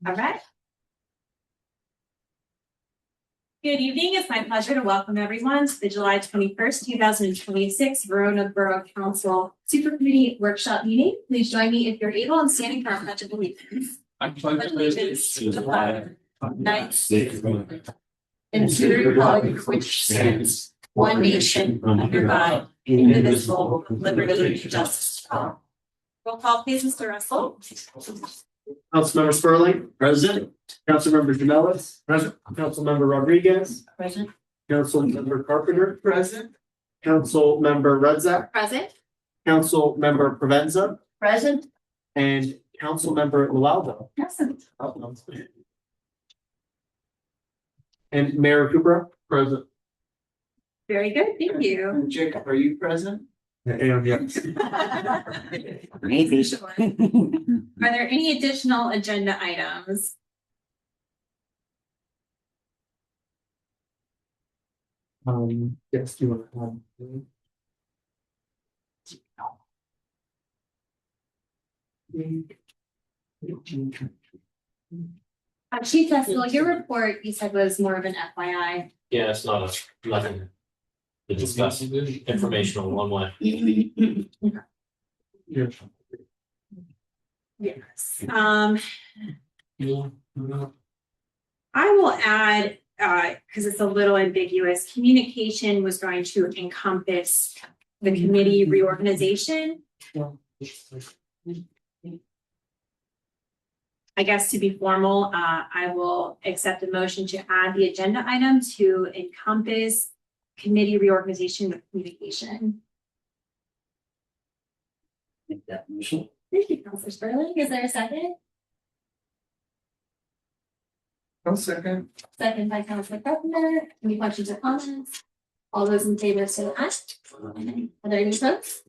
All right. Good evening. It's my pleasure to welcome everyone to the July 21st, 2026 Verona Borough Council Super Committee Workshop Meeting. Please join me if you're able in standing for our Pledge of Allegiance. I pledge allegiance to the flag of the United States of America And to the republic for which stands one nation under God, indivisible, with liberty and justice for all. Roll call, please, Mr. Russell. Councilmember Sperling. Present. Councilmember Janelis. Present. Councilmember Rodriguez. Present. Councilmember Carpenter. Present. Councilmember Redzak. Present. Councilmember Provenza. Present. And Councilmember Lualdo. Present. And Mayor Cooper. Present. Very good. Thank you. And Jacob, are you present? And yes. Sure. Are there any additional agenda items? Yes, do you want Chief Festival, your report you said was more of an FYI. Yeah, it's not nothing to discuss, informational one way. Yes. Yes. I will add, because it's a little ambiguous, communication was going to encompass the committee reorganization. I guess to be formal, I will accept a motion to add the agenda item to encompass committee reorganization with communication. Make that motion. Thank you, Councilor Sperling. Is there a second? One second. Second by Councilor Carpenter. Any questions or comments? All those in favor say aye. Are there any opposed?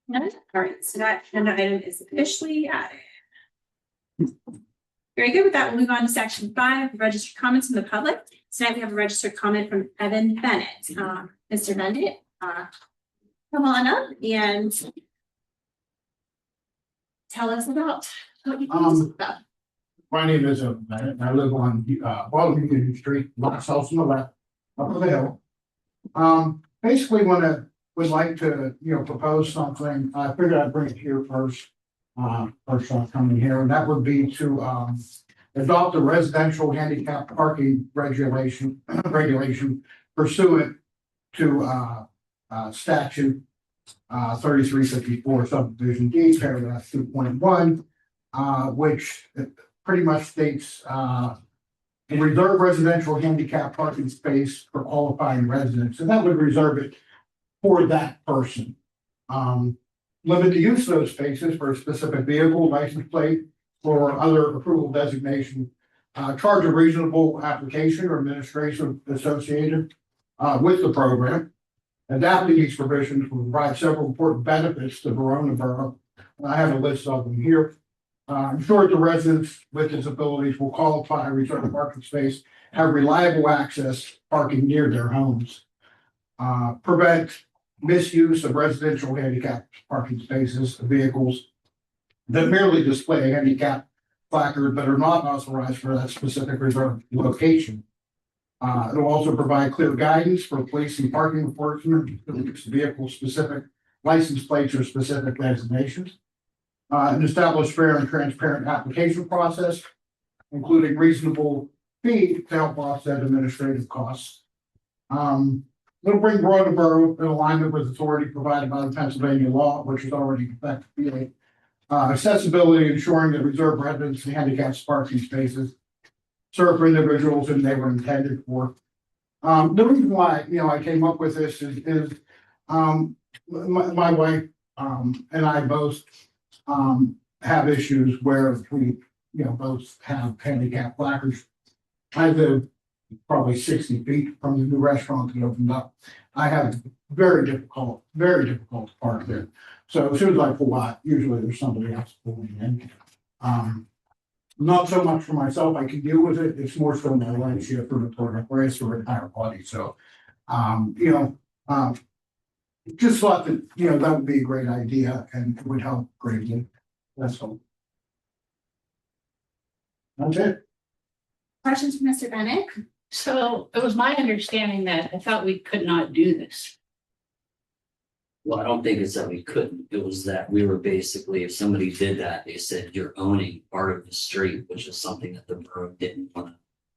None? All right, so that agenda item is officially added. Very good. With that, we'll move on to section 5, registered comments from the public. Tonight we have a registered comment from Evan Bennett. Mr. Bennett, come on up and tell us about what you think about. My name is Evan Bennett, and I live on BOV Union Street, last house on the left, up on the hill. Basically would like to, propose something. I figured I'd bring it here first. First time coming here, and that would be to adopt a residential handicap parking regulation pursuant to statute 3354 subdivision D, paragraph 2.1, which pretty much states a reserve residential handicap parking space for qualifying residents, and that would reserve it for that person. Limit the use of those spaces for a specific vehicle, license plate, or other approval designation. Charge a reasonable application or administration associated with the program. Adapting these provisions will provide several important benefits to Verona Borough. I have a list of them here. Ensure the residents with disabilities will qualify, reserve a parking space, have reliable access parking near their homes. Prevent misuse of residential handicap parking spaces, vehicles that merely display a handicap placard but are not authorized for that specific reserved location. It will also provide clear guidance for police and parking enforcement, vehicle specific license plates or specific designations. And establish fair and transparent application process, including reasonable fee to help offset administrative costs. It'll bring Verona Borough in alignment with authority provided by the Pennsylvania law, which is already effective. Accessibility, ensuring that reserved residents and handicapped parking spaces serve for individuals whom they were intended for. The reason why I came up with this is my wife and I both have issues where we both have handicap placards. I live probably 60 feet from the new restaurant that opened up. I have very difficult to park there. So as soon as I pull out, usually there's somebody else pulling in. Not so much for myself, I can deal with it. It's more so my wife, she for the entire body. So just thought that that would be a great idea and it would help greatly. That's all. That's it. Questions for Mr. Bennett? So it was my understanding that I thought we could not do this. Well, I don't think it's that we couldn't, it was that we were basically, if somebody did that, they said you're owning part of the street, which is something that the borough didn't want to.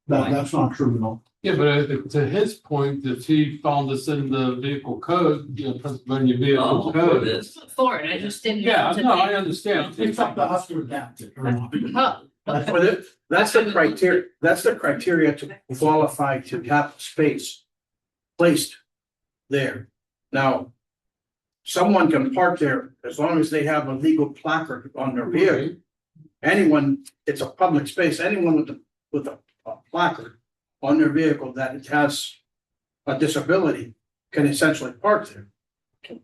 That's not true at all. Yeah, but to his point, if he found this in the vehicle code, you know, Pennsylvania vehicle code. For it, I just didn't. Yeah, no, I understand. It's up to us to adapt it or not. Oh, That's okay. what That's the criteria to qualify to have space placed there. Now, someone can park there as long as they have a legal placard on their vehicle. Anyone, it's a public space, anyone with a placard on their vehicle that it has a disability can essentially park there.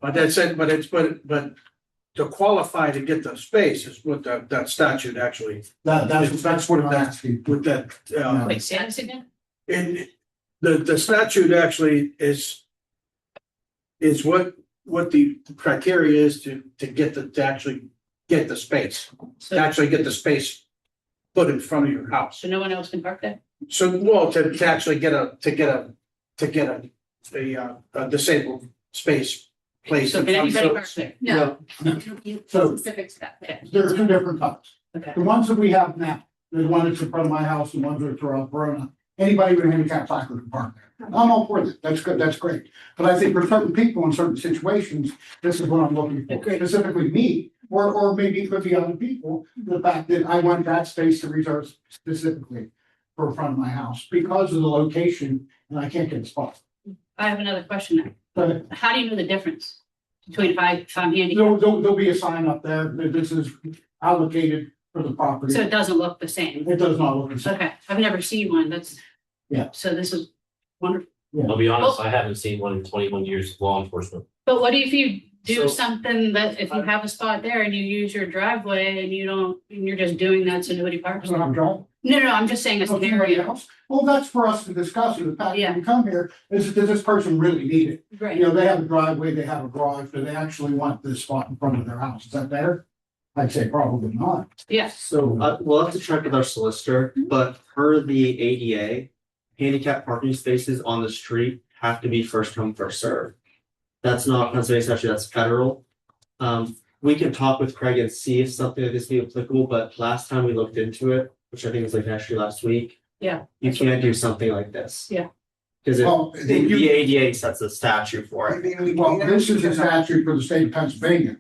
But that's it, but to qualify to get the space is what that statute actually, that's what I'm asking. with that, Wait, say this again? and the statute actually is what the criteria is to actually get the space, to So, actually get the space put in front of your house. so no one else can park there? So, well, to actually get a disabled space placed. So in can front anybody of- park there? No. So- Specific to that. Okay, There are two different types. okay. The ones that we have now, the one that's in front of my house, the ones that are throughout Verona, anybody with a handicap placard can park there. I'm all for that. That's good. That's great. But I think for certain people in certain situations, this is what I'm looking for. Agreed. Specifically me, or maybe it could be other people, the fact that I want that space to reserve specifically for front of my house because of the location and I can't get a spot. I have another question then. But How do you know the difference between if I'm handicapped? there'll be a sign up there that this is allocated for the property. So it doesn't look the same? It does not look the same. Okay, I've never seen one, that's. Yeah. So this is wonderful. I'll be honest, I haven't seen one in 21 years of law enforcement. But what if you do So- something that if you have a spot there and you use your driveway and you don't, and you're just doing that so nobody parks? That's what I'm driving. No, I'm just saying a Of anybody scenario. else? Well, that's for us to discuss, and the fact Yeah. that we come here, is does this person really need it? You Right, know, they have a driveway, they have a garage, do they actually want this spot in front of their house, is that better? I'd say probably not. yes. So we'll have to check with our solicitor, but per the ADA, handicap parking spaces on the street have to be first come, first served. That's not Pennsylvania statute, that's federal. We can talk with Craig and see if something like this be applicable, but last time we looked into it, which I think was like actually last week. Yeah. You can't do something like this. Yeah. Cause Well, the ADA sets a statute for it. Well, this is a statute for the state of Pennsylvania.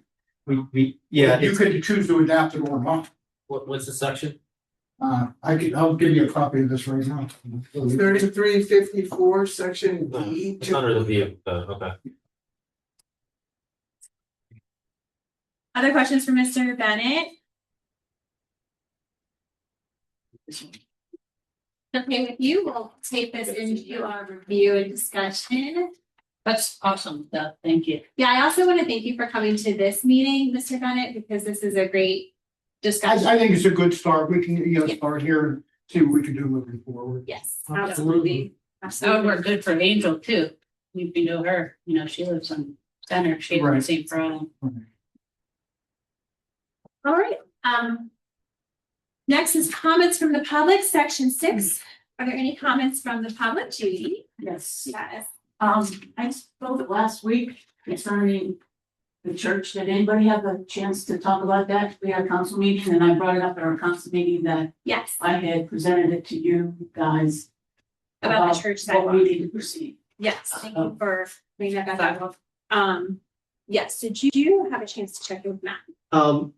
Yeah, You it's, could choose to adapt it or not. What's the section? I'll give you a copy of this right now. 3354, section E. It's under the vehicle, okay. Other questions for Mr. Bennett? Okay, with you, we'll take this into our review and discussion. That's awesome, thank you. Yeah, I also want to thank you for coming to this meeting, Mr. Bennett, because this is a great discussion. I think it's a good start, we can, Yeah. start here and see what we can do moving forward. Yes, Absolutely. absolutely. That would work good for Angel too. You can know her, you know, she lives on Center, she has the Right. same problem. All right, next is comments from the public, section 6. Are there any comments from the public, Judy? Yes, Yes. I spoke last week concerning the church. Did anybody have a chance to talk about that? We had a council meeting and I brought it up at our council meeting that Yes, I had presented it to you guys. about the church What sidewalk. we need to proceed. Yes, thank you for bringing that back up. Yes, did you have a chance to check in with Matt?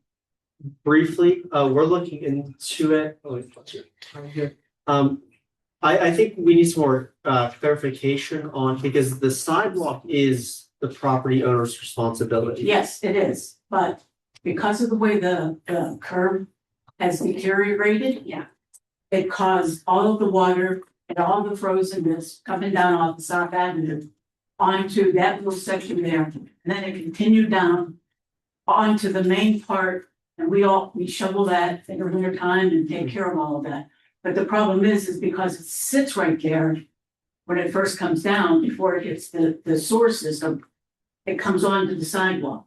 briefly, we're looking into it. Oh, what's your time here? I think we need some more clarification on, because the sidewalk is the property owner's responsibility. Yes, it is, but because of the way the curb has deteriorated. Yeah. It caused all of the water and all the frozenness coming down off the South Avenue onto that little section there, and then it continued down onto the main part, and we shovel that in the winter time and take care of all of that. But the problem is because it sits right there, when it first comes down, before it hits the sewer system, it comes onto the sidewalk.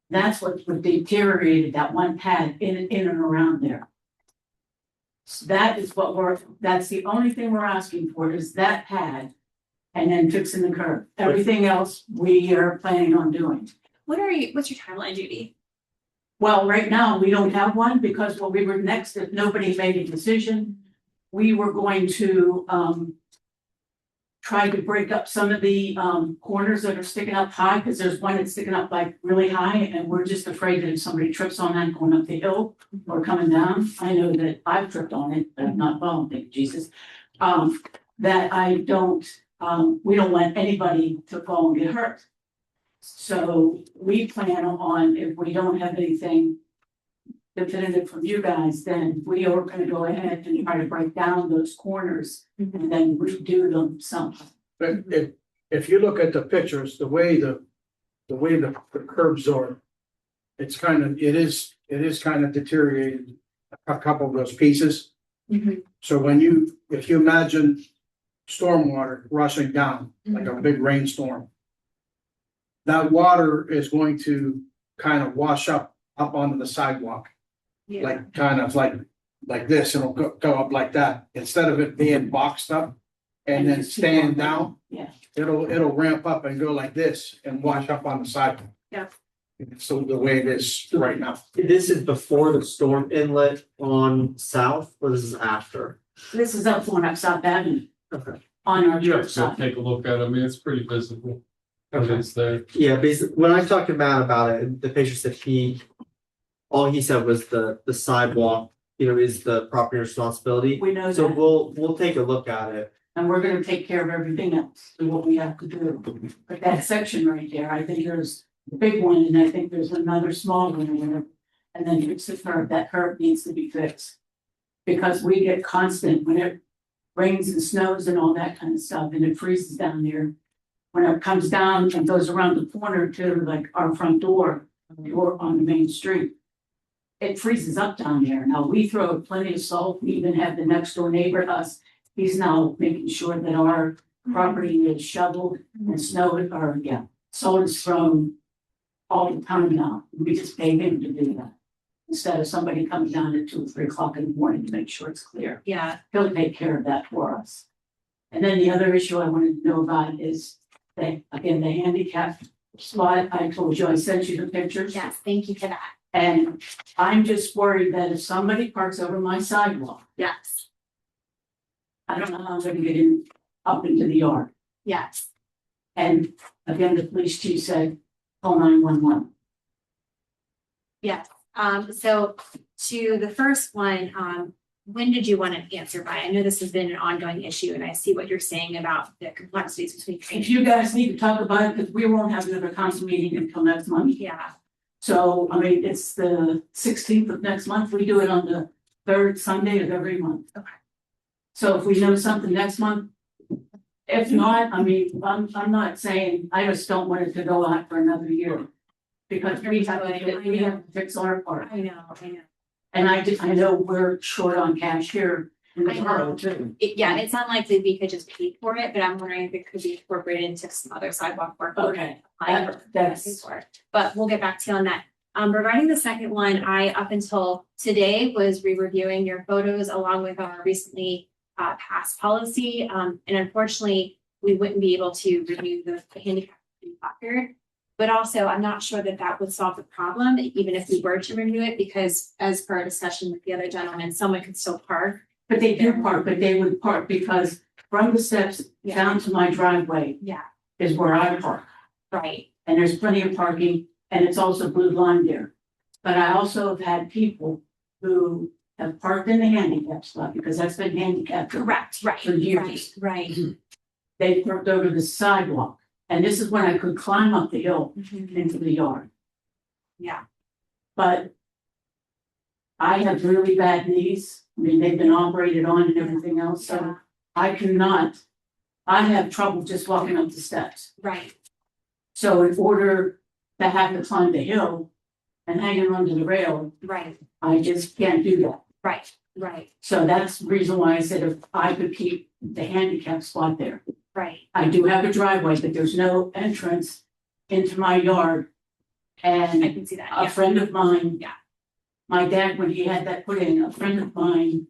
That's what deteriorated that one pad in and around there. So that is what that's the only thing we're asking for is that pad. And then fixing the curb. Everything else we are planning on doing. What's your timeline, Judy? Well, right now, we don't have one because when we were next, if nobody made a decision, we were going to try to break up some of the corners that are sticking up high, because there's one that's sticking up like really high, and we're just afraid that if somebody trips on that going up the hill or coming down, I know that I've tripped on it, but I'm not, well, thank Jesus. That I don't, we don't want anybody to fall and get hurt. So we plan on, if we don't have anything definitive from you guys, then we are gonna go ahead and try to break down those corners and then redo them somehow. But if you look at the pictures, the way the curbs are, it is kind of deteriorated a couple of those pieces. So if you imagine stormwater rushing down, like a big rainstorm, that water is going to kind of wash up onto the sidewalk. Yeah. Like kind of like this, it'll go up like that, instead of it being boxed up and then staying down. Yeah. It'll ramp up and go like this and wash up on the sidewalk. Yeah. So the way it is right now. This is before the storm inlet on South, or this is after? This is up going up South Avenue Okay. on our You have church to side. take a look at it. I mean, it's pretty visible. Okay. It's there. Yeah, basically, when I talked to Matt about it, the patient said all he said was the sidewalk, is the property responsibility. We know So that, we'll take a look at it. and we're gonna take care of everything else, do what we have to do. But that section right there, I think there's a big one, and I think there's another small one or whatever. And then fix the curb, that curb needs to be fixed. Because we get constant, when it rains and snows and all that kind of stuff, and it freezes down there. When it comes down and goes around the corner to like our front door, or on the main street. It freezes up down there. Now, we throw plenty of salt. We even have the next door neighbor, us. He's now making sure that our property is shoveled and salt is thrown all the time now. We just pay him to do that. Instead of somebody coming down at 2 or 3 o'clock in the morning to make sure it's clear. Yeah. He'll take care of that for us. And then the other issue I wanted to know about is the handicap spot. I told you, I sent you the pictures. Yes, thank you for that. And I'm just worried that if somebody parks over my sidewalk, Yes, I don't know how I'm gonna get in, up into the yard. yes. And again, the police chief said, call 911. Yes, so to the first one, when did you want an answer by? I know this has been an ongoing issue, and I see what you're saying about the complexities between. If you guys need to talk about it, because we won't have another council meeting until next month. Yeah, So, I mean, it's the 16th of next month. We do it on the 3rd Sunday of every month. Okay. So if we know something next month, if not, I mean, I'm not saying, I just don't want it to go out for another year. Because we have to fix our part. I know. And I know we're short on cash here in the I know. borough too. It's unlikely we could just pay for it, but I'm wondering if it could be incorporated into some other sidewalk work. Okay, That's that's, for it. But we'll get back to you on that. Regarding the second one, I, up until today, was re-reviewing your photos along with our recently passed policy. And unfortunately, we wouldn't be able to renew the handicap placard. But also, I'm not sure that would solve the problem, even if we were to renew it, because as per our discussion with the other gentleman, someone could still park. but they do park, but they would park because from the steps down to my driveway Yeah, is where I park. right. And there's plenty of parking, and it's also blue line there. But I also have had people who have parked in the handicap spot, because that's been handicapped. Correct, right, For years. right. They parked over the sidewalk, and this is when I could climb up the hill into the yard. Yeah. But I have really bad knees. I mean, they've been operated on and everything else, so I have trouble just walking up the steps. Right, So in order to have to climb the hill and hanging onto the rail, right, I just can't do that. right, So that's the reason why I said if I could keep the handicap spot there. right. I do have a driveway, but there's no entrance into my yard. I And can see that, a yeah. friend of mine. Yeah. My dad, when he had that put in, a friend of mine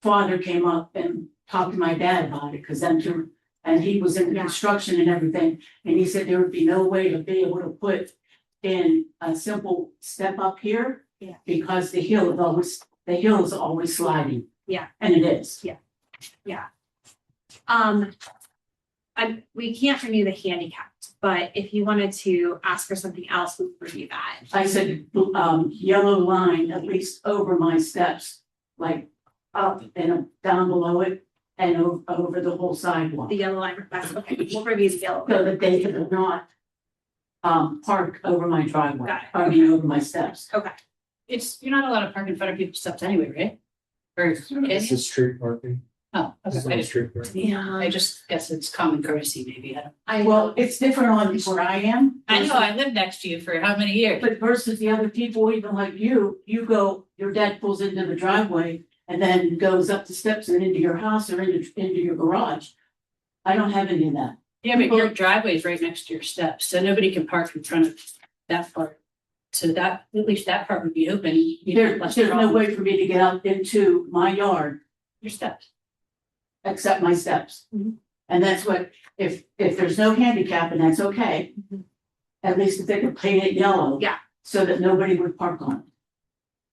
father came up and talked to my dad about it, because then too, and he was in construction and everything, and he said there would be no way to be able to put in a simple step up here. Yeah. Because the hill is always sliding. Yeah. And it is. We can't renew the handicapped, but if you wanted to ask for something else, we would review that. I said, yellow line at least over my steps, like up and down below it and over the whole sidewalk. The yellow line request, okay, we'll review the yellow. So that they could not park over my driveway, Got it. I mean, over my steps. You're not allowed to park in front of people's steps anyway, right? Or, This is street parking. oh, This is okay. on street parking. Yeah. I just guess it's common courtesy, maybe. I don't. Well, it's different on where I am. I know, I lived next to you for how many years? But versus the other people, even like you go, your dad pulls into the driveway and then goes up the steps and into your house or into your garage. I don't have any of that. Yeah, but your driveway is right next to your steps, so nobody can park in front of that part. So that, at least that part would be open. You'd have less There's no problem. way for me to get out into my yard Your steps. except my steps. Mhm. And that's what, if there's no handicap, and that's okay. Mhm. At least if they could paint it yellow. Yeah. So that nobody would park on it.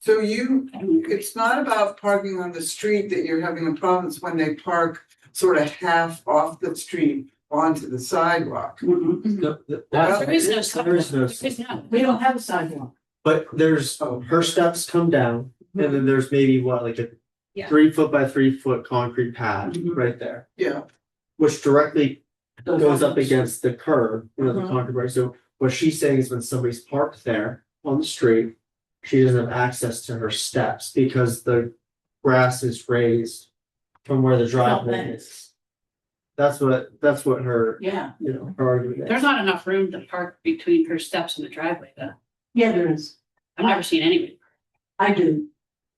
So it's not about parking on the street that you're having a problem, it's when they park sort of half off the street onto the sidewalk. There is no sidewalk. There is no. There is no. We don't have a sidewalk. But there's, her steps come down, and then there's maybe what, like a Yeah. 3 foot by 3 foot concrete pad Mhm. right there, Yeah, which directly goes up on- against the curb, the concrete bar. So what she's saying is when somebody's parked there on the street, she doesn't have access to her steps because the grass is raised from where the driveway is. That's what her, Yeah, her argument is. There's not enough room to park between her steps and the driveway, though. yeah, there is. I've never seen anyone. I do.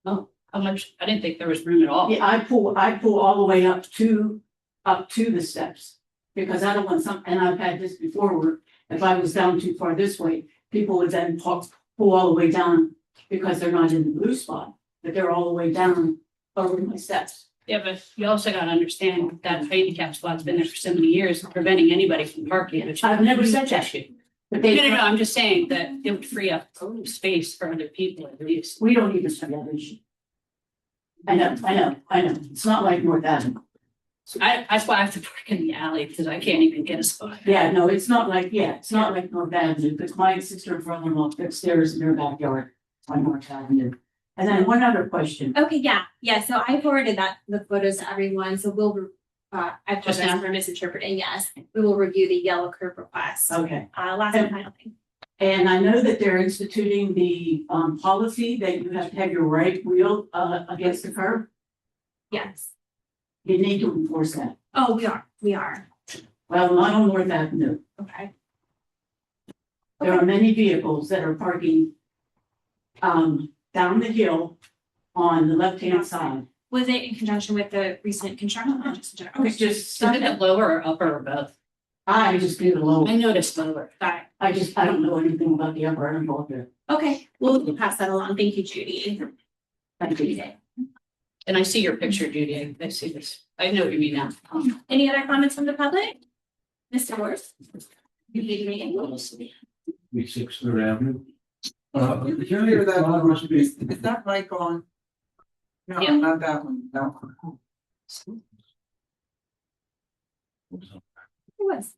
How much? I didn't think there was room at all. Yeah, I pull all the way up to the steps. Because I don't want and I've had this before where if I was down too far this way, people would then pull all the way down because they're not in the blue spot, but they're all the way down over my steps. Yeah, but you also gotta understand that handicap spot's been there for so many years, preventing anybody from parking, which. I've never said that. issue. But No, no, no, I'm just saying that it would free up space for other people at least. we don't even have that issue. I know. It's not like North Avenue. That's why I have to park in the alley, because I can't even get a spot. Yeah, no, it's not like North Avenue, because my sister and brother-in-law upstairs in their backyard on North Avenue. And then one other question. Okay, yeah, so I forwarded the photos to everyone, so we'll, I Just apologize now? for misinterpreting, yes, we will review the yellow curb request. Okay. Last and final thing. And I know that they're instituting the policy that you have to have your right wheel against the curb. Yes, You need to enforce that. oh, we are, Well, not on North Avenue. okay. There are many vehicles that are parking down the hill on the left-hand side. Was it in conjunction with the recent construction? Or just in general? It's Okay, just, Isn't it lower or upper or both? I just did a low. I noticed lower. got it. I don't know anything about the upper and lower. Okay, we'll pass that along, thank you, Judy. Thank you. And I see your picture, Judy. I see this. I know what you mean now. Any other comments from the public? Mr. Morse? You lead the meeting. We 6 Third Avenue. you can hear that, is that mic on? No, Yeah. not that one, no. It was.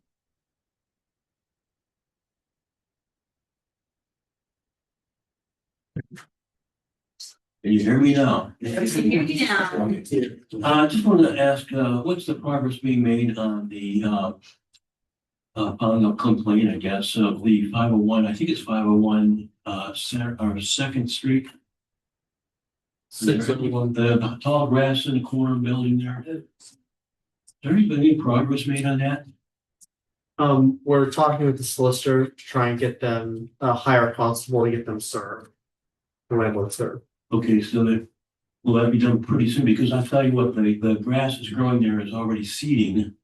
Can you hear me now? Yes, we can hear you now. Okay. I just wanted to ask, what's the progress being made on the complaint, I guess, of the 501, I think it's 501, Center, or Second Street? 671. The tall grass in the corner building there. Has there been any progress made on that? We're talking with the solicitor to try and get them, hire a constable to get them served. The landlord served. Okay, so will that be done pretty soon? Because I tell you what, the grass is growing there is already seeding.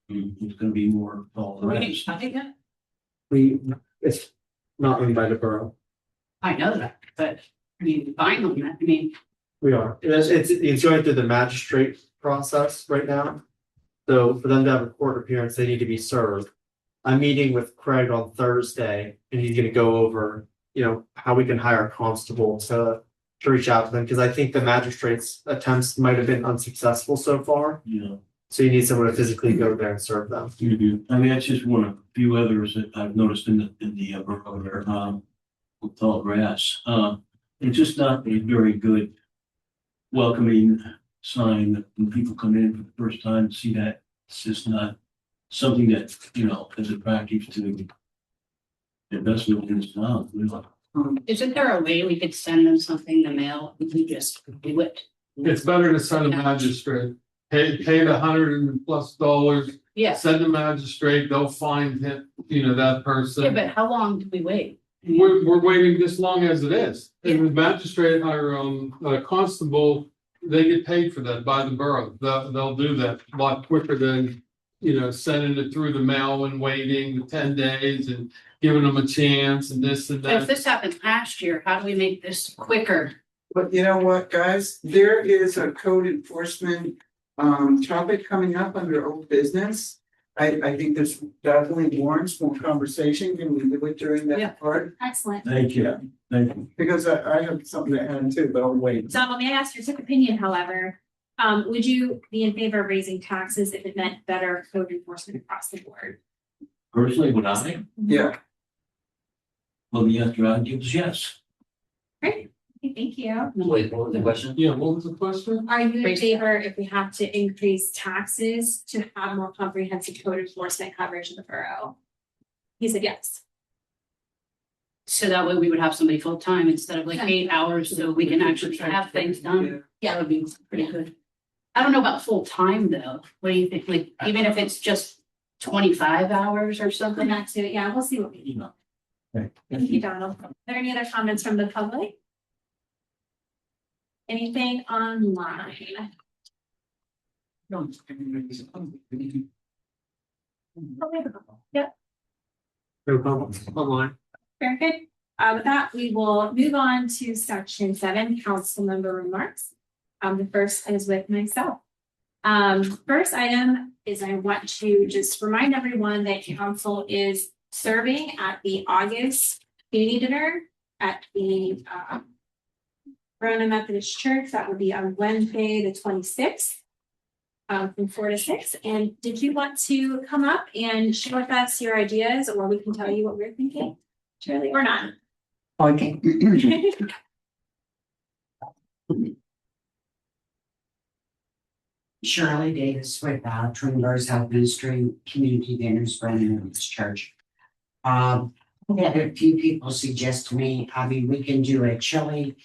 It's gonna be more tall grass. I think that, It's not owned by the borough. I know that, but I mean, buying them, I mean, We are. It's going through the magistrate process right now. So for them to have a court appearance, they need to be served. I'm meeting with Craig on Thursday and he's gonna go over, how we can hire a constable to reach out to them, because I think the magistrate's attempts might have been unsuccessful so far. Yeah. So you need someone to physically go there and serve them. I mean, that's just one of a few others that I've noticed in the borough there, with tall grass. It's just not a very good welcoming sign that when people come in for the first time, see that. It's just not something that, is attractive to investment in this town. Isn't there a way we could send them something in the mail? We could just do it. It's better to send a magistrate, pay the $100+ Yeah, send the magistrate, they'll find him, that person. yeah, but how long do we wait? We're waiting this long as it is. And the magistrate or constable, they get paid for that by the borough. They'll do that a lot quicker than, sending it through the mail and waiting the 10 days and giving them a chance and this and If that. this happened last year, how do we make this quicker? But you know what, guys, there is a code enforcement topic coming up under old business. I think this definitely warrants more conversation. Can we do it during Yeah. that part? Excellent. Thank you. Thank you. Because I have something to add too, but I'll wait. Tom, may I ask your quick opinion, however? Would you be in favor of raising taxes if it meant better code enforcement across the board? Personally, would I? Yeah, Well, the answer I give is yes. Great, okay, thank you. Wait, what was the question? Yeah, what was the question? Are you in favor if we have to increase taxes to have more comprehensive code enforcement coverage in the borough? He said yes. So that way we would have somebody full time instead of like 8 hours, so we can actually have things done. That would be pretty good. I don't know about full time though. What do you think? Like, even if it's just 25 hours or something? Not to, yeah, we'll see what we can. Thank you, Donald. Are there any other comments from the public? Anything online? Yep, No comments online. very good. With that, we will move on to section 7, council member remarks. The first is with myself. First item is I want to just remind everyone that council is serving at the August community dinner at the Verona Methodist Church. That will be on Wednesday, the 26th. From 4 to 6. And did you want to come up and share with us your ideas, or we can tell you what we're thinking, Shirley, or not? Okay. Shirley Davis with Twin Rose Health Ministry Community Dinners, Verona Methodist Church. I had a few people suggest to me, I mean, we can do it chili,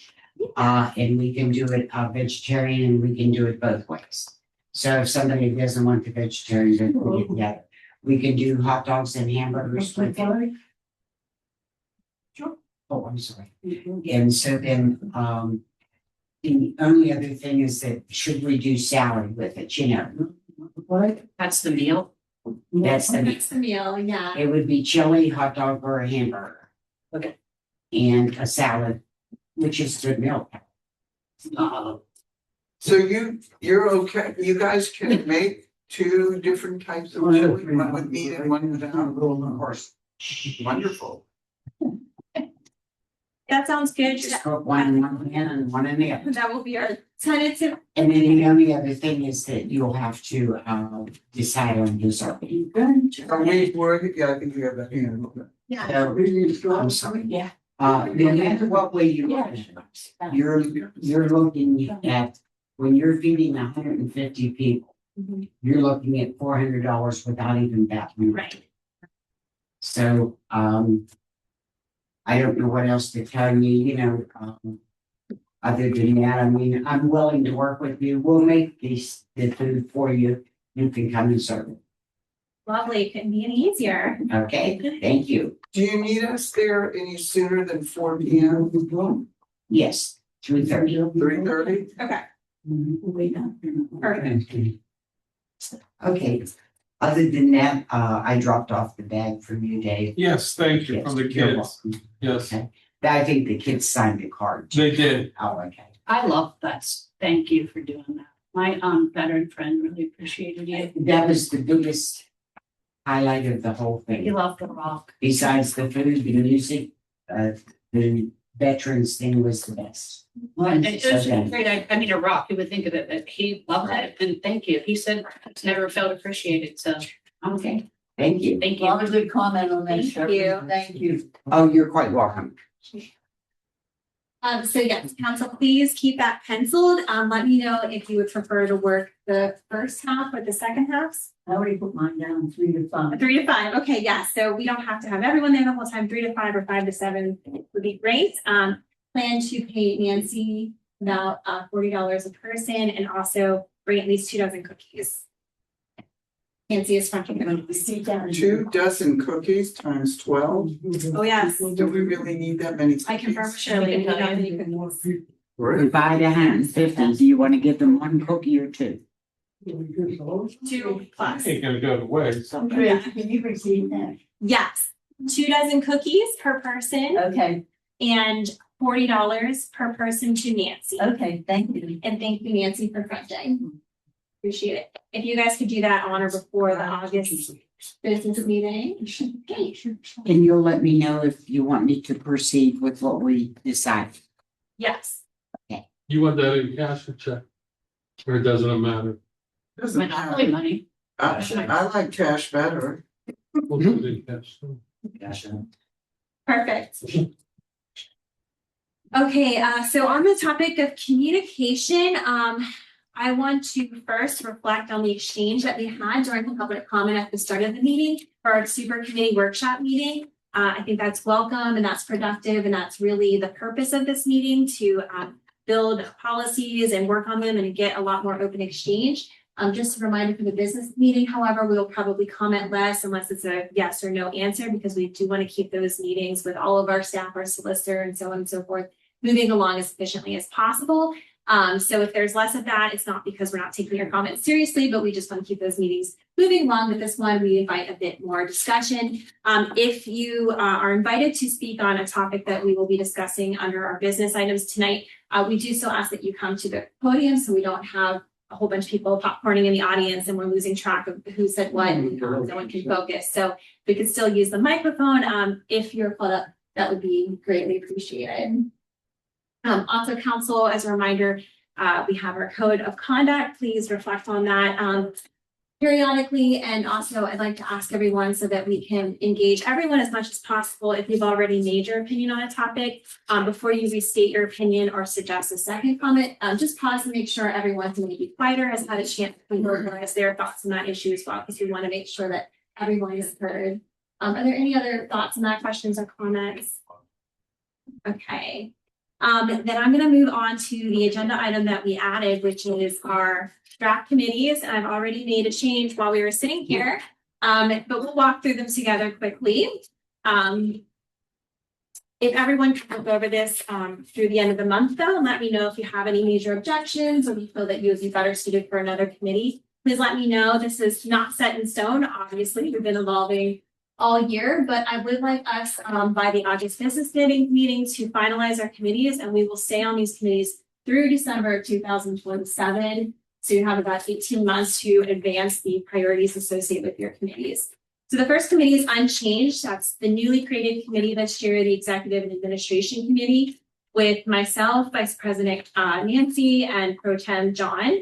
and we can do it vegetarian, and we can do it both ways. So if somebody doesn't want the vegetarian, then we get together. We can do hot dogs and hamburgers with it. Sure. Oh, I'm sorry. And so then, the only other thing is that should we do salad with it, What? That's the meal. That's the, That's the meal, yeah. it would be chili, hot dog, or a hamburger. Okay. And a salad, which is good milk. so you're okay, you guys can make 2 different types of chili, one with meat and one without. Of course. Wonderful. That sounds good. Just put one in one hand and one in the other. That will be our tentative. And then the only other thing is that you'll have to decide on dessert. Are we working? Yeah, I think we have that. Yeah. So, I'm sorry. Yeah. No matter what way you look at it, you're looking at, when you're feeding 150 people, Mhm. you're looking at $400 without even that. Right. So, I don't know what else to tell you, other than that, I mean, I'm willing to work with you. We'll make the food for you. You can come and serve it. Lovely, couldn't be any easier. Okay, thank you. Do you need us there any sooner than 4 p.m.? Yes, 3:30. 3:30? Okay. Perfect. Okay, other than that, I dropped off the bag for you, Dave. Yes, thank you Yes, from the you're kids. welcome. Yes, Okay. I think the kids signed the card. they did. Oh, okay. I love that. Thank you for doing that. My veteran friend really appreciated you. That was the biggest highlight of the whole You thing. love the rock. Besides the food, the music, the veterans thing was the best. And it was So, great. I mean, a rock, you would think of it, but he loved it. And thank you. He said it's never felt appreciated. So, okay, thank you. thank A lot you. of good comment on that. Thank you. Thank you. Oh, you're quite welcome. So yes, council, please keep that penciled. Let me know if you would prefer to work the first half or the second halves. I already put mine down, 3 to 5. 3 to 5. Okay, yeah. So we don't have to have everyone there the whole time. 3 to 5 or 5 to 7 would be great. Plan to pay Nancy about $40 a person and also bring at least 2 dozen cookies. Nancy is fronting the Sit down. 2 dozen cookies times 12. Oh, yes. Do we really need that many? I confirm for sure. But if you don't, then you can. Divide 150. Do you want to give them 1 cookie or 2? 2 plus. Ain't gonna go to waste. Okay, can you receive that? Yes. 2 dozen cookies per person Okay, and $40 per person to Nancy. okay, thank you. And thank you, Nancy, for fronting. Appreciate it. If you guys could do that on or before the August business meeting. And you'll let me know if you want me to proceed with what we decide. Yes. You want that in cash or check? Or doesn't it matter? Doesn't matter. Monopoly money. I like cash better. We'll do it in cash. Gotcha. Perfect. Okay, so on the topic of communication, I want to first reflect on the exchange that we had during the public comment at the start of the meeting for our super committee workshop meeting. I think that's welcome and that's productive, and that's really the purpose of this meeting, to build policies and work on them and get a lot more open exchange. Just a reminder for the business meeting, however, we'll probably comment less unless it's a yes or no answer, because we do want to keep those meetings with all of our staff, our solicitor, and so on and so forth, moving along as efficiently as possible. So if there's less of that, it's not because we're not taking your comments seriously, but we just want to keep those meetings moving along. With this one, we invite a bit more discussion. If you are invited to speak on a topic that we will be discussing under our business items tonight, we do still ask that you come to the podium so we don't have a whole bunch of people popcorning in the audience and we're losing track of who said what and no one can focus. So we could still use the microphone. If you're called up, that would be greatly appreciated. Also, council, as a reminder, we have our code of conduct. Please reflect on that periodically. And also, I'd like to ask everyone so that we can engage everyone as much as possible. If you've already made your opinion on a topic, before you restate your opinion or suggest a second comment, just pause and make sure everyone who may be quieter has had a chance to organize their thoughts on that issue as well, because we want to make sure that everyone is heard. Are there any other thoughts on that, questions or comments? Okay. Then I'm going to move on to the agenda item that we added, which is our draft committees. And I've already made a change while we were sitting here, but we'll walk through them together quickly. If everyone can look over this through the end of the month, though, and let me know if you have any major objections or you feel that you would be better suited for another committee. Please let me know. This is not set in stone. Obviously, we've been evolving all year, but I would like us by the August business meeting to finalize our committees, and we will stay on these committees through December of 2027. So you have about 18 months to advance the priorities associated with your committees. So the first committee is unchanged. That's the newly created committee this year, the Executive and Administration Committee, with myself, Vice President Nancy, and Pro Tem John.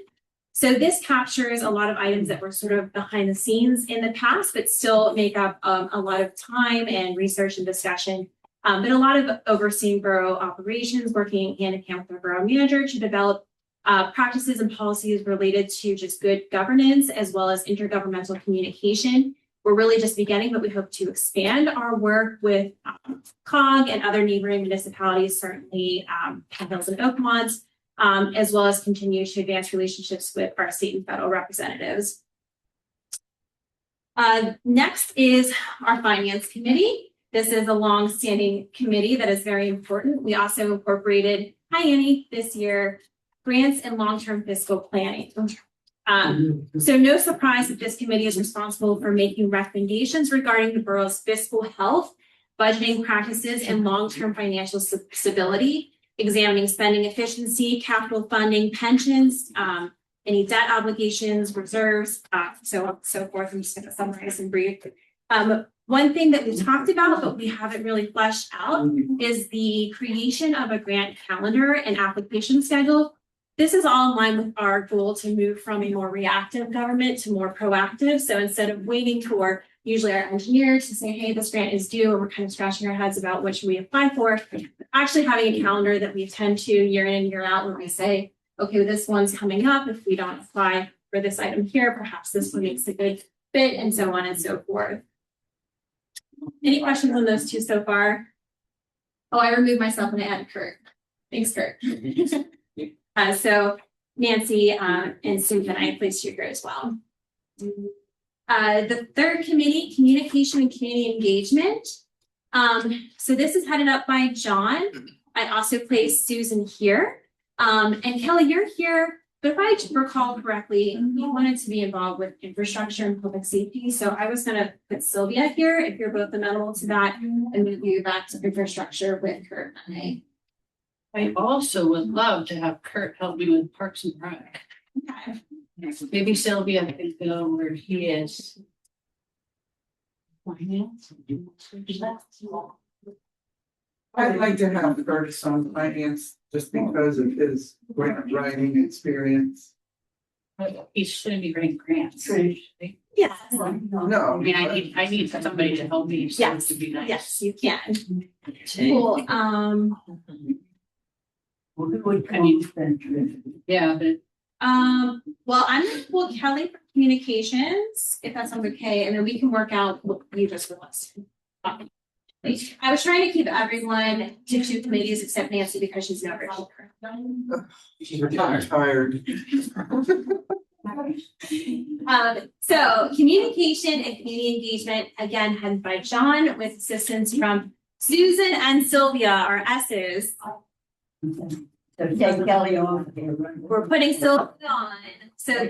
So this captures a lot of items that were sort of behind the scenes in the past, but still make up a lot of time and research and discussion. But a lot of overseeing borough operations, working hand in hand with our borough manager to develop practices and policies related to just good governance, as well as intergovernmental communication. We're really just beginning, but we hope to expand our work with COG and other neighboring municipalities, certainly Penn Hills and Oakmont, as well as continue to advance relationships with our state and federal representatives. Next is our Finance Committee. This is a long-standing committee that is very important. We also incorporated, hi Annie, this year, grants and long-term fiscal planning. So no surprise that this committee is responsible for making recommendations regarding the borough's fiscal health, budgeting practices, and long-term financial stability. examining spending efficiency, capital funding, pensions, any debt obligations, reserves, so on and so forth. I'm just going to summarize and brief. One thing that we talked about, but we haven't really fleshed out, is the creation of a grant calendar and application schedule. This is all in line with our goal to move from a more reactive government to more proactive. So instead of waiting for usually our engineer to say, hey, this grant is due, and we're kind of scratching our heads about what should we apply for, actually having a calendar that we attend to year in and year out, where we say, okay, this one's coming up. If we don't apply for this item here, perhaps this one makes a good fit, and so on and so forth. Any questions on those two so far? Oh, I removed myself and I added Kurt. Thanks, Kurt. So Nancy and Susan, I placed you here as well. The third committee, communication and community engagement. So this is headed up by John. I also placed Susan here. And Kelly, you're here, but if I recall correctly, you wanted to be involved with infrastructure and public safety. So I was gonna put Sylvia here if you're both amenable to that, and move you back to infrastructure with Kurt and I. I also would love to have Kurt help me with Parks and Rec. Okay. Maybe Sylvia could go where he is. Finance? I'd like to have Curtis on finance just because of his grant writing experience. He shouldn't be writing grants. Yes. No. I mean, I need somebody to help me. So Yes. it would be nice. Yes, you can. Cool. Yeah, but Well, I'm gonna pull Kelly for communications, if that sounds okay, and then we can work out what you just requested. I was trying to keep everyone to 2 committees except Nancy because she's never here. She's retired. So communication and community engagement, again, headed by John with assistance from Susan and Sylvia, our S's. We're putting Sylvia on. So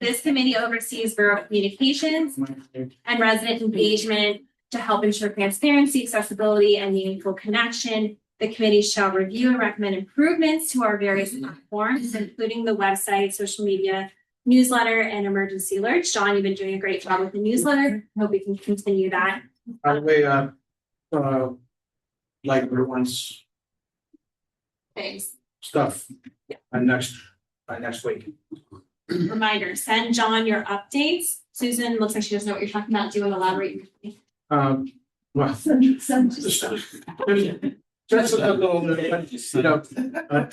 this committee oversees borough communications and resident engagement to help ensure transparency, accessibility, and meaningful connection. The committee shall review and recommend improvements to our various platforms, including the website, social media, newsletter, and emergency alerts. John, you've been doing a great job with the newsletter. Hope we can continue that. By the way, like everyone's Thanks. stuff by next week. Reminder, send John your updates. Susan, looks like she doesn't know what you're talking about. Do you want to elaborate? Well, just a little bit, you know, but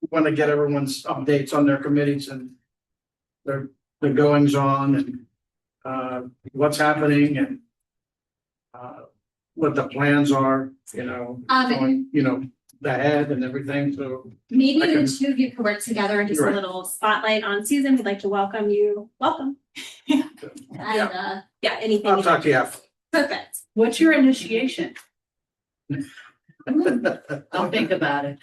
want to get everyone's updates on their committees and their goings on and what's happening and what the plans are, going, ahead and everything. So Maybe the two of you could work together and just Right. a little spotlight on Susan. We'd like to welcome you. Welcome. And anything. I'll talk to you after. Perfect. what's your initiation? I'll think about it.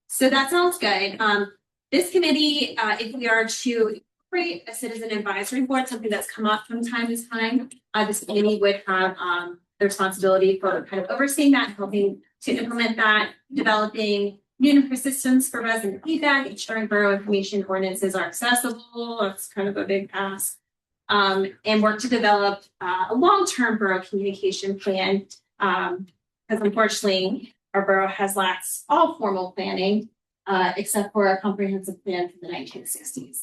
So that sounds good. This committee, if we are to create a citizen advisory board, something that's come up from time to time, this committee would have the responsibility for kind of overseeing that, helping to implement that, developing new systems for resident feedback, ensuring borough information ordinances are accessible. That's kind of a big ask. And work to develop a long-term borough communication plan. Because unfortunately, our borough has lacked all formal planning, except for a comprehensive plan from the 1960s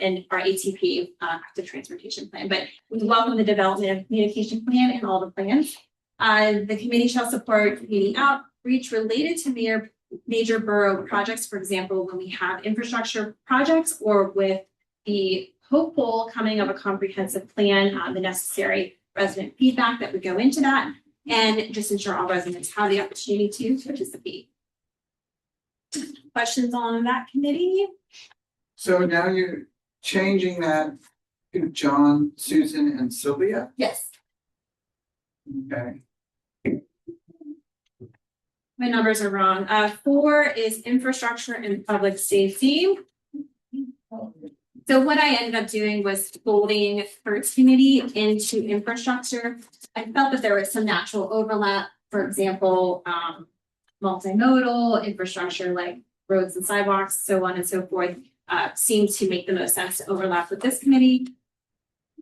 and our ATP, active transportation plan. But we welcome the development of communication plan and all the plans. The committee shall support community outreach related to major borough projects. For example, when we have infrastructure projects or with the hopeful coming of a comprehensive plan, the necessary resident feedback that would go into that, and just ensure all residents have the opportunity to participate. Questions on that committee? So now you're changing that to John, Susan, and Sylvia? Yes. Okay. My numbers are wrong. 4 is infrastructure and public safety. So So what I ended up doing was folding first committee into infrastructure. I felt that there was some natural overlap, for example, multimodal infrastructure like roads and sidewalks, so on and so forth, seemed to make the most sense to overlap with this committee.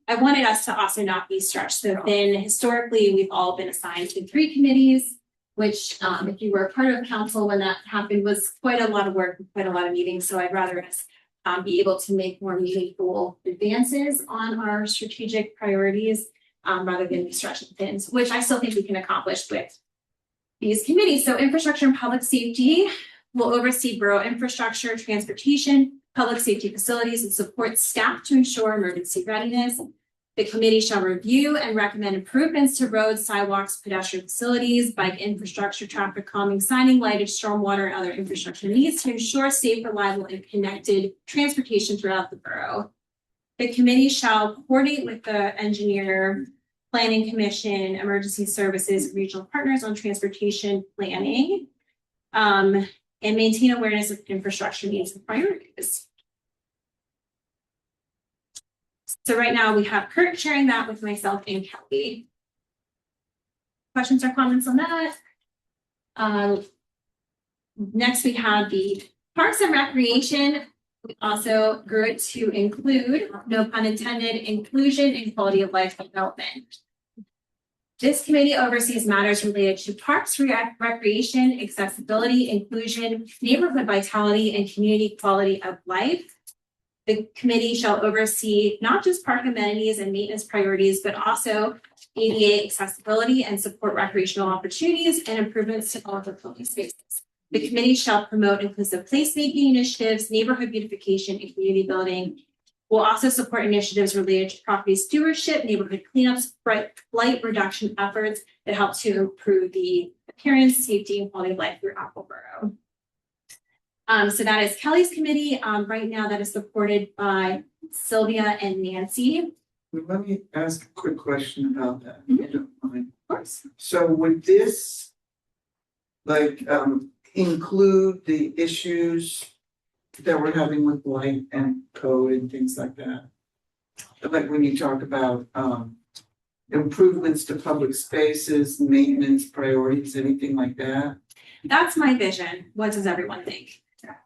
I wanted us to also not be stretched so thin. Historically, we've all been assigned to 3 committees, which if you were part of council when that happened was quite a lot of work, quite a lot of meetings. So I'd rather us be able to make more meaningful advances on our strategic priorities rather than be stretched thin, which I still think we can accomplish with these committees. So infrastructure and public safety will oversee borough infrastructure, transportation, public safety facilities, and support staff to ensure emergency readiness. The committee shall review and recommend improvements to roads, sidewalks, pedestrian facilities, bike infrastructure, traffic calming, signing, lighted, stormwater, and other infrastructure needs to ensure safe, reliable, and connected transportation throughout the borough. The committee shall coordinate with the engineer, planning commission, emergency services, regional partners on transportation planning, and maintain awareness of infrastructure needs and priorities. So right now we have Kurt sharing that with myself and Kelly. Questions or comments on that? Next we have the Parks and Recreation. We also grew it to include, no pun intended, inclusion and quality of life development. This committee oversees matters related to parks, recreation, accessibility, inclusion, neighborhood vitality, and community quality of life. The committee shall oversee not just park amenities and maintenance priorities, but also ADA accessibility and support recreational opportunities and improvements to all of the public spaces. The committee shall promote inclusive placemaking initiatives, neighborhood beautification, and community building. Will also support initiatives related to property stewardship, neighborhood cleanups, blight reduction efforts that help to improve the appearance, safety, and quality of life throughout the borough. So that is Kelly's committee. Right now that is supported by Sylvia and Nancy. Let me ask a quick question about that, if you don't mind. Of course. So would this include the issues that we're having with light and code and things like that? Like when you talk about improvements to public spaces, maintenance priorities, anything like that? That's my vision. What does everyone think?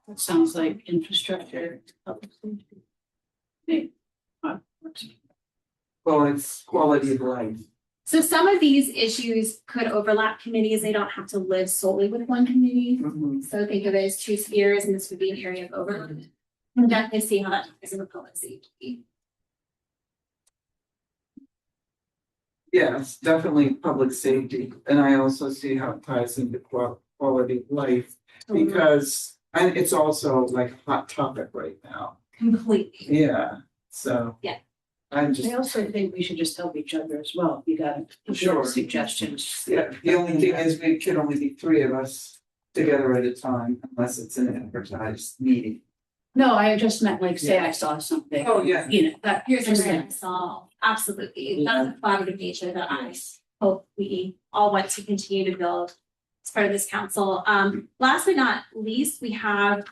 That sounds like infrastructure, public safety. Well, it's quality of life. So some of these issues could overlap committees. They don't have to live solely with one committee. So think of it as 2 spheres, and this would be an area of overlap. We'll definitely see how that ties into public safety. Yes, definitely public safety. And I also see how it ties into quality of life because and it's also like a hot topic right now. Completely. Yeah. So yeah. I also think we should just help each other as well. You got suggestions. Yeah, the only thing is we can only be 3 of us together at a time unless it's an advertised meeting. No, I just meant like say I saw something. Oh, yeah. You know, that Here's what I saw. Absolutely. That's a collaborative nature that I hope we all want to continue to build as part of this council. Last but not least, we have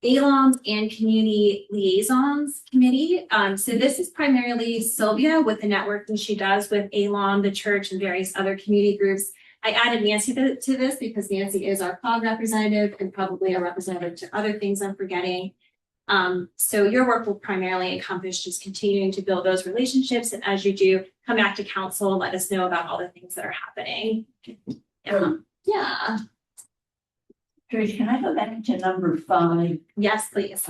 ALOMS and Community Liaisons Committee. So this is primarily Sylvia with the networking she does with ALOM, the church, and various other community groups. I added Nancy to this because Nancy is our COG representative and probably a representative to other things I'm forgetting. So your work will primarily encompass just continuing to build those relationships. And as you do, come back to council and let us know about all the things that are happening. Yeah. Trish, can I go back to number 5? Yes, please.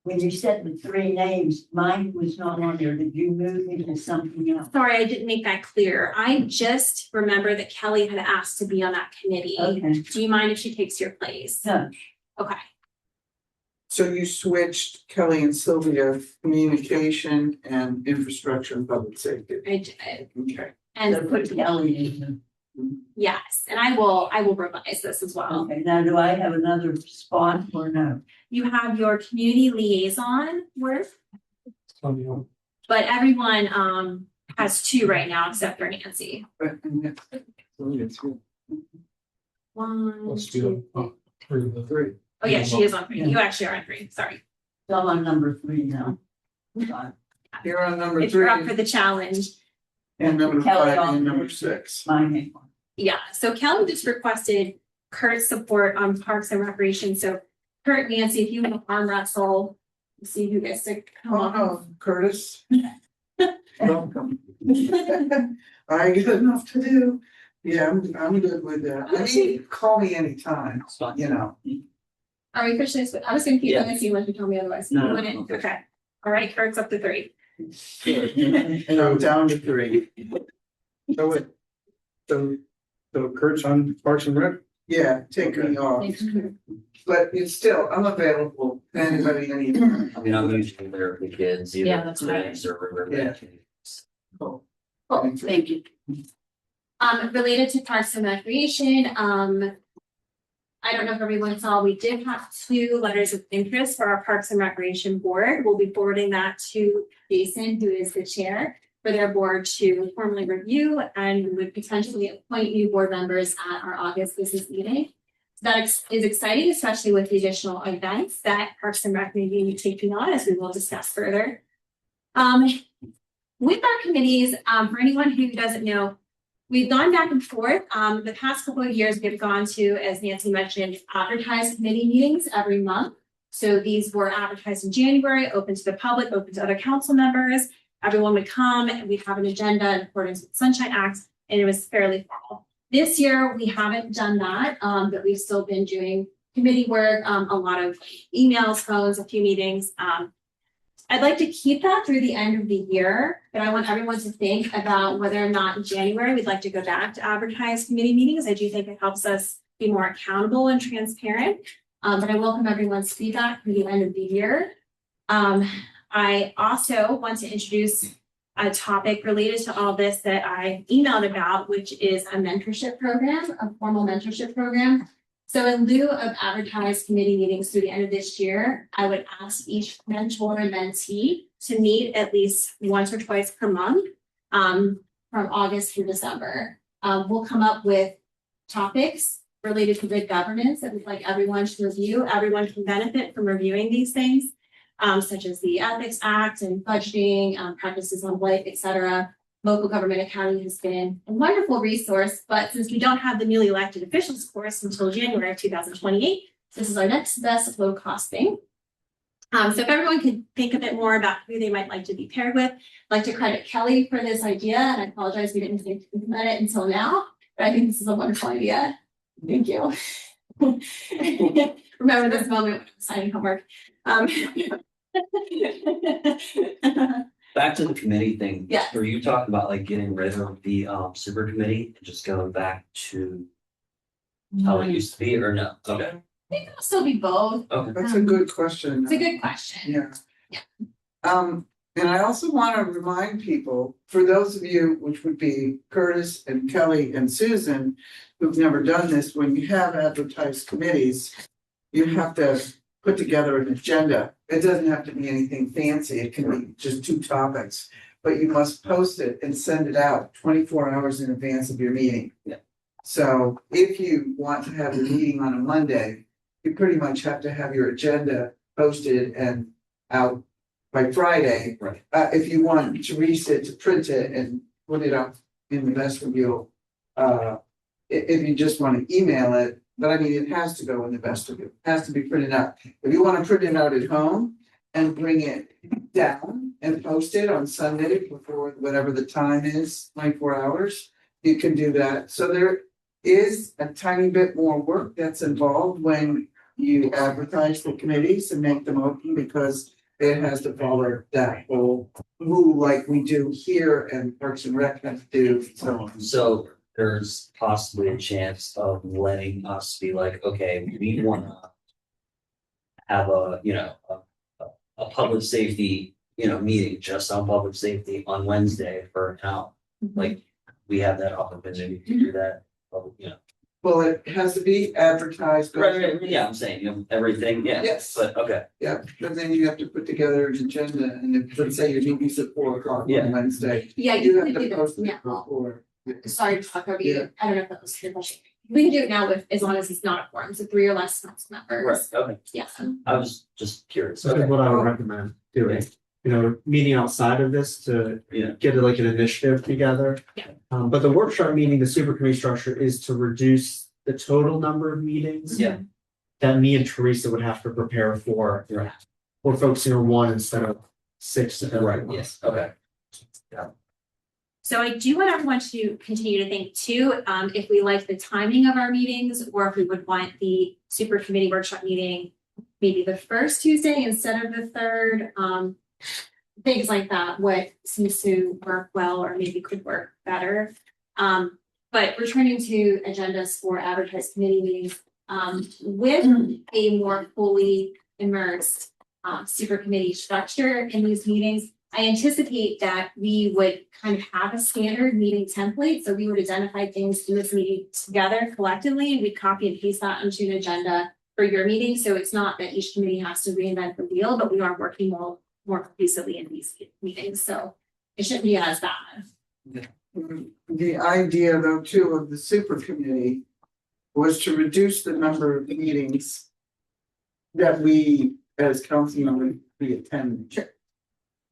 When you said the 3 names, mine was not on there. Did you move into something else? Sorry, I didn't make that clear. I just remember that Kelly had asked to be on that committee. Okay. Do you mind if she takes your place? No. Okay. So you switched Kelly and Sylvia, communication and infrastructure and public safety. I did. Okay. And So put Kelly in. yes, and I will revise this as well. Okay, now do I have another spot or no? You have your community liaison work, but everyone has 2 right now except for Nancy. One, 2. 3. Oh yeah, she is on 3. You actually are on 3. Sorry. Still on number 3 now. You're on number If you're up 3 for the challenge. and number Kelly 5 on and number 6. My name. Yeah, so Kelly just requested Kurt's support on Parks and Recreation, so Kurt, Nancy, if you want to arm wrestle, see who gets to come Oh, on. no, Curtis. Welcome. I got enough to do. Yeah, I'm good with that. I mean, call me anytime, It's fine. you know. Are we officially, I was gonna keep Yeah. going, see what you told me otherwise. No, no, You wouldn't? okay. Okay, all right, Kurt's up to 3. And I'm down to 3. So wait. So Kurt's on Parks and Rec? Yeah, take me off. But it's still, I'm available. if Anybody, any. I mean, I'm usually there with the kids, either. Yeah, that's right. Fridays or River Yeah. Days. Cool. Thank you. Related to Parks and Recreation, I don't know if everyone saw, we did have 2 letters of interest for our Parks and Recreation Board. We'll be forwarding that to Jason, who is the chair, for their board to formally review and would potentially appoint new board members at our August business meeting. That is exciting, especially with the additional events that Parks and Rec may be taking on, as we will discuss further. With our committees, for anyone who doesn't know, we've gone back and forth. The past couple of years, we've gone to, as Nancy mentioned, advertised committee meetings every month. So these were advertised in January, open to the public, open to other council members. Everyone would come and we'd have an agenda in accordance with the Sunshine Act, and it was fairly formal. This year, we haven't done that, but we've still been doing committee work, a lot of emails, phones, a few meetings. I'd like to keep that through the end of the year, but I want everyone to think about whether or not in January we'd like to go back to advertised committee meetings. I do think it helps us be more accountable and transparent. But I welcome everyone's feedback through the end of the year. I also want to introduce a topic related to all this that I emailed about, which is a mentorship program, a formal mentorship program. So in lieu of advertised committee meetings through the end of this year, I would ask each mentor and mentee to meet at least once or twice per month from August through December. We'll come up with topics related to good governance that we'd like everyone to review. Everyone can benefit from reviewing these things, such as the Ethics Act and budgeting, practices on life, et cetera. Local Government Academy has been a wonderful resource, but since we don't have the newly elected officials course until January of 2028, this is our next best low cost thing. So if everyone could think a bit more about who they might like to be paired with, I'd like to credit Kelly for this idea, and I apologize we didn't implement it until now, but I think this is a wonderful idea. Thank you. Remember this moment when I'm signing homework. Back to the committee thing. Yeah. Were you talking about like getting rid of the super committee and just going back to how it used to be, or no? Okay. I think it'll still be both. Okay. That's a good question. It's a good question. Yeah. Yeah. And I also want to remind people, for those of you, which would be Curtis and Kelly and Susan, who've never done this, when you have advertised committees, you have to put together an agenda. It doesn't have to be anything fancy. It can be just 2 topics, but you must post it and send it out 24 hours in advance of your meeting. Yeah. So if you want to have a meeting on a Monday, you pretty much have to have your agenda posted and out by Friday. Right. If you want Teresa to print it and put it up in the vestibule, if you just want to email it, but I mean, it has to go in the vestibule, it has to be printed out. If you want to print it out at home and bring it down and post it on Sunday before whatever the time is, 24 hours, you can do that. So there is a tiny bit more work that's involved when you advertise the committees and make them open, because it has to follow that whole rule like we do here and Parks and Rec have to do. So there's possibly a chance of letting us be like, okay, we wanna have a, a public safety, meeting just on public safety on Wednesday for an hour. Like, we have that opportunity to do that, Well, it has to be advertised. Right, yeah, I'm saying, everything, yeah. Yes. But, okay, Yeah, but then you have to put together an agenda, and if, let's say your meeting's at 4 o'clock Yeah. on Wednesday. Yeah, You you have could to do post this. it Yeah. before. Sorry to talk over you. I don't know if that was your question. We can do it now with, as long as it's not a quorum, so 3 or less council members. Okay, Yeah. I was just curious. This is what I would recommend doing, meeting outside of this to Yeah. get like an initiative together. Yeah. But the workshop meeting, the super committee structure is to reduce the total number of meetings. Yeah. That me and Teresa would have to prepare for. Right. We're focusing on 1 instead of 6. Right, yes, okay. So I do want everyone to continue to think too, if we like the timing of our meetings, or if we would want the super committee workshop meeting maybe the first Tuesday instead of the third, things like that, what seems to work well or maybe could work better. But returning to agendas for advertised committee meetings, with a more fully immersed super committee structure in these meetings, I anticipate that we would kind of have a standard meeting template. So we would identify things in this meeting together collectively, and we copy and paste that onto an agenda for your meeting. So it's not that each committee has to reinvent the wheel, but we are working more cohesively in these meetings. So it shouldn't be as bad. The idea though too of the super committee was to reduce the number of meetings that we as council members we attend.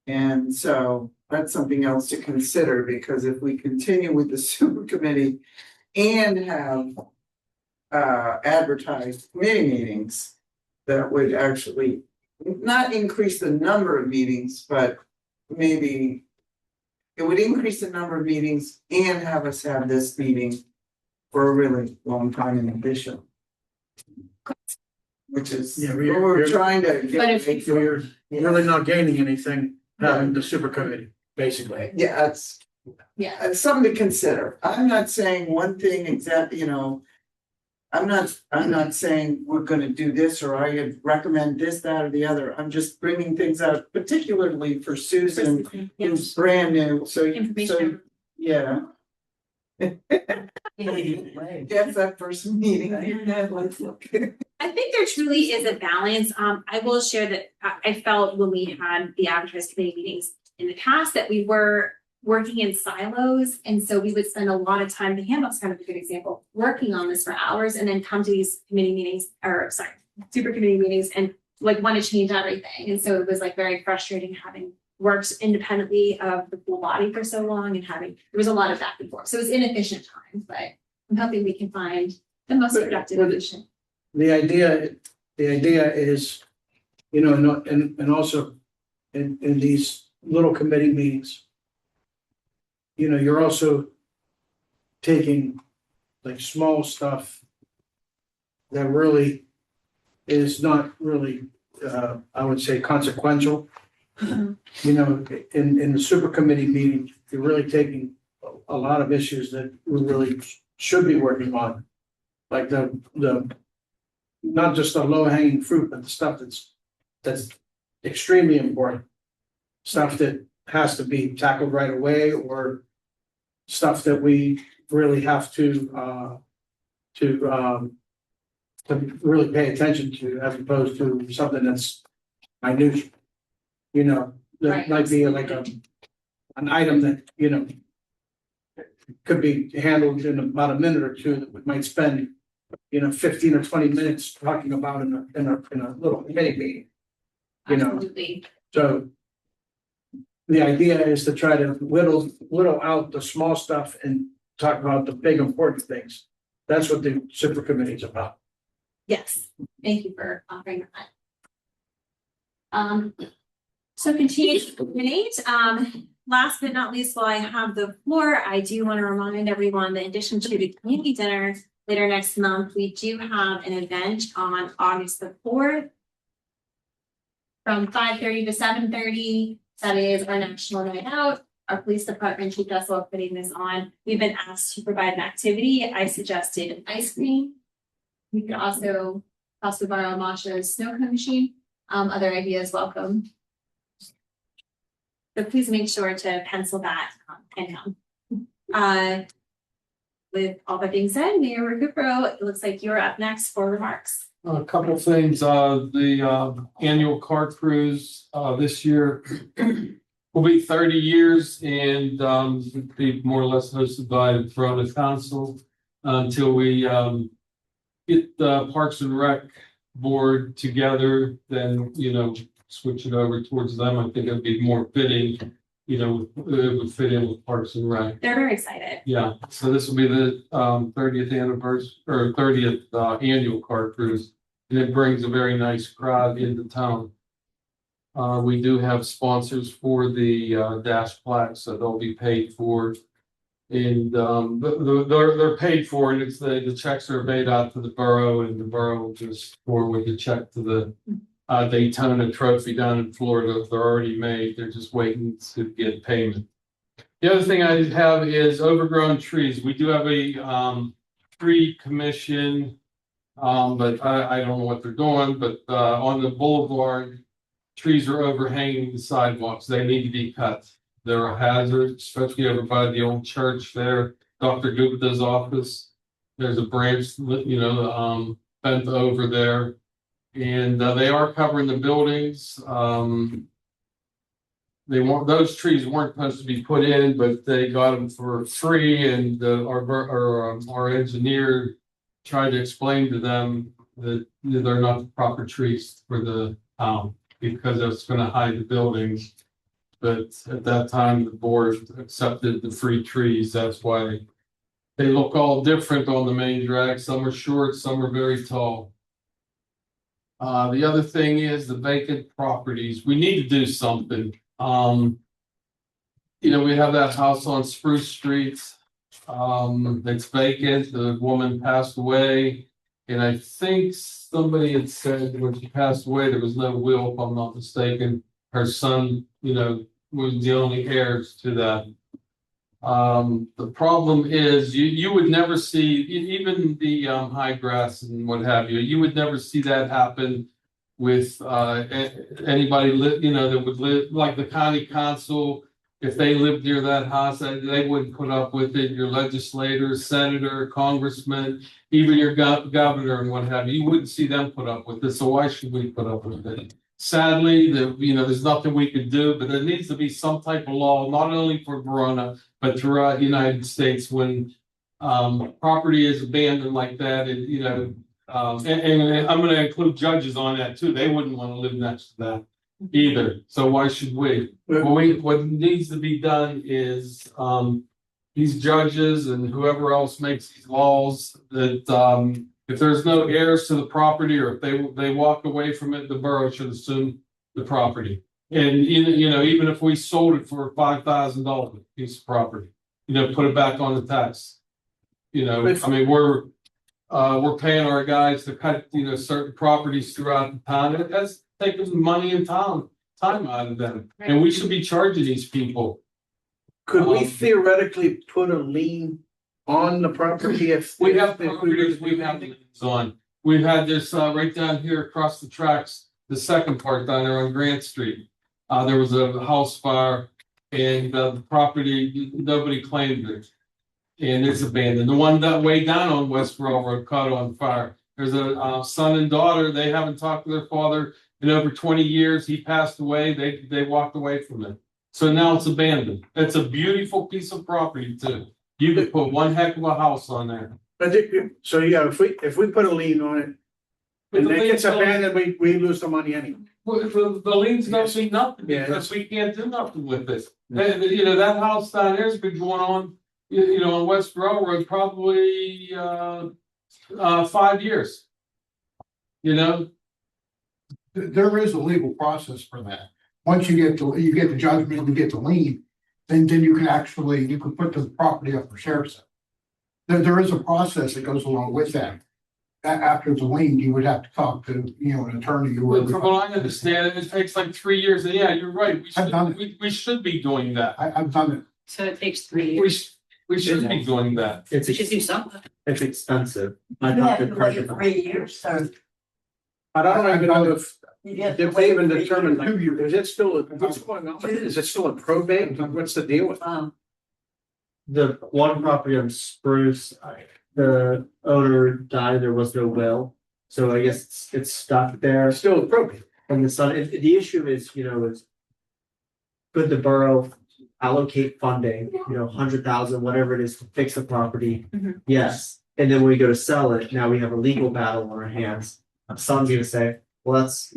And so that's something else to consider, because if we continue with the super committee and have advertised committee meetings, that would actually not increase the number of meetings, but maybe it would increase the number of meetings and have us have this meeting for a really long time in addition. Which is, Yeah, what we're trying to But get. if- So you're really not gaining anything having the super committee, basically. Yeah, it's Yeah. something to consider. I'm not saying one thing exactly, I'm not saying we're gonna do this or I recommend this, that, or the other. I'm just bringing things out particularly for Susan, who's brand new, so, Information. yeah. Yes, that first meeting. I think there truly is a balance. I will share that I felt when we had the advertised committee meetings in the past that we were working in silos. And so we would spend a lot of time, the handbook's kind of a good example, working on this for hours and then come to these committee meetings, super committee meetings and like want to change everything. And so it was like very frustrating having worked independently of the full body for so long and there was a lot of back and forth. So it was inefficient time, but I'm hoping we can find the most productive efficient. The idea is, and also in these little committee meetings, you're also taking like small stuff that really is not really, I would say consequential. In the super committee meeting, you're really taking a lot of issues that we really should be working on. Like the not just the low hanging fruit, but the stuff that's extremely important. Stuff that has to be tackled right away, or stuff that we really have to really pay attention to, as opposed to something that's minute. That Right. might be like an item that, could be handled in about a minute or two, that we might spend 15 or 20 minutes talking about in a little committee meeting. Absolutely. So the idea is to try to whittle out the small stuff and talk about the big important things. That's what the super committee is about. Yes, thank you for offering that. So continue to coordinate. Last but not least, while I have the floor, I do want to remind everyone that in addition to the community dinner later next month, we do have an event on August the 4th from 5:30 to 7:30. That is our National Night Out. Our police department chief us all putting this on. We've been asked to provide an activity. I suggested an ice cream. We could also borrow Masha's snow cone machine. Other ideas welcome. So please make sure to pencil that and down. With all that being said, Mayor Recupero, it looks like you're up next for remarks. A couple of things, the annual car cruise this year will be 30 years and be more or less hosted by Verona Council. until we get the Parks and Rec board together, then, switch it over towards them. I think it'd be more fitting, it would fit in with Parks and Rec. They're very excited. Yeah, so this will be the 30th anniversary or 30th annual car cruise. And it brings a very nice crowd into town. We do have sponsors for the dash plaques, so they'll be paid for. And they're paid for, and it's the checks are made out to the borough, and the borough will just forward the check to the Daytona Trophy down in Florida. They're already made, they're just waiting to get payment. The other thing I have is overgrown trees. We do have a tree commission, but I don't know what they're doing, but on the boulevard, trees are overhanging the sidewalks. They need to be cut. They're a hazard, especially over by the old church there, Dr. Gupta's office. There's a branch, bent over there. And they are covering the buildings. Those trees weren't supposed to be put in, but they got them for free. And our engineer tried to explain to them that they're not the proper trees for the town because it's going to hide the buildings. But at that time, the board accepted the free trees. That's why they look all different on the main drag. Some are short, some are very tall. The other thing is the vacant properties. We need to do something. We have that house on Spruce Street. That's vacant. The woman passed away. And I think somebody had said when she passed away, there was no will, if I'm not mistaken. Her son, was the only heirs to that. The problem is you would never see, even the high grass and what have you, you would never see that happen with anybody that would live, like the county council. If they lived near that house, they wouldn't put up with it. Your legislator, senator, congressman, even your governor and what have you, you wouldn't see them put up with it. So why should we put up with it? Sadly, there's nothing we could do, but there needs to be some type of law, not only for Verona, but throughout the United States when property is abandoned like that. And I'm going to include judges on that too. They wouldn't want to live next to that either. So why should we? What needs to be done is these judges and whoever else makes these laws that if there's no heirs to the property, or if they walk away from it, the borough should assume the property. And even if we sold it for $5,000 piece of property, put it back on the tax. We're paying our guys to cut certain properties throughout the town. It has taken money and time out of them, and we should be charging these people. Could we theoretically put a lien on the property if we have properties we have liens on? We've had this right down here across the tracks, the second part down there on Grant Street. There was a house fire, and the property, nobody claimed it, and it's abandoned. The one that way down on West Railroad caught on fire. There's a son and daughter. They haven't talked to their father in over 20 years. He passed away. They walked away from it. So now it's abandoned. It's a beautiful piece of property too. You could put one heck of a house on there. So yeah, if we put a lien on it, and then it's abandoned, we lose the money anyway. Well, the liens don't mean nothing because we can't do nothing with this. That house down there's been going on, on West Railroad probably 5 years. There is a legal process for that. Once you get the judgment and you get the lien, then you can put the property up for sheriff's sale. There is a process that goes along with that. After the lien, you would have to talk to an attorney. From what I understand, it takes like 3 years. And yeah, you're right. We should be doing that. I've done it. So it takes 3 years. We should be doing that. We should do something. It's expensive. You have to wait 3 years, so. I don't even know if they even determined, like, is it still, what's going on? Is it still a probate? What's the deal with it? The one property on Spruce, the owner died. There was no will, so I guess it's stuck there. It's still a probate. And the son. The issue is, is could the borough allocate funding, 100,000, whatever it is, to fix the property? Mhm. Yes, And then when we go to sell it, now we have a legal battle on our hands. Someone's gonna say, well, that's,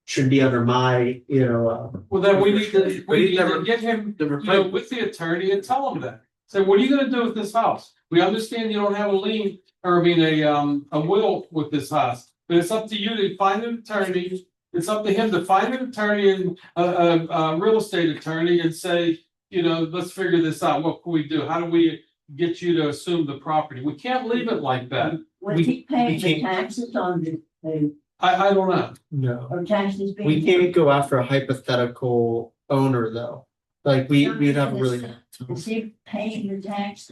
should be under my, Well, then we need to never- get him, never with the attorney and tell him that. Say, what are you gonna do with this house? We understand you don't have a lien, or I mean, a will with this house. But it's up to you to find an attorney. It's up to him to find an attorney and a real estate attorney and say, let's figure this out. What can we do? How do we get you to assume the property? We can't leave it like that. Was he paying we the can't- taxes on the, I don't know. no. or taxes being? We can't go after a hypothetical owner though. Like we'd have a really. Is he paying the tax?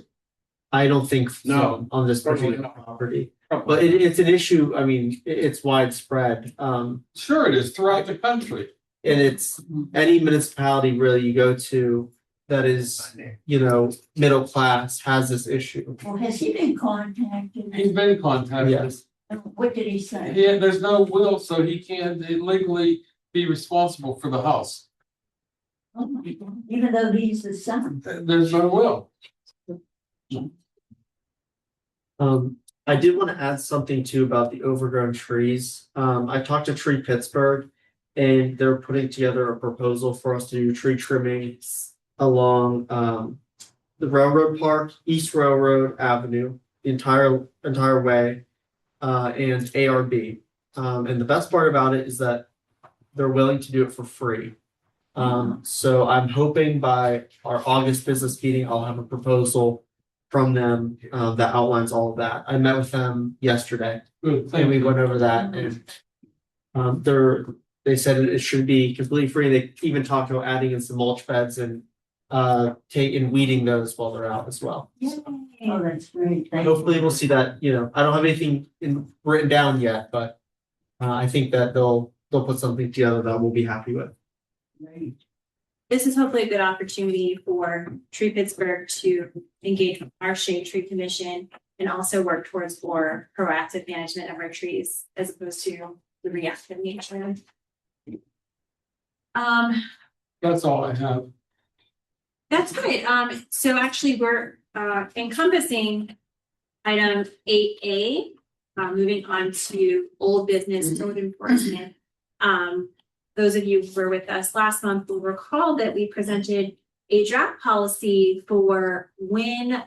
I don't think so No. on this Probably particular not. property, but it's an issue. I mean, it's widespread. Sure it is throughout the country. And it's any municipality really you go to that is, middle class has this issue. Well, has he been contacted? He's been contacted. Yes. What did he say? There's no will, so he can't legally be responsible for the house. Oh my God, even though he's the son. There's no will. I did want to add something too about the overgrown trees. I talked to Tree Pittsburgh and they're putting together a proposal for us to do tree trimming along the railroad park, East Railroad Avenue, the entire way, and ARB. And the best part about it is that they're willing to do it for free. So I'm hoping by our August business meeting, I'll have a proposal from them that outlines all of that. I met with them yesterday Good, and thank we you. went over that and they said it should be completely free. They even talked about adding in some mulch beds and weeding those while they're out as well. Oh, that's great. Thank you. Hopefully we'll see that, I don't have anything written down yet, but I think that they'll put something together that we'll be happy with. Great. This is hopefully a good opportunity for Tree Pittsburgh to engage with our Shade Tree Commission and also work towards more proactive management of our trees as opposed to the reactive nature. That's all I have. That's good. So actually we're encompassing item 8A, moving on to old business code enforcement. Those of you who were with us last month will recall that we presented a draft policy for when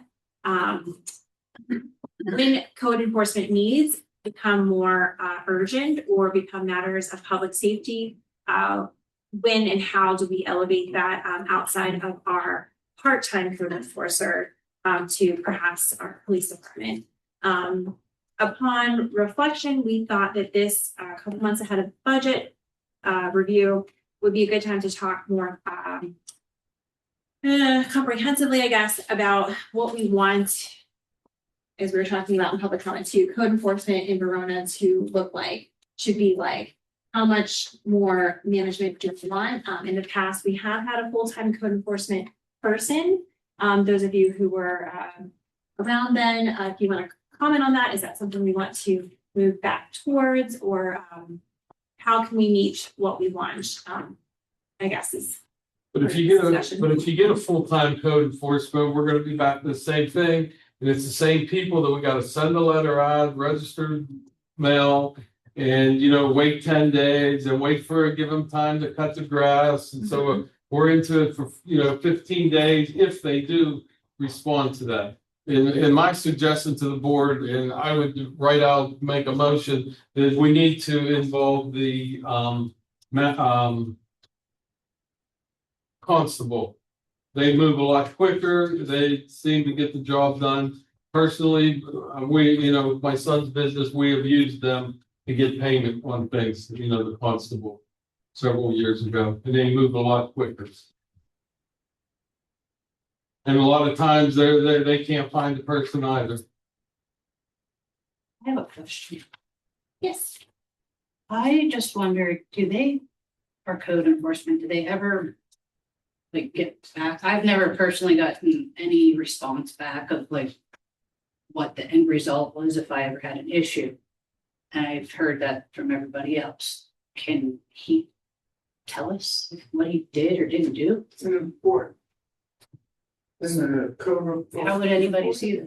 code enforcement needs become more urgent or become matters of public safety. When and how do we elevate that outside of our part-time code enforcer to perhaps our police department? Upon reflection, we thought that this couple months ahead of budget review would be a good time to talk more comprehensively, I guess, about what we want, as we were talking about in public comment too, code enforcement in Verona to look like, should be like, how much more management do we want? In the past, we have had a full-time code enforcement person. Those of you who were around then, if you want to comment on that, is that something we want to move back towards, or how can we meet what we want? I guess is. But if you get a full-time code enforcement, we're gonna be back to the same thing. And it's the same people that we gotta send a letter out, registered mail. And, wait 10 days and give them time to cut the grass. And so we're into it for, 15 days if they do respond to that. And my suggestion to the board, and I would make a motion, is we need to involve the constable. They move a lot quicker. They seem to get the job done. Personally, my son's business, we have used them to get payment on things, the constable several years ago, and they move a lot quicker. And a lot of times they can't find the person either. I have a question. Yes. I just wonder, for code enforcement, do they ever get back? I've never personally gotten any response back of what the end result was if I ever had an issue. And I've heard that from everybody else. Can he tell us what he did or didn't do? It's an report. In the code. How would anybody see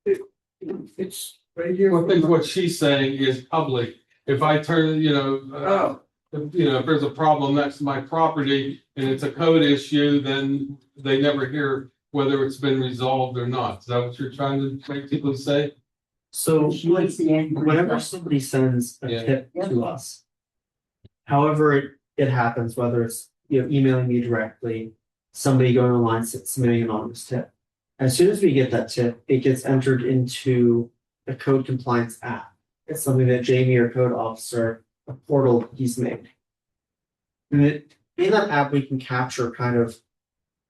that? It's right here. Well, I think what she's saying is public. If I turn, Oh, if there's a problem next to my property and it's a code issue, then they never hear whether it's been resolved or not. Is that what you're trying to make people say? So What's the end? whenever somebody sends a Yeah. tip to us. However it happens, whether it's, emailing me directly, somebody going online submitting an anonymous tip. As soon as we get that tip, it gets entered into the code compliance app. It's something that Jamie, our code officer, a portal he's made. And in that app, we can capture kind of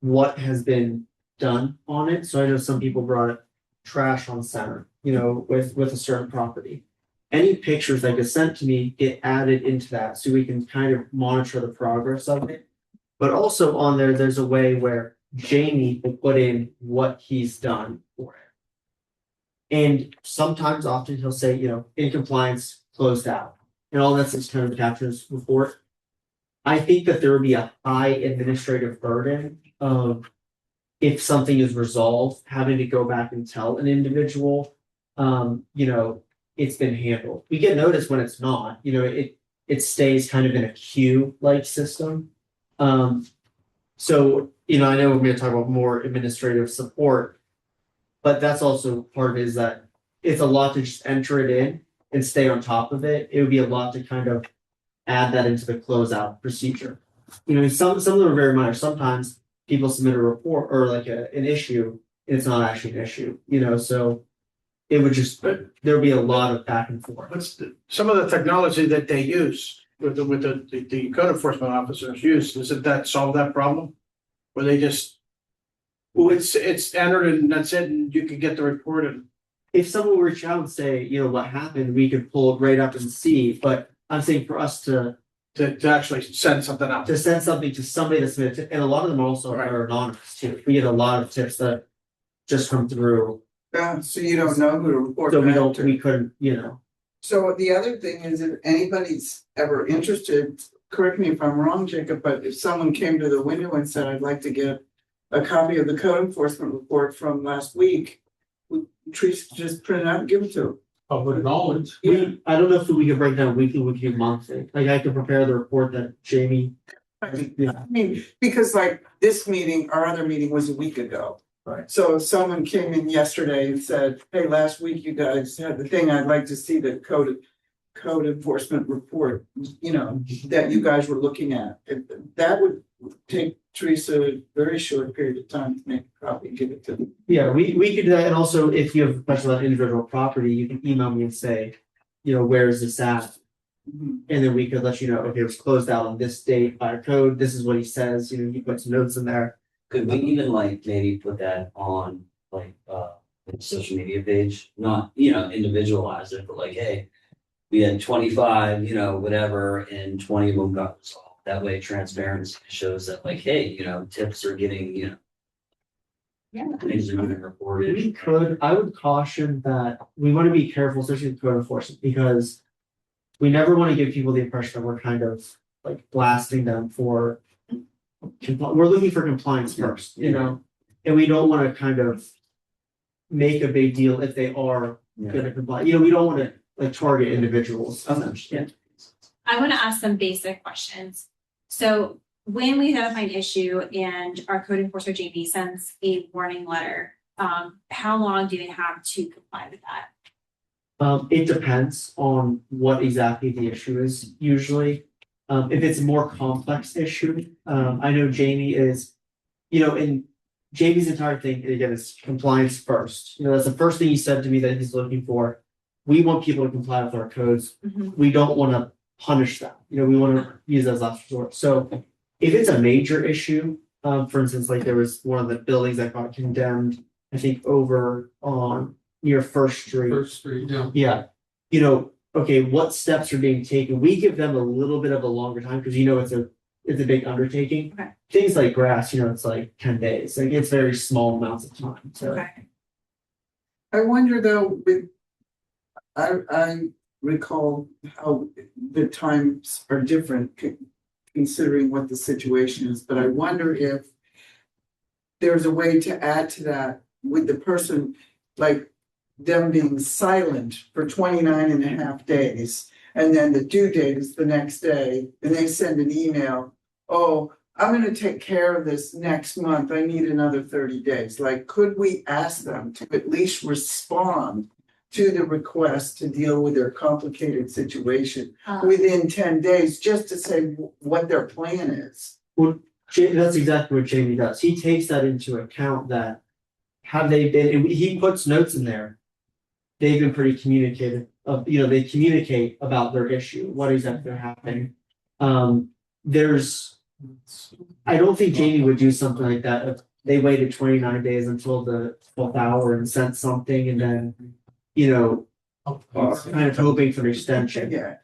what has been done on it. So I know some people brought it trash on center, with a certain property. Any pictures that get sent to me get added into that so we can kind of monitor the progress of it. But also on there's a way where Jamie will put in what he's done for it. And sometimes, often he'll say, in compliance, closed out. And all that's just kind of captures report. I think that there would be a high administrative burden of if something is resolved, having to go back and tell an individual, it's been handled. We get notice when it's not, it stays kind of in a queue like system. So, I know we're going to talk about more administrative support, but that's also part of it is that it's a lot to just enter it in and stay on top of it. It would be a lot to kind of add that into the closeout procedure. Some of them are very minor. Sometimes people submit a report or like an issue, and it's not actually an issue, so it would just, there'd be a lot of back and forth. what's some of the technology that they use with the code enforcement officers use, doesn't that solve that problem? Where they just, well, it's entered and that's it, and you can get the report and. If someone were to reach out and say, what happened, we could pull it right up and see, but I'm saying for us to actually send something out. send something to somebody that's submitted, and a lot of them also are anonymous too. We get a lot of tips that just come through. So you don't know who to report So back to. we couldn't, So the other thing is, if anybody's ever interested, correct me if I'm wrong, Jacob, but if someone came to the window and said, I'd like to get a copy of the code enforcement report from last week, would Teresa just print it out and give it to them? Public knowledge. I don't know if we could break down weekly, we could do monthly. Like I could prepare the report that Jamie. Yeah. I mean, because like this meeting, our other meeting was a week ago. Right. So if someone came in yesterday and said, hey, last week you guys had the thing, I'd like to see the code enforcement report, that you guys were looking at. That would take Teresa a very short period of time to make a copy, give it to them. Yeah, we could do that, and also if you have a question about individual property, you can email me and say, where is this at? Mhm. And then we could let you know, okay, it was closed out on this date by our code, this is what he says, he put some notes in there. Could we even like maybe put that on like the social media page? Not, individualize it, but like, hey, we had 25, whatever, and 20 of them got resolved. That way transparency shows that like, hey, tips are getting, things are getting reported. I would caution that we want to be careful, especially with code enforcement, because we never want to give people the impression that we're kind of like blasting them for. We're looking for compliance first, and we don't want to kind of make a big deal if they are going to comply. We don't want to like target individuals. Essentially. I want to ask some basic questions. So when we identify an issue and our code enforcer JB sends a warning letter, how long do they have to comply with that? It depends on what exactly the issue is. Usually, if it's a more complex issue, I know Jamie is, and Jamie's entire thing again is compliance first. That's the first thing he said to me that he's looking for. We want people to comply with our codes. Mhm. We don't want to punish them. We want to use that as last resort. So if it's a major issue, for instance, like there was one of the buildings that got condemned, I think over on near First Street. First Street, yeah. Yeah. Okay, what steps are being taken? We give them a little bit of a longer time because it's a big undertaking. Okay. Things like grass, it's like 10 days. Like it's very small amounts of time. So Okay. I wonder though, I recall how the times are different considering what the situation is, but I wonder if there's a way to add to that with the person, like them being silent for 29 and a half days. And then the due date is the next day, and they send an email, oh, I'm gonna take care of this next month, I need another 30 days. Like, could we ask them to at least respond to the request to deal with their complicated situation within 10 days, just to say what their plan is? Well, that's exactly what Jamie does. He takes that into account that have they been, and he puts notes in there. They've been pretty communicative they communicate about their issue, what exactly happening. I don't think Jamie would do something like that if they waited 29 days until the 12th hour and sent something and then, kind of hoping for an extension. Yeah.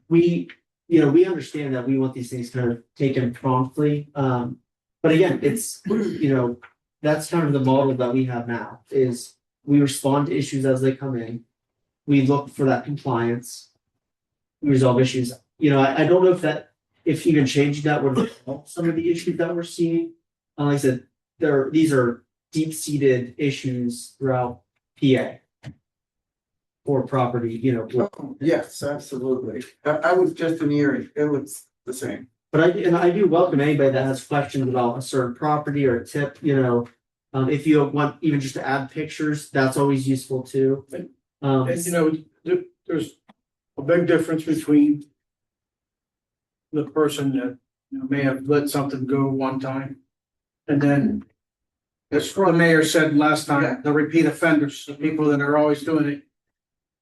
We understand that we want these things kind of taken promptly. But again, it's, that's kind of the model that we have now is we respond to issues as they come in. We look for that compliance. We resolve issues. I don't know if even changing that would help some of the issues that we're seeing. Like I said, these are deep-seated issues throughout PA. For property, Oh, yes, absolutely. I was just in Erie, it was the same. But I do welcome anybody that has questions about a certain property or a tip, if you want even just to add pictures, that's always useful too. And there's a big difference between the person that may have let something go one time. And then, as the mayor said last time, the repeat offenders, the people that are always doing it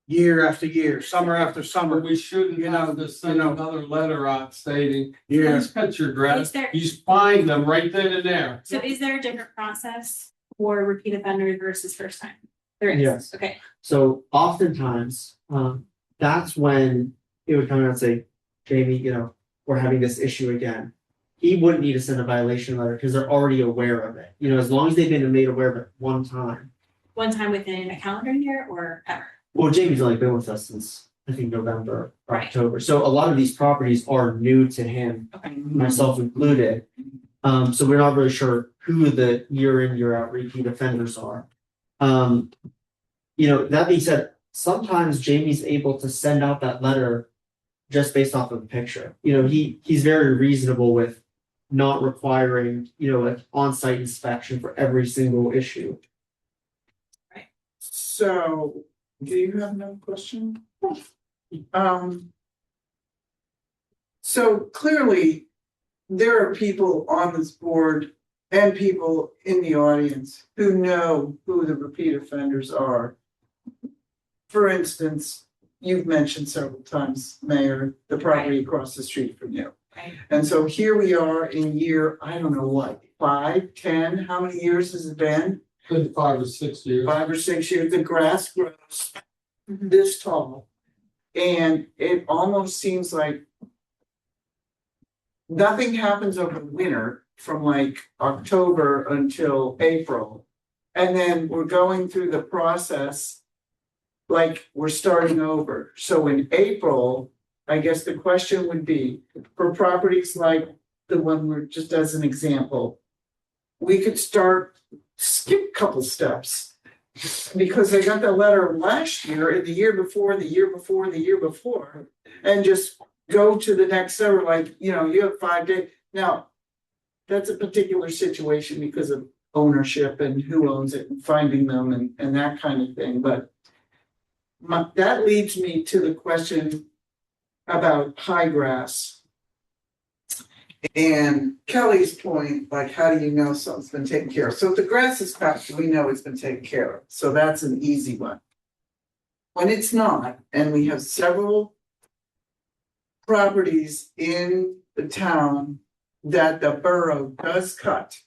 year after year, summer after summer. But we shouldn't have to send another letter out stating, Yeah. please cut your grass. Is there- You just find them right then and there. So is there a different process for repeat offenders versus first time? There is, Yes. okay. So oftentimes, that's when it would come out and say, Jamie, we're having this issue again. He wouldn't need to send a violation letter because they're already aware of it. As long as they've been made aware of it one time. One time within a calendar year or ever? Well, Jamie's only been with us since I think November, or Right. October. So a lot of these properties are new to him, Okay. myself included. So we're not really sure who the year in, year out repeat offenders are. That being said, sometimes Jamie's able to send out that letter just based off of a picture. He's very reasonable with not requiring, an on-site inspection for every single issue. So, do you have another question? So clearly, there are people on this board and people in the audience who know who the repeat offenders are. For instance, you've mentioned several times, Mayor, the property across the street from you. Right. And so here we are in year, I don't know what, 5, 10, how many years has it been? Been 5 or 6 years. 5 or 6 years, the grass grows this tall. And it almost seems like nothing happens over winter from like October until April. And then we're going through the process like we're starting over. So in April, I guess the question would be for properties like the one we're just as an example, we could skip a couple steps because they got that letter last year and the year before, the year before, the year before, and just go to the next sever, like, you have 5 days. Now, that's a particular situation because of ownership and who owns it and finding them and that kind of thing. But that leads me to the question about high grass. And Kelly's point, like, how do you know something's been taken care of? So if the grass is cut, we know it's been taken care of. So that's an easy one. When it's not, and we have several properties in the town that the borough does cut,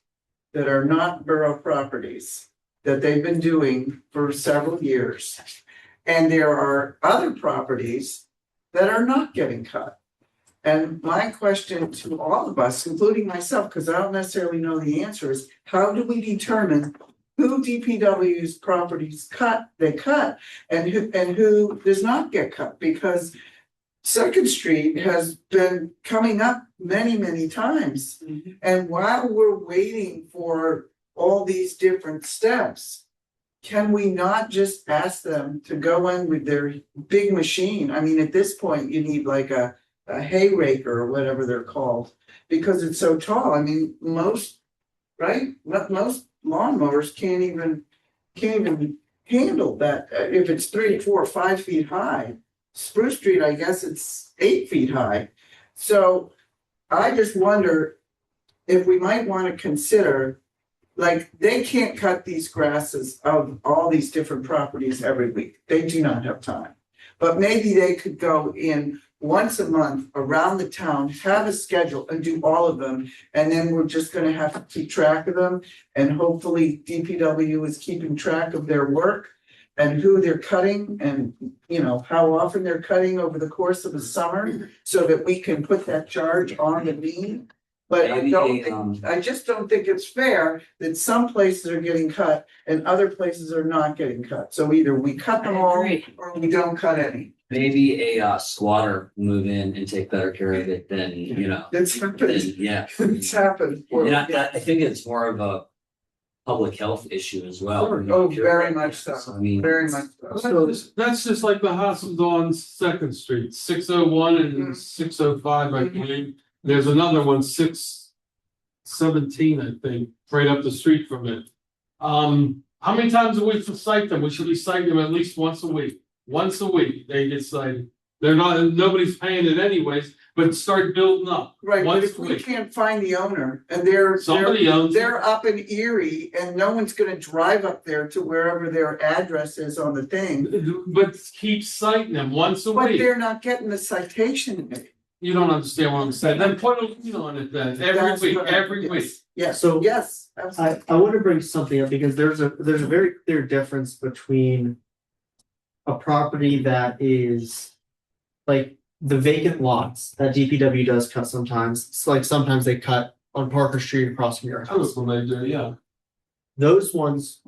that are not borough properties, that they've been doing for several years. And there are other properties that are not getting cut. And my question to all of us, including myself, because I don't necessarily know the answer, is how do we determine who DPW's properties they cut, and who does not get cut? Because Second Street has been coming up many, many times. And while we're waiting for all these different steps, can we not just ask them to go in with their big machine? I mean, at this point, you need like a hay raker or whatever they're called, because it's so tall. I mean, most, right? Most lawnmowers can't even handle that, if it's 3, 4, 5 feet high. Spruce Street, I guess it's 8 feet high. So I just wonder if we might want to consider, like, they can't cut these grasses of all these different properties every week. They do not have time. But maybe they could go in once a month around the town, have a schedule and do all of them. And then we're just gonna have to keep track of them. And hopefully DPW is keeping track of their work and who they're cutting and, you know, how often they're cutting over the course of the summer, so that we can put that charge on the lien. But I just don't think it's fair that some places are getting cut and other places are not getting cut. So either we cut them all or we don't cut any. Maybe a squatter move in and take better care of it than, you know. It's happened. Yeah. It's happened. And I think it's more of a public health issue as well. Oh, very much so. I mean, Very much so. That's just like the houses on Second Street, 601 and 605, I believe. There's another one, 617, I think, right up the street from it. How many times a week to cite them? We should be citing them at least once a week. Once a week, they get cited. They're not, nobody's paying it anyways, but start building up. Right, but Once if a we week. can't find the owner and they're Somebody owns it. they're up in Erie and no one's gonna drive up there to wherever their address is on the thing. But keep citing them once a But week. they're not getting the citation. You don't understand what I'm saying. Then put a lien on it then, That's every week, what every yes, week. Yes, So, yes, absolutely. I want to bring something up because there's a very clear difference between a property that is like the vacant lots that DPW does cut sometimes. It's like sometimes they cut on Parker Street across from your house. That's what they do, yeah. Those ones,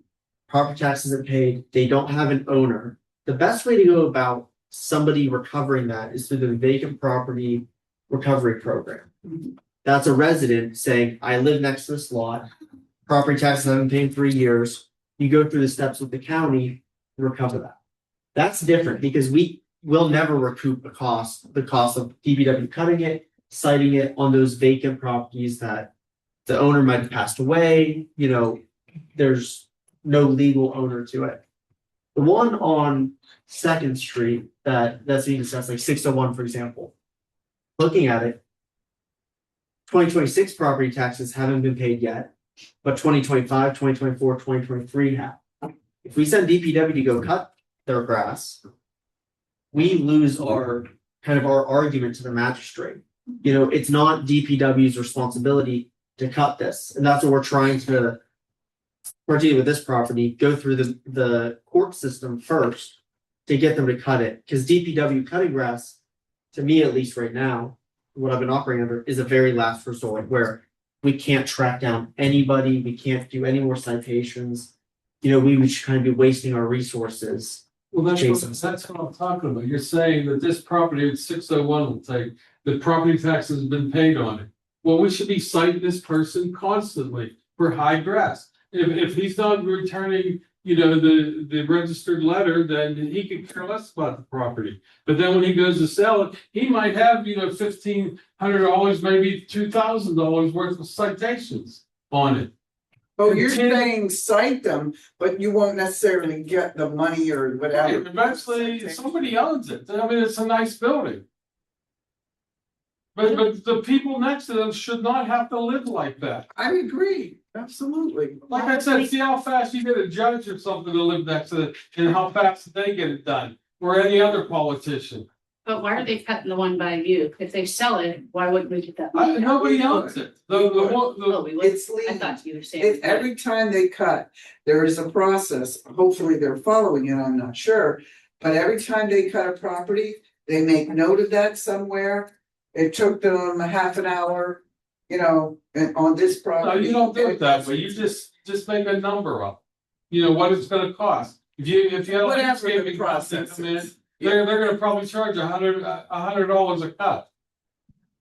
property taxes are paid, they don't have an owner. The best way to go about somebody recovering that is through the vacant property recovery program. That's a resident saying, I live next to this lot, property taxes I haven't paid in 3 years. You go through the steps with the county to recover that. That's different because we will never recoup the cost of DPW cutting it, citing it on those vacant properties that the owner might have passed away, you know, there's no legal owner to it. The one on Second Street that's being discussed, like 601, for example. Looking at it, 2026 property taxes haven't been paid yet, but 2025, 2024, 2023 have. If we send DPW to go cut their grass, we lose our argument to the magistrate. You know, it's not DPW's responsibility to cut this, and that's what we're trying to, particularly with this property, go through the court system first to get them to cut it, because DPW cutting grass, to me at least right now, what I've been operating under is a very last resort where we can't track down anybody, we can't do any more citations. You know, we would kind of be wasting our resources. Well, Jason. that's what I'm talking about. You're saying that this property at 601 will take, the property taxes have been paid on it. Well, we should be citing this person constantly for high grass. If he's not returning, you know, the registered letter, then he could care less about the property. But then when he goes to sell it, he might have, you know, $1,500, maybe $2,000 worth of citations on it. Oh, you're saying cite them, but you won't necessarily get the money or whatever. Eventually, somebody owns it. I mean, it's a nice building. But the people next to them should not have to live like that. I agree, absolutely. Like I said, see how fast you get a judge or something to live next to it, and how fast they get it done, or any other politician. But why are they cutting the one by you? If they sell it, why wouldn't we get that money? Nobody owns it. Oh, we would. It's I legal. thought you were saying. Every time they cut, there is a process, hopefully they're following it, I'm not sure. But every time they cut a property, they make note of that somewhere. It took them a half an hour, you know, on this No, property. you don't do it that way. You just make a number up. You know, what it's gonna cost. If you have a Whatever the landscaping process process come in, is. they're gonna probably charge $100 a cut.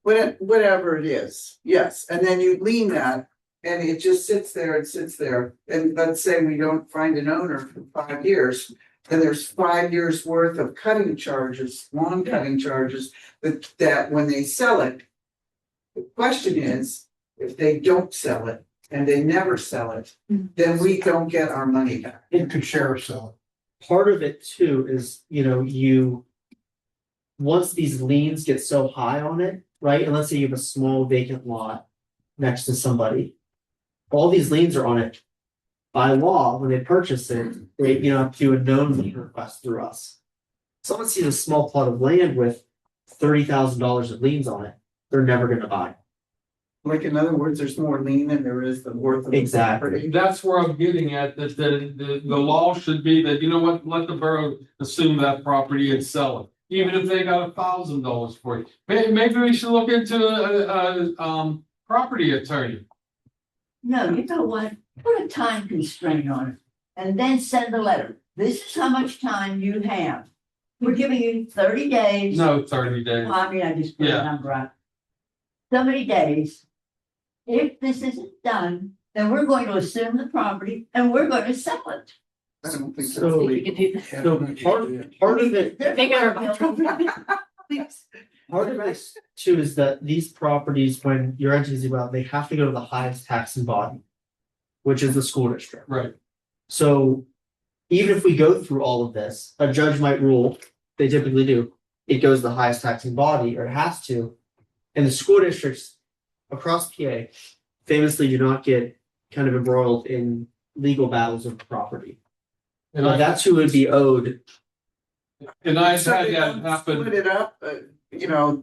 Whatever it is, yes, and then you lean that And it just sits there and sits there. And let's say we don't find an owner for 5 years. Then there's 5 years worth of cutting charges, lawn cutting charges, that when they sell it. The question is, if they don't sell it and they never sell it, then we don't get our money back. It could share or sell. Part of it too is, once these liens get so high on it, right? And let's say you have a small vacant lot next to somebody. All these liens are on it. By law, when they purchase it, they, have to do a known lien request through us. Someone sees a small plot of land with $30,000 of liens on it, they're never gonna buy. Like, in other words, there's more lien than there is the worth of the Exactly. property. That's where I'm getting at, that the law should be that, you know what, let the borough assume that property and sell it. Even if they got $1,000 for it. Maybe we should look into a property attorney. No, you know what? Put a time constraint on it and then send a letter. This is how much time you have. We're giving you 30 days. No, 30 days. Well, I mean, I just put a Yeah. number out. So many days. If this isn't done, then we're going to assume the property and we're going to sell it. I don't think that's So- legal. So part of it, They got part of this too is that these properties, when your entities go out, they have to go to the highest taxing body, which is the school district. Right. So even if we go through all of this, a judge might rule, they typically do, it goes to the highest taxing body, or it has to. And the school districts across PA famously do not get kind of embroiled in legal battles of property. And That's who would be owed. I've So had they that don't happen. split it up,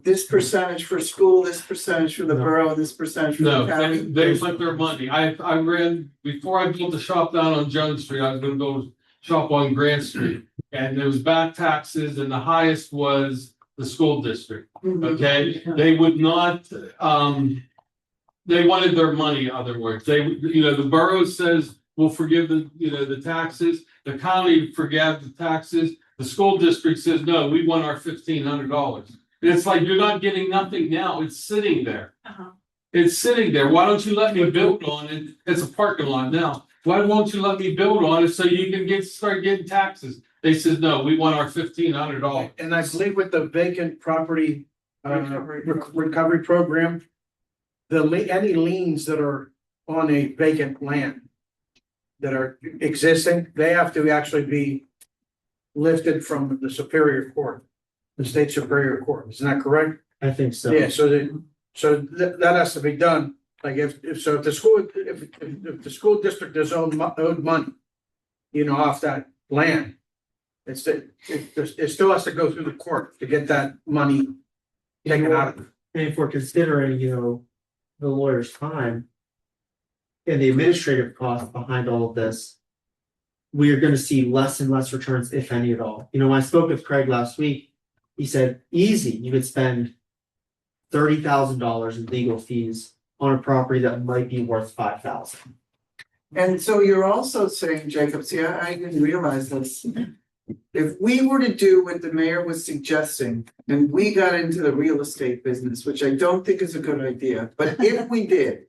this percentage for school, this percentage for the No. borough, this percentage for the No, county. they split their money. I ran, before I built the shop down on Jones Street, I was gonna build a shop on Grant Street. And there was back taxes and the highest was the school district, okay? They would not, they wanted their money, in other words. The borough says, we'll forgive the taxes. The county forgave the taxes. The school district says, no, we want our $1,500. And it's like, you're not getting nothing now. It's sitting there. Uh-huh. It's sitting there. Why don't you let me build on it? It's a parking lot now. Why won't you let me build on it so you can start getting taxes? They said, no, we want our $1,500. And I believe with the vacant property recovery program, any liens that are on a vacant land that are existing, they have to actually be lifted from the Superior Court, the state Superior Court. Isn't that correct? I think so. Yeah, so that has to be done. Like if the school district is owed money, off that land, it still has to go through the court to get that money taken out of it. And if we're considering, the lawyer's time and the administrative cost behind all of this, we are gonna see less and less returns, if any at all. When I spoke with Craig last week, he said, easy, you could spend $30,000 in legal fees on a property that might be worth $5,000. And so you're also saying, Jacob, see, I didn't realize this. If we were to do what the mayor was suggesting, and we got into the real estate business, which I don't think is a good idea, but if we did,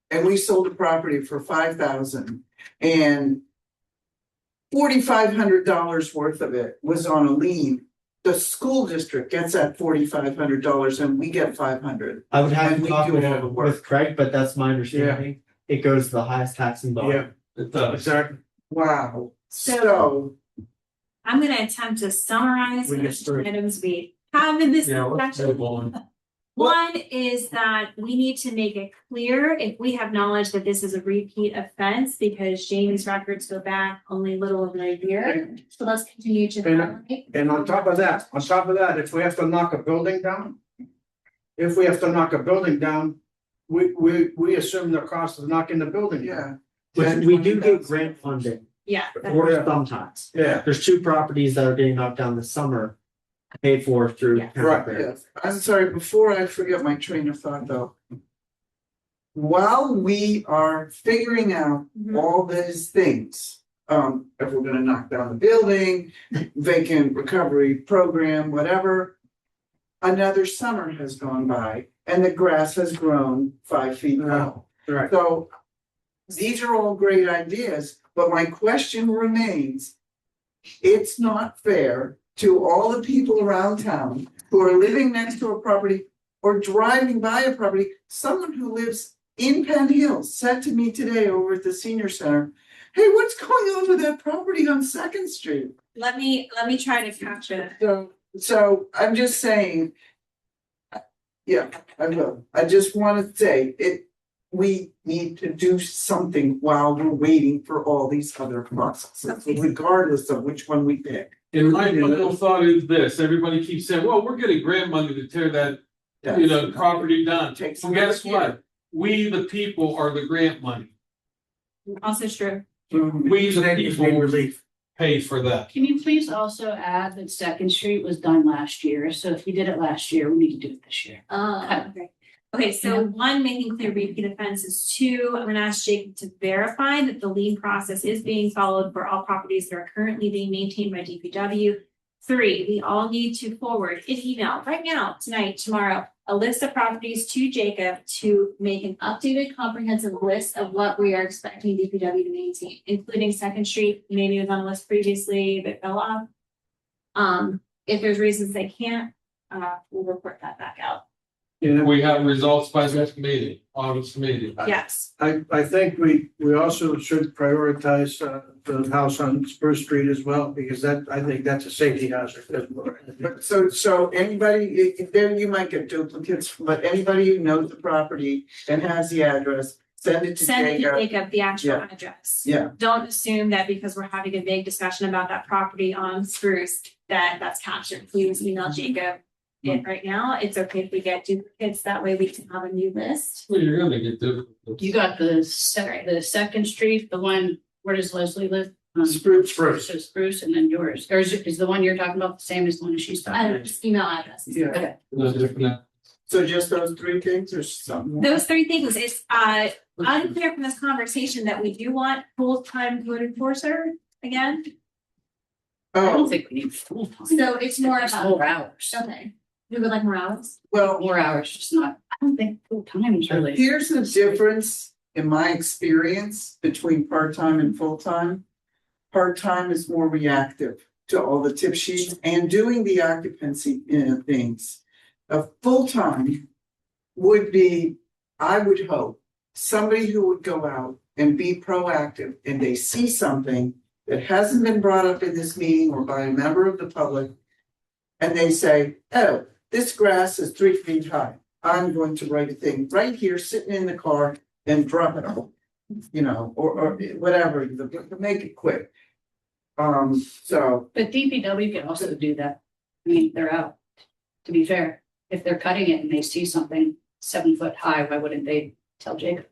and we sold a property for $5,000 and $4,500 worth of it was on a lien, the school district gets that $4,500 and we get $500. I would have And to we talk do with, all the work. with Craig, but that's my understanding. It goes to the highest taxing body. Yeah, It does. exactly. Wow. So- So, I'm gonna attempt to summarize We the get through. items we have in this Yeah, let's discussion. move on. One is that we need to make it clear if we have knowledge that this is a repeat offense, because Jamie's records go back only a little over a year. So let's continue to. highlight. And on top of that, if we have to knock a building down, we assume the cost of knocking the building down. yeah. Which we do get grant funding Yeah. for sometimes. Yeah, There's 2 properties that are getting knocked down this summer, paid for through. Yeah. county Right, grant. Yes, I'm sorry, before I forget my train of thought though. While we are figuring out Mhm. all these things, if we're gonna knock down the building, vacant recovery program, whatever. Another summer has gone by and the grass has grown 5 feet tall. right. So these are all great ideas, but my question remains. It's not fair to all the people around town who are living next to a property or driving by a property. Someone who lives in Penn Hills said to me today over at the senior center, hey, what's going on with that property on Second Street? Let me try to capture. So I'm just saying. Yeah, I will. I just want to say it, we need to do something while we're waiting for all these other processes, regardless of which one we pick. And my final thought is this, everybody keeps saying, well, we're getting grant money to tear that, property down. Takes Well, guess another what? We, the people, are the grant money. Also true. We, the Need people, relief. pay for that. Can you please also add that Second Street was done last year, so if you did it last year, we need to do it this year. Okay. Okay, so one, making clear repeat offenses. Two, I'm gonna ask Jacob to verify that the lien process is being followed for all properties that are currently being maintained by DPW. Three, we all need to forward an email right now, tonight, tomorrow, a list of properties to Jacob to make an updated comprehensive list of what we are expecting DPW to maintain, including Second Street, maybe it was on the list previously that fell off. If there's reasons they can't, we'll report that back out. Yeah, We have results by this meeting, August meeting. Yes. I think we also should prioritize the house on Spruce Street as well, because I think that's a safety hazard as well. But so anybody, there you might get duplicates, but anybody who knows the property and has the address, send it to Send it to Jacob. Jacob the actual Yeah. address. Yeah. Don't assume that because we're having a big discussion about that property on Spruce, that's captured. Please email Jacob it right now. It's okay if we get duplicates, that way we can have a new list. Well, you're gonna get difficult. You got the Second Street, the one, where does Leslie live? Spruce. So Spruce and then yours, or is the one you're talking about the same as the one she's talking about? Just email addresses. Yeah. Okay. No different. So just those three things or something? more? Those three things, it's unclear from this conversation that we do want full-time code enforcer again. I don't Oh, think we need full time. So it's more Just about, more hours. okay, we would like more hours. well, More hours, just not, I don't think full time is really. here's the difference in my experience between part-time and full-time. Part-time is more reactive to all the tip sheets and doing the occupancy things. A full-time would be, I would hope, somebody who would go out and be proactive and they see something that hasn't been brought up in this meeting or by a member of the public. And they say, oh, this grass is 3 feet high. I'm going to write a thing right here, sitting in the car and drop it off. Or whatever, make it quick. So, But DPW can also do that. I mean, they're out, to be fair. If they're cutting it and they see something 7 foot high, why wouldn't they tell Jacob?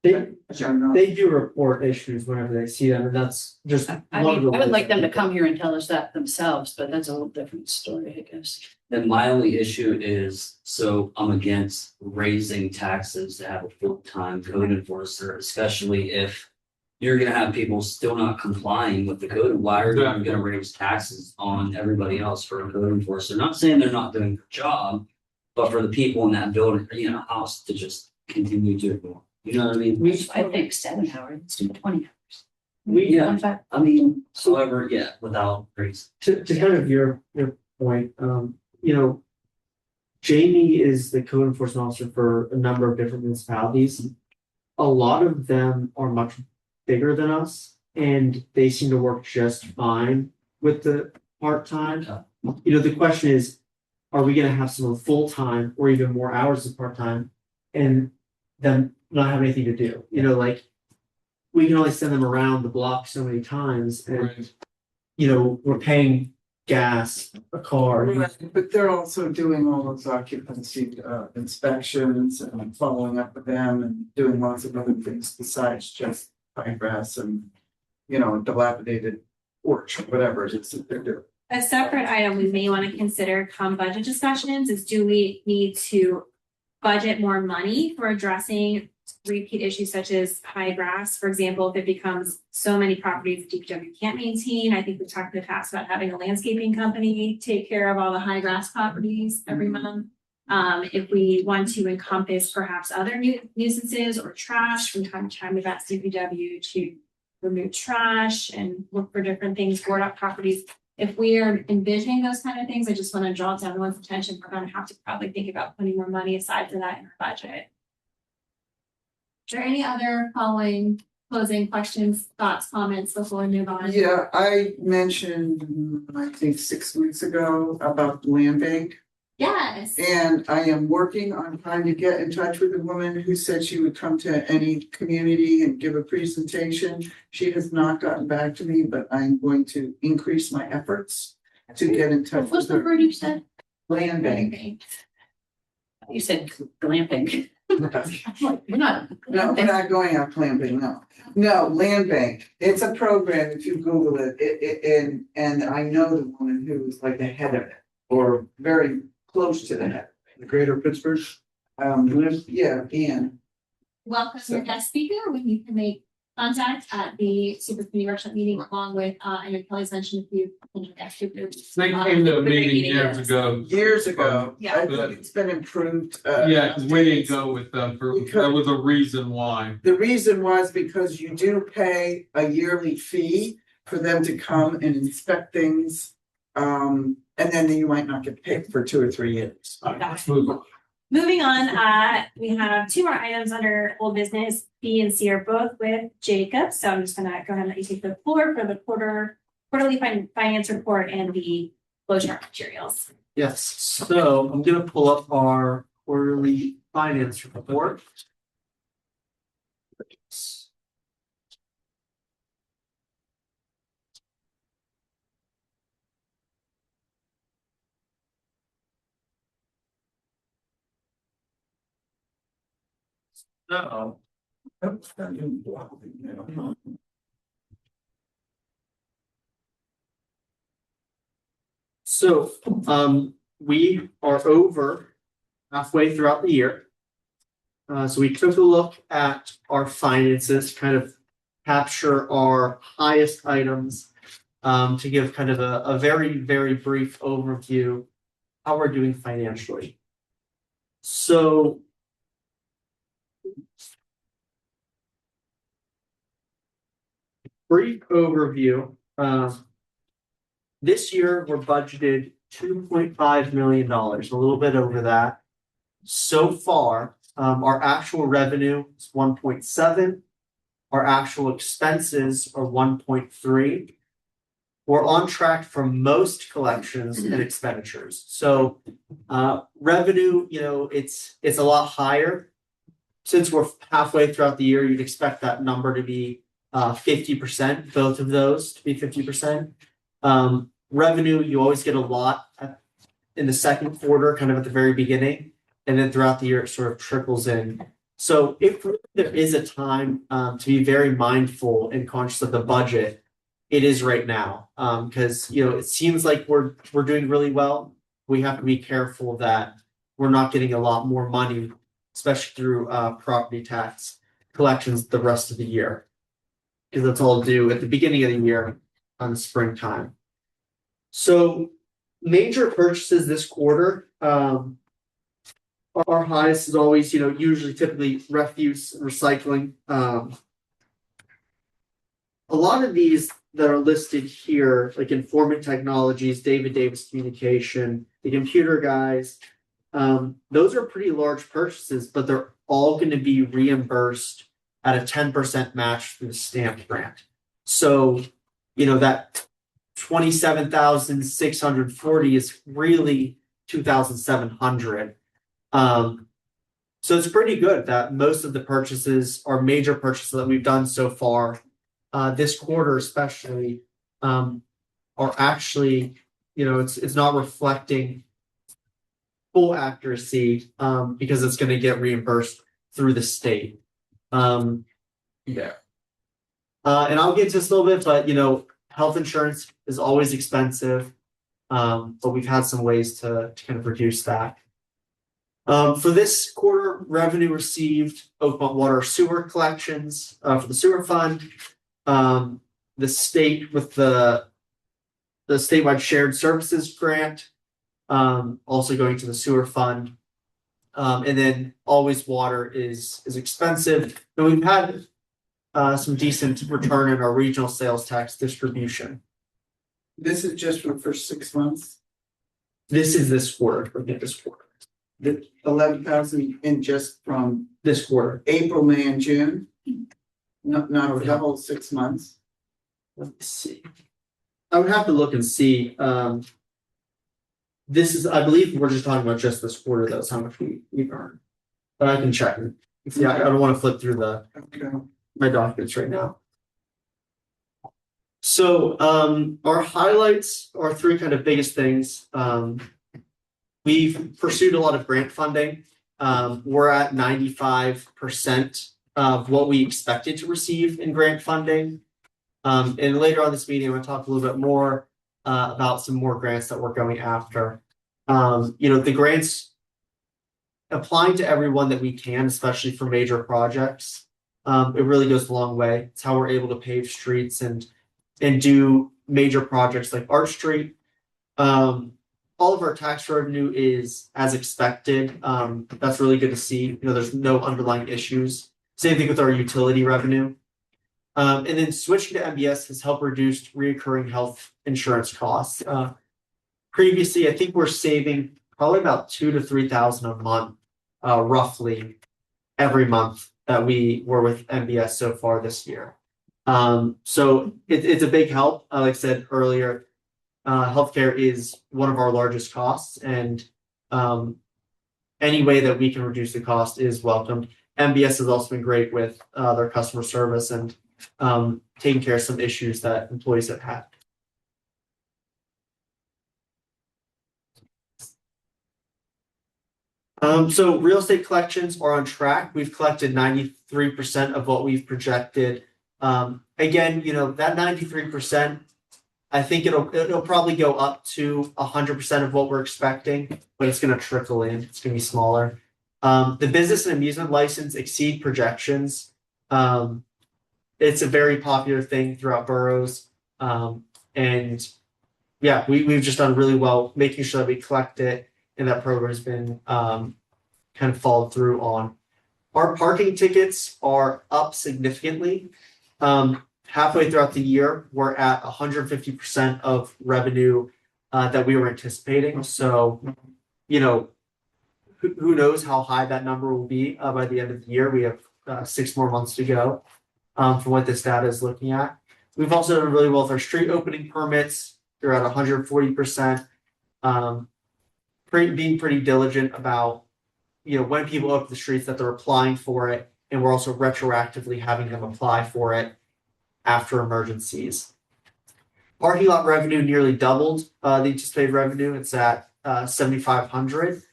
They do report issues whenever they see them, and that's just. I one of mean, the I would ways like them to that- come here and tell us that themselves, but that's a whole different story, I guess. Then my only issue is, so I'm against raising taxes to have a full-time code enforcer, especially if you're gonna have people still not complying with the code. Why are you gonna raise taxes on everybody else for a code enforcer? Not saying they're not doing their job, but for the people in that building, house to just continue to ignore. You know what I mean? I think 7 hours, let's do 20 hours. Yeah. 25. I mean, however, yeah, without raising. To kind of your point, Jamie is the code enforcement officer for a number of different municipalities. A lot of them are much bigger than us, and they seem to work just fine with the part-time. The question is, are we gonna have someone full-time or even more hours of part-time and them not have anything to do? We can only send them around the block so many times and, Right. We're paying gas, a car. but they're also doing all those occupancy inspections and following up with them and doing lots of other things besides just pine grass and, dilapidated porch, whatever it is that they're doing. A separate item we may want to consider come budget discussions is, do we need to budget more money for addressing repeat issues such as high grass? For example, if it becomes so many properties that DPW can't maintain. I think we've talked in the past about having a landscaping company take care of all the high grass properties every month. If we want to encompass perhaps other nuisances or trash from time to time, we've asked DPW to remove trash and look for different things, board up properties. If we are envisioning those kind of things, I just want to draw to everyone's attention. We're going to have to probably think about putting more money aside for that in our budget. Is there any other following closing questions, thoughts, comments before we move on? Yeah, I mentioned, I think 6 weeks ago about the land bank. Yes. And I am working on trying to get in touch with a woman who said she would come to any community and give a presentation. She has not gotten back to me, but I'm going to increase my efforts to get in touch What's with the her. word you said? Land bank. You said glamping. I'm like, we're not. No, we're not going out glamping, no. No, land bank. It's a program, if you Google it, and I know the woman who's like the head of it, or very close to the head. The greater Pittsburgh. Yeah, and Welcome your guest speaker when you can make contact at the super committee workshop meeting along with, I know Kelly's mentioned a few potential guest speakers. They came to a the great meeting years yes. ago. years ago, Yeah. I think it's been improved. Yeah, cause we didn't go with them for, that was a reason why. The reason was because you do pay a yearly fee for them to come and inspect things. And then you might not get paid for 2 or 3 years. Let's move on. Moving on, we have 2 more items under old business. B and C are both with Jacob, so I'm just gonna go ahead and let you take the floor for the quarterly finance report and the flow chart materials. Yes, so I'm gonna pull up our quarterly finance report. So, we are over halfway throughout the year. So we took a look at our finances, kind of capture our highest items, to give kind of a very, very brief overview how we're doing financially. So brief overview. This year we're budgeted $2.5 million, a little bit over that. So far, our actual revenue is 1.7. Our actual expenses are 1.3. We're on track for most collections and expenditures. So revenue, it's a lot higher. Since we're halfway throughout the year, you'd expect that number to be 50%, both of those to be 50%. Revenue, you always get a lot in the second quarter, kind of at the very beginning, and then throughout the year it sort of trickles in. So if there is a time to be very mindful and conscious of the budget, it is right now. Because it seems like we're doing really well. We have to be careful that we're not getting a lot more money, especially through property tax collections the rest of the year. Because that's all due at the beginning of the year on the springtime. So major purchases this quarter, our highest is always, usually typically refuse and recycling. A lot of these that are listed here, like Informant Technologies, David Davis Communication, the computer guys, those are pretty large purchases, but they're all going to be reimbursed at a 10% match through the stamp grant. So, that 27,640 is really 2,700. So it's pretty good that most of the purchases are major purchases that we've done so far, this quarter especially, are actually, it's not reflecting full accuracy, because it's going to get reimbursed through the state. And I'll get to this a little bit, but health insurance is always expensive, but we've had some ways to kind of reduce that. For this quarter, revenue received Oakmont Water Sewer collections for the sewer fund, the state with the statewide shared services grant, also going to the sewer fund, And then always water is expensive, and we've had some decent return in our regional sales tax distribution. This is just for the first 6 months, This is this quarter, forget this quarter, the 11,000 in just from this quarter. April, May and June. Not for the whole 6 months. Let me see. I would have to look and see, this is, I believe we're just talking about just this quarter, that's how much we've earned. But I can check. Yeah, I don't wanna flip through Okay. my documents right now. So, our highlights are three kind of biggest things. We've pursued a lot of grant funding. We're at 95% of what we expected to receive in grant funding. And later on this meeting, I'm gonna talk a little bit more about some more grants that we're going after. The grants applying to everyone that we can, especially for major projects. It really goes a long way. It's how we're able to pave streets and do major projects like Arch Street. All of our tax revenue is as expected. That's really good to see. There's no underlying issues. Same thing with our utility revenue. And then switching to MBS has helped reduce recurring health insurance costs. Previously, I think we're saving probably about $2,000 to $3,000 a month, roughly every month that we were with MBS so far this year. So it's a big help. Like I said earlier, healthcare is one of our largest costs, and any way that we can reduce the cost is welcomed. MBS has also been great with their customer service and taking care of some issues that employees have had. So real estate collections are on track. We've collected 93% of what we've projected. Again, that 93%, I think it'll probably go up to 100% of what we're expecting, but it's going to trickle in. It's going to be smaller. The business and amusement license exceed projections. It's a very popular thing throughout boroughs. And yeah, we've just done really well making sure that we collect it, and that program has been kind of followed through on. Our parking tickets are up significantly. Halfway throughout the year, we're at 150% of revenue that we were anticipating. So, who knows how high that number will be by the end of the year. We have 6 more months to go from what this data is looking at. We've also done really well with our street opening permits. They're at 140%. Being pretty diligent about, when people open the streets that they're applying for it, and we're also retroactively having them apply for it after emergencies. Parking lot revenue nearly doubled the anticipated revenue. It's at $7,500.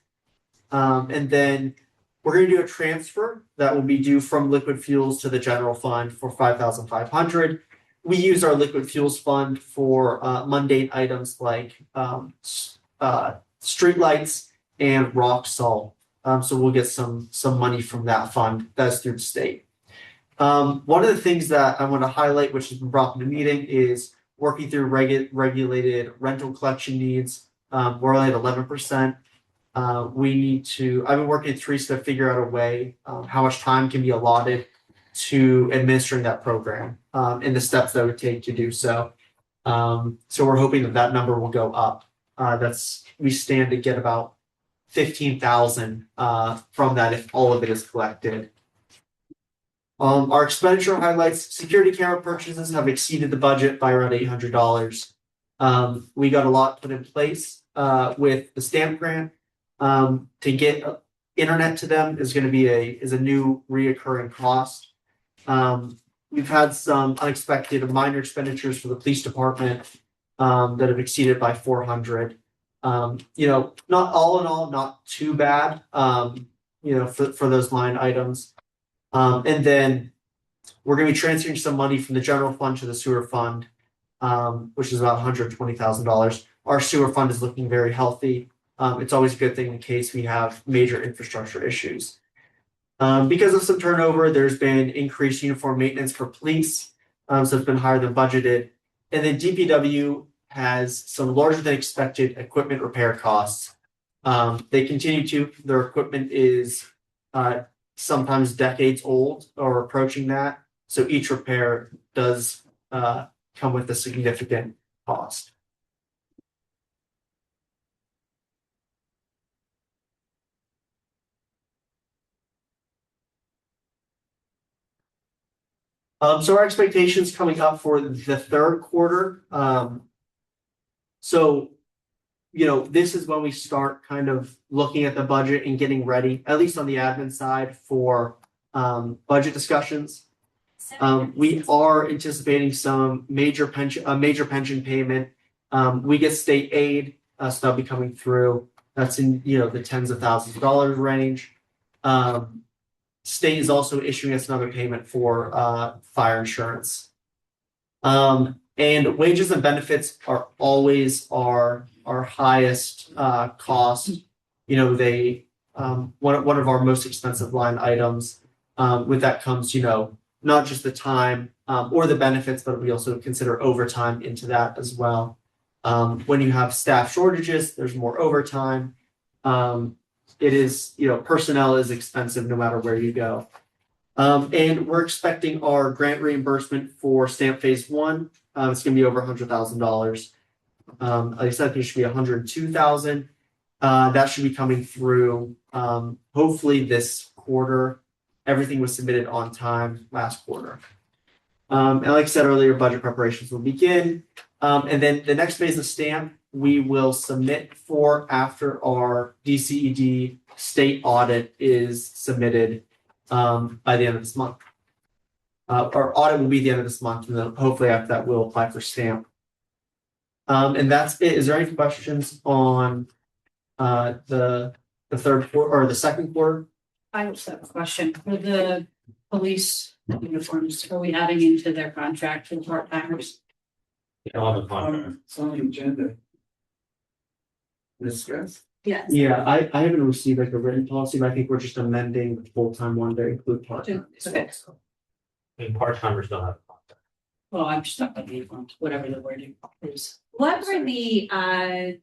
And then we're going to do a transfer that will be due from liquid fuels to the general fund for $5,500. We use our liquid fuels fund for mundane items like streetlights and rock salt. So we'll get some money from that fund. That's through the state. One of the things that I want to highlight, which has been brought in the meeting, is working through regulated rental collection needs. We're only at 11%. I've been working with Teresa to figure out a way how much time can be allotted to administering that program and the steps that it would take to do so. So we're hoping that number will go up. We stand to get about 15,000 from that if all of it is collected. Our expenditure highlights: security camera purchases have exceeded the budget by around $800. We got a lot put in place with the stamp grant. To get internet to them is going to be a new reoccurring cost. We've had some unexpected minor expenditures for the police department that have exceeded by $400. Not all in all, not too bad. For those line items. And then we're going to be transferring some money from the general fund to the sewer fund, which is about $120,000. Our sewer fund is looking very healthy. It's always a good thing in case we have major infrastructure issues. Because of some turnover, there's been increased uniform maintenance for police. So it's been higher than budgeted. And then DPW has some larger than expected equipment repair costs. They continue to, their equipment is sometimes decades old or approaching that. So each repair does come with a significant cost. So our expectations coming up for the third quarter, so, you know, this is when we start kind of looking at the budget and getting ready, at least on the admin side for budget discussions. We are anticipating some major pension payment. We get state aid, so that'll be coming through. That's in, you know, the tens of thousands of dollars range. State is also issuing us another payment for fire insurance. And wages and benefits are always our highest cost. You know, they one of our most expensive line items. With that comes, you know, not just the time or the benefits, but we also consider overtime into that as well. When you have staff shortages, there's more overtime. It is, you know, personnel is expensive no matter where you go. And we're expecting our grant reimbursement for stamp phase 1. It's going to be over $100,000. Like I said, I think it should be 102,000. That should be coming through hopefully this quarter. Everything was submitted on time last quarter. And like I said earlier, budget preparations will begin. And then the next phase of stamp we will submit for after our DCED state audit is submitted by the end of this month. Our audit will be the end of this month, and then hopefully after that we'll apply for stamp. And that's it. Is there any questions on the third quarter or the second quarter? I just have a question for the police uniforms. Are we adding into their contract for part timers? On the contract. It's on the agenda. Discuss. Yes. Yeah, I haven't received like a written policy, but I think we're just amending the full-time one to include part-time. Okay. And part-timers don't have a contract. Well, I'm stuck on the one, whatever the wording is. What were the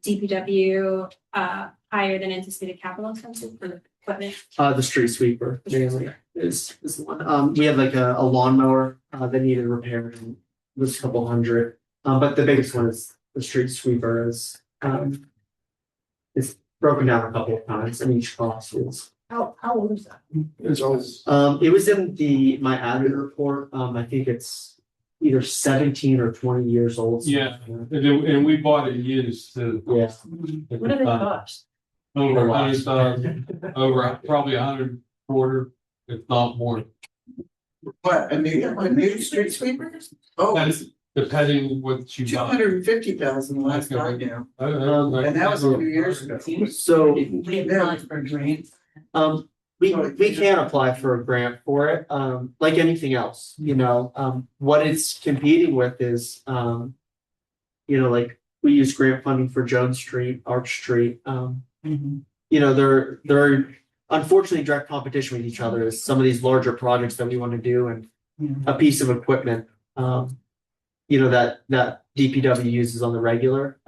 DPW higher than anticipated capital expenses for the equipment? The street sweeper mainly is the one. We had like a lawnmower that needed repair and was a couple hundred. But the biggest one is the street sweeper is it's broken down a couple of times and each cost is. How old is that? It's always. It was in my admin report. I think it's either 17 or 20 years old. Yeah. And we bought it used to. Yeah. What do they cost? Over 100,000, over probably 100 quarter, if not more. What, a new street sweeper? Oh, That's depending what you buy. 250,000 last time now. And that was a few years ago. So We applied for grants. we can apply for a grant for it, like anything else, you know. What it's competing with is, you know, like we use grant funding for Jones Street, Arch Street. You know, they're unfortunately direct competition with each other as some of these larger projects that we want to do and a piece of equipment, you know, that DPW uses on the regular.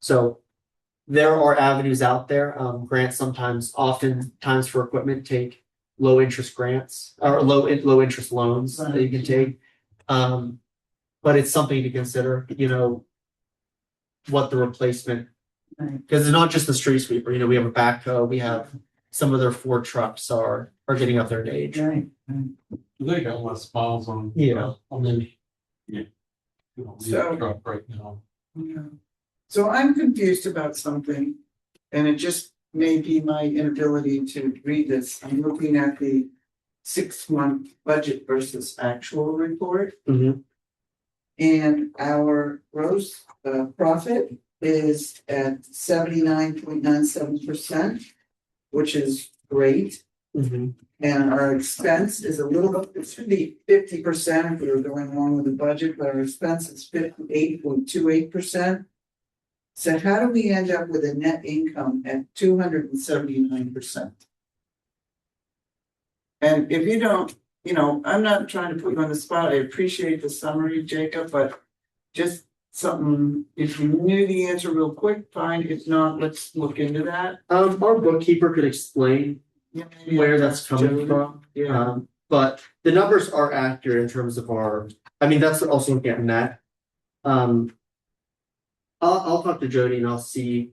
So there are avenues out there. Grants oftentimes for equipment take low interest grants or low interest loans that you can take. But it's something to consider, you know, what the replacement, because it's not just the street sweeper. You know, we have a backhoe, we have some of their Ford trucks are getting up there in age. Right. They got less miles on. Yeah. I mean, yeah. You don't need a So- truck right now. Yeah. So I'm confused about something, and it just may be my inability to read this. I'm looking at the 6-month budget versus actual report. Mhm. And our gross profit is at 79.97%, which is great. Mhm. And our expense is a little, it should be 50% if we were going along with the budget, but our expense is 58.28%. So how do we end up with a net income at 279%? And if you don't, you know, I'm not trying to put you on the spot. I appreciate the summary, Jacob, but just something, if you knew the answer real quick, fine, if not, let's look into that. Our bookkeeper could explain Yeah, maybe where I'll that's ask coming Jody. from. Yeah, But the numbers are accurate in terms of I mean, that's also looking at net. I'll talk to Jody and I'll see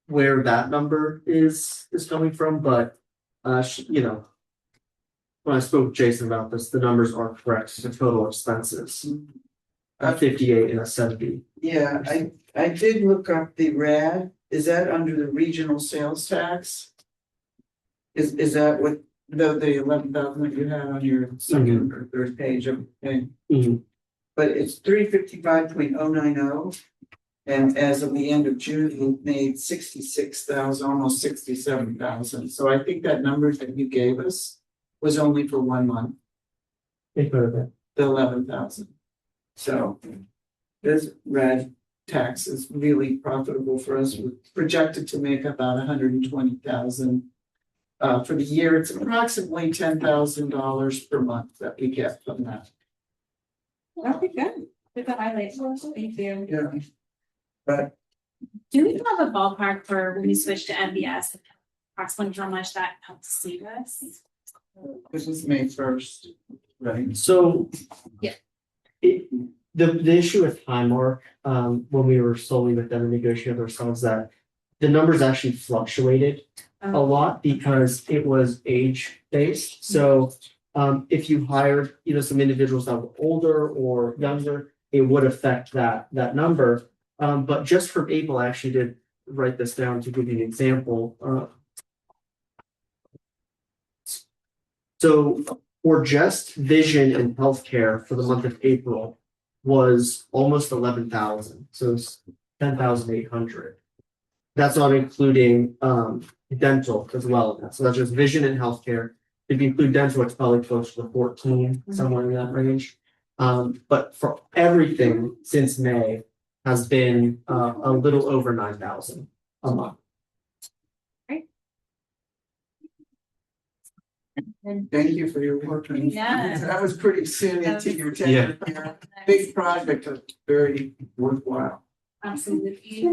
where that number is coming from, but, you know, when I spoke with Jason about this, the numbers are correct, the total expenses. A 58 and a 70. yeah, I did look up the RAD, is that under the regional sales tax? Is that what, the 11,000 that you had on your second or third page of thing? Mhm. But it's 355.090. And as of the end of June, he made 66,000, almost 67,000, so I think that number that you gave us was only for 1 month, It could have been. the 11,000. So this red tax is really profitable for us. We're projected to make about 120,000. For the year, it's approximately $10,000 per month that we get from that. That'd be good. Good to highlight. Thank you. Yeah. But Do we have a ballpark for when we switch to MBS? Approximately how much that helps save us? this is May 1st, right? So. Yeah. The issue with Highmark, when we were solely with them and negotiating with ourselves, that the numbers actually fluctuated a lot because it was age based. So if you hired, some individuals that were older or younger, it would affect that number. But just for April, I actually did write this down to give you an example. So for just vision and healthcare for the month of April was almost 11,000, so it's 10,800. That's not including dental as well. So that's just vision and healthcare. If you include dental, it's probably close to 14, somewhere in that range. But for everything since May has been a little over 9,000 a month. Thank you for your work. Yeah. That was pretty soon into your tenure. Big project, very worthwhile. Absolutely.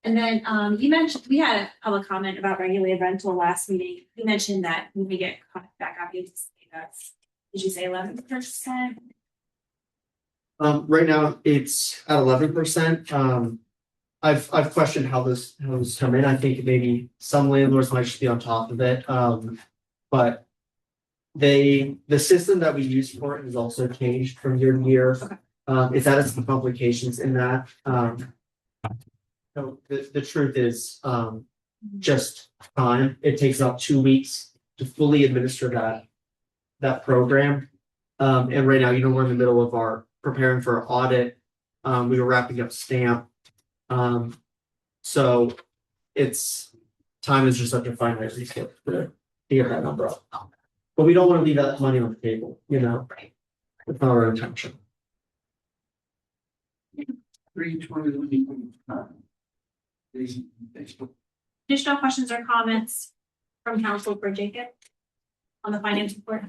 And then you mentioned, we had a public comment about regulated rental last meeting. You mentioned that when we get caught back up, did you say 11%? Right now it's at 11%. I've questioned how this come in. I think maybe some landlords might just be on top of it. But the system that we use for it has also changed from year to year. It's added some complications in that. So the truth is just time. It takes about 2 weeks to fully administer that program. And right now, we're in the middle of our preparing for our audit. We were wrapping up stamp. So time is just such a finite resource to get that number up. But we don't want to leave that money on the table, It's not our intention. 320. Additional questions or comments from council for Jacob on the finance report?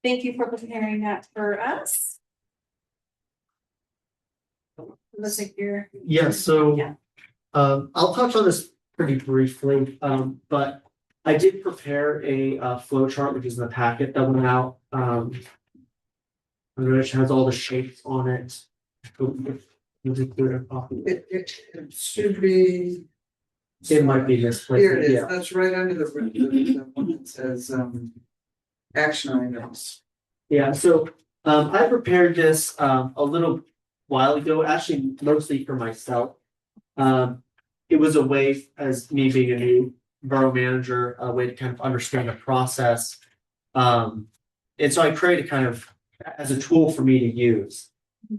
Thank you for preparing that for us. Looks like you're. Yeah, so Yeah. I'll touch on this pretty briefly, but I did prepare a flow chart, which is in the packet that went out. Which has all the shapes on it. It should be. It might be misplaced. Here it is, Yeah. that's right under the one that says, action items. Yeah, so I prepared this a little while ago, actually mostly for myself. It was a way, as me being a new borough manager, a way to kind of understand the process. And so I created kind of as a tool for me to use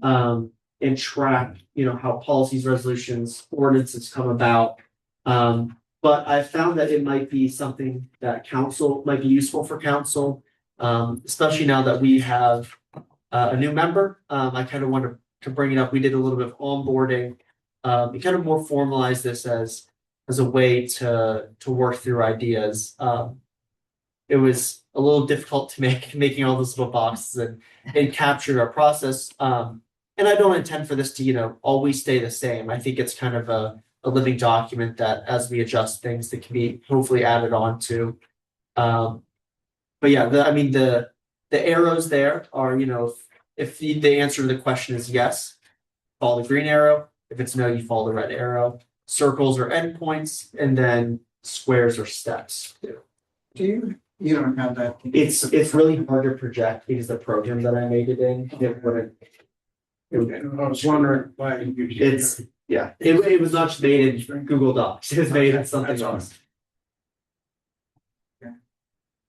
and track, how policies, resolutions, ordinances come about. But I found that it might be something that council might be useful for council, especially now that we have a new member. I kind of wanted to bring it up. We did a little bit of onboarding. We kind of more formalize this as a way to work through ideas. it was a little difficult to making all those little boxes and capture our process. And I don't intend for this to, always stay the same. I think it's kind of a living document that as we adjust things that can be hopefully added on to. But yeah, the arrows there are, if the answer to the question is yes, follow the green arrow. If it's no, you follow the red arrow. Circles are endpoints, and then squares are steps. You don't have that. It's really hard to project because the program that I made it in, it wouldn't. I was wondering why you. It was not just made in Google Docs. It was made in something That's all. else.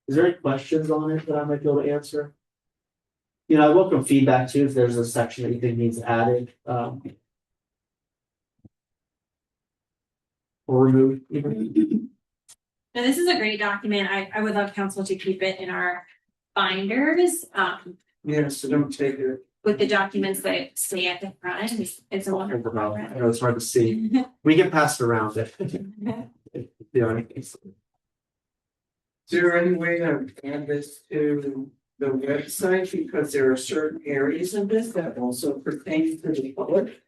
Is there any questions on it that I might be able to answer? I welcome feedback too, if there's a section that you think needs added, or removed even. Now, this is a great document. I would love council to keep it in our binders, Yes, so don't take it. with the documents that stay at the front. It's a wonderful. I know it's hard to see. We can pass it around if. Is there any way to add this to the website, because there are certain areas of this that also pertain to the public?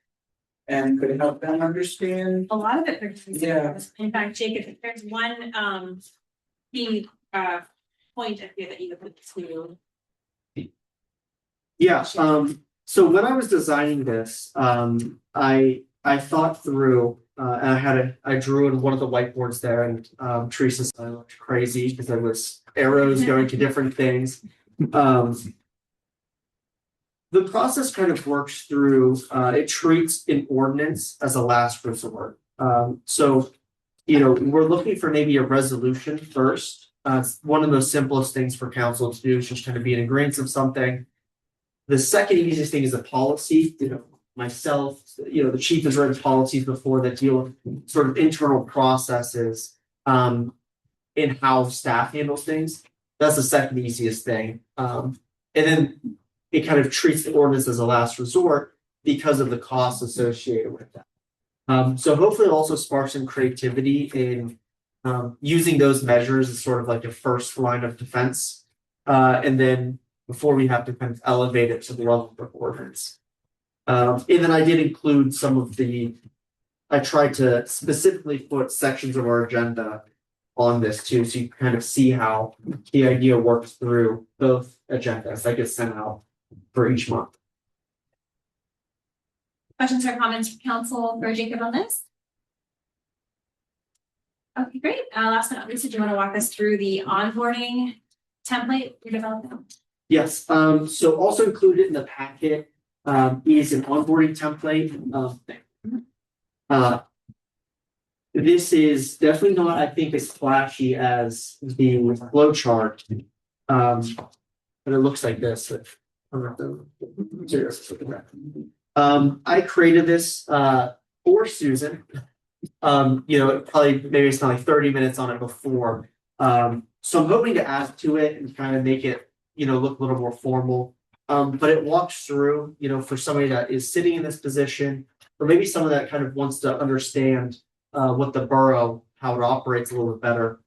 And could help them understand? A lot of it. Yeah. In fact, Jacob, if there's one, key, point up here that you could put to. Yeah, so when I was designing this, I thought through, and I drew in one of the whiteboards there, and Teresa said I looked crazy because there was arrows going to different things. The process kind of works through, it treats an ordinance as a last resort. So, we're looking for maybe a resolution first. It's one of the simplest things for council to do is just kind of be in agreement of something. The second easiest thing is a policy. Myself, the chief has written policies before that deal with sort of internal processes in how staff handles things. That's the second easiest thing. And then it kind of treats the ordinance as a last resort because of the costs associated with that. So hopefully it also sparks some creativity in using those measures as sort of like a first line of defense. And then before we have to kind of elevate it to the level of ordinance. And then I did include I tried to specifically put sections of our agenda on this too, so you kind of see how the idea works through both agendas that get sent out for each month. Questions or comments from council for Jacob on this? Okay, great. Last but not least, do you want to walk us through the onboarding template you're developing? Yes, so also included in the packet is an onboarding template. This is definitely not, I think, as flashy as the flow chart. But it looks like this. I created this for Susan. Maybe it's not like 30 minutes on it before. So I'm hoping to add to it and kind of make it, look a little more formal. But it walks through, for somebody that is sitting in this position, or maybe someone that kind of wants to understand what the borough, how it operates a little bit better.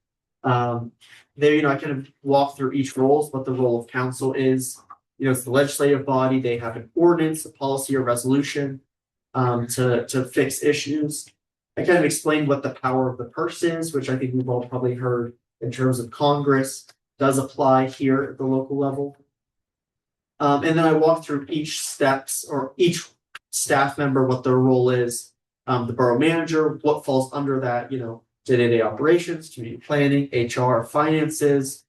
I kind of walk through each role, what the role of council is. It's the legislative body. They have an ordinance, a policy, or resolution to fix issues. I kind of explained what the power of the purse is, which I think we've all probably heard in terms of Congress does apply here at the local level. And then I walk through each steps or each staff member, what their role is. The borough manager, what falls under that, day-to-day operations, community planning, HR, finances.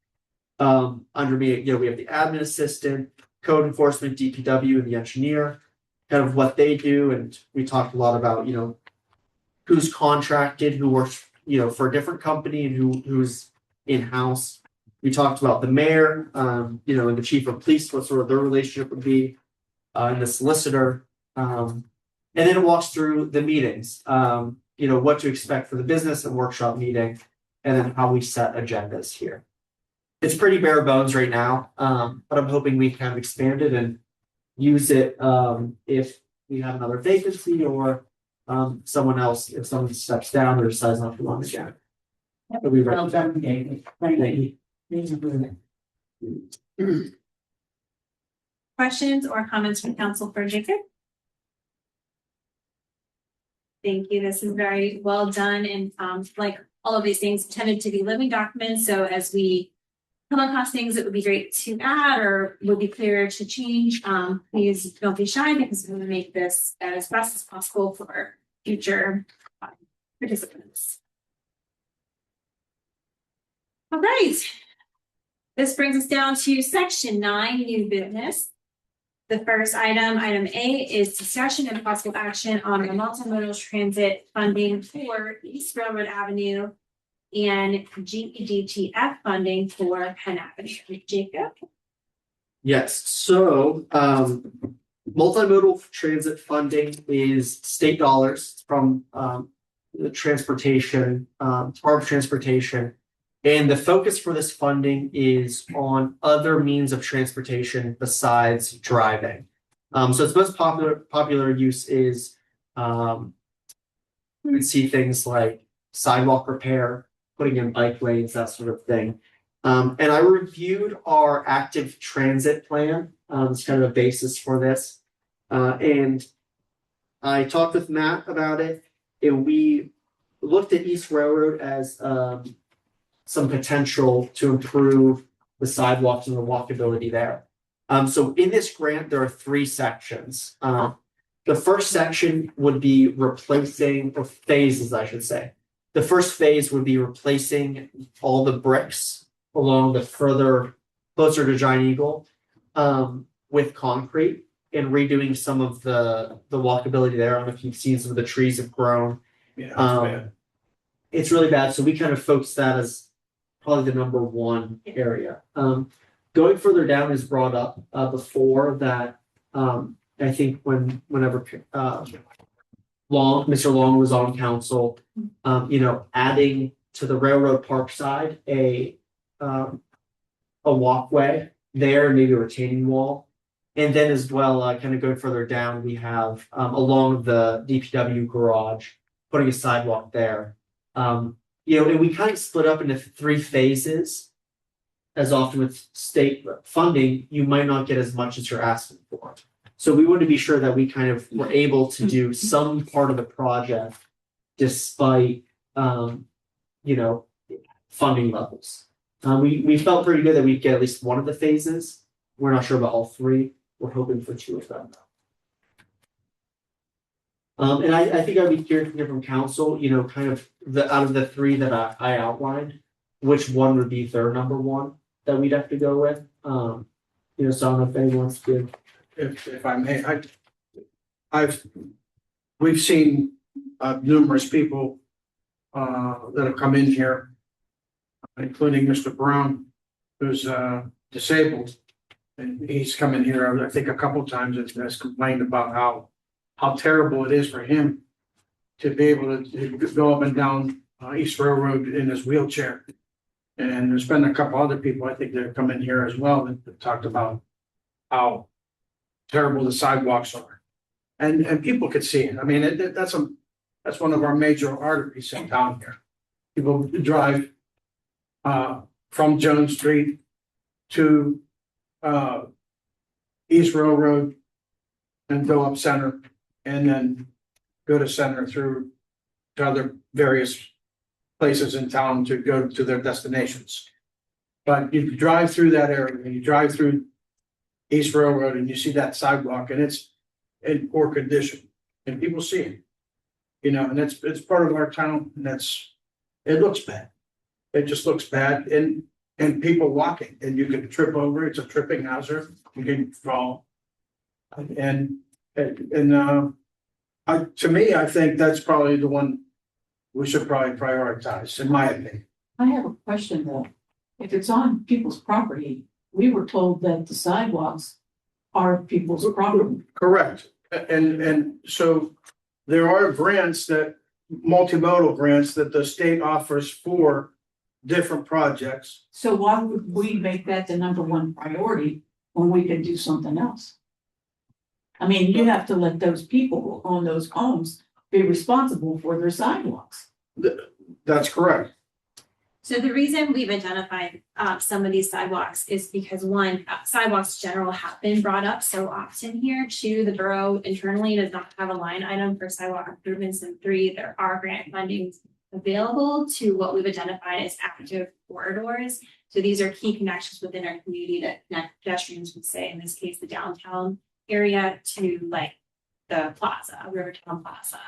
Under me, we have the admin assistant, code enforcement, DPW, and the engineer, kind of what they do. And we talked a lot about, who's contracted, who works, for a different company and who's in-house. We talked about the mayor, and the chief of police, what sort of their relationship would be, and the solicitor. And then it walks through the meetings, what to expect for the business and workshop meeting, and then how we set agendas here. It's pretty bare bones right now, but I'm hoping we kind of expand it and use it if we have another vacancy or if someone steps down or decides not to run again. Well done, David. Thank you. Questions or comments from council for Jacob? Thank you. This is very well done and like all of these things tended to be living documents. So as we come across things that would be great to add or would be clearer to change, please don't be shy because we want to make this as fast as possible for future participants. All right. This brings us down to section 9, new business. The first item, item A, is discussion and possible action on the multimodal transit funding for East Railroad Avenue and GEDTF funding for Penn Avenue. Jacob? Yes, so multimodal transit funding is state dollars from the transportation, Department of Transportation. And the focus for this funding is on other means of transportation besides driving. So its most popular use is we would see things like sidewalk repair, putting in bike lanes, that sort of thing. And I reviewed our active transit plan. It's kind of a basis for this. And I talked with Matt about it, and we looked at East Railroad as some potential to improve the sidewalks and the walkability there. So in this grant, there are 3 sections. The first section would be replacing, or phases, I should say. The first phase would be replacing all the bricks along the further, closer to Giant Eagle, with concrete and redoing some of the walkability there. I don't know if you've seen some of the trees have grown. Yeah, it's bad. It's really bad. So we kind of focused that as probably the number 1 area. Going further down is brought up before that. I think whenever Mr. Long was on council, adding to the railroad park side a walkway there, maybe a retaining wall. And then as well, kind of going further down, we have along the DPW garage, putting a sidewalk there. And we kind of split up into 3 phases. As often with state funding, you might not get as much as you're asking for. So we want to be sure that we kind of were able to do some part of the project despite, funding levels. We felt pretty good that we'd get at least one of the phases. We're not sure about all 3. We're hoping for 2 of them. And I think I'd be curious to hear from council, kind of out of the 3 that I outlined, which one would be their number 1 that we'd have to go with. So I don't know if anyone wants to give. If I may, we've seen numerous people that have come in here, including Mr. Brown, who's disabled. And he's come in here, I think, a couple times and has complained about how terrible it is for him to be able to go up and down East Railroad in his wheelchair. And there's been a couple other people, I think, that have come in here as well that talked about how terrible the sidewalks are. And people could see it. I mean, that's one of our major arteries in town here. People drive from Jones Street to East Railroad and go up Center and then go to Center through to other various places in town to go to their destinations. But you drive through that area and you drive through East Railroad and you see that sidewalk and it's in poor condition and people see it. And it's part of our town and it looks bad. It just looks bad and people walking and you can trip over, it's a tripping hazard, you can fall. And to me, I think that's probably the one we should probably prioritize, in my opinion. I have a question though. If it's on people's property, we were told that the sidewalks are people's property. Correct. And so there are multimodal grants that the state offers for different projects. So why would we make that the number 1 priority when we can do something else? I mean, you have to let those people who own those homes be responsible for their sidewalks. That's correct. So the reason we've identified some of these sidewalks is because one, sidewalks general have been brought up so often here. Two, the borough internally does not have a line item for sidewalk improvements. And three, there are grant fundings available to what we've identified as active corridors. So these are key connections within our community that connect pedestrians would say, in this case, the downtown area to like the plaza, Rivertown Plaza,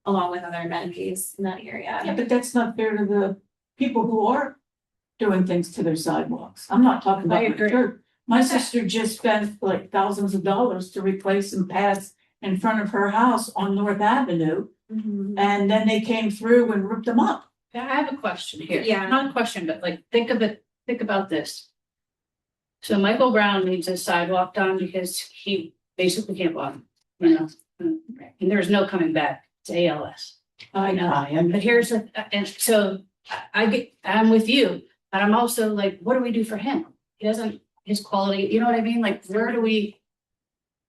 along with other amenities in that area. Yeah, but that's not fair to the people who are doing things to their sidewalks. I'm not talking about I my agree. church. My sister just spent like thousands of dollars to replace some paths in front of her house on North Avenue. Mhm. And then they came through and ripped them up. I have a question here. Yeah. Not a question, but like, think about this. So Michael Brown needs a sidewalk done because he basically can't walk, you know, and there's no coming back to ALS. I know. But here's and so I'm with you, but I'm also like, what do we do for him? He doesn't, his quality, you know what I mean? Like, where do we?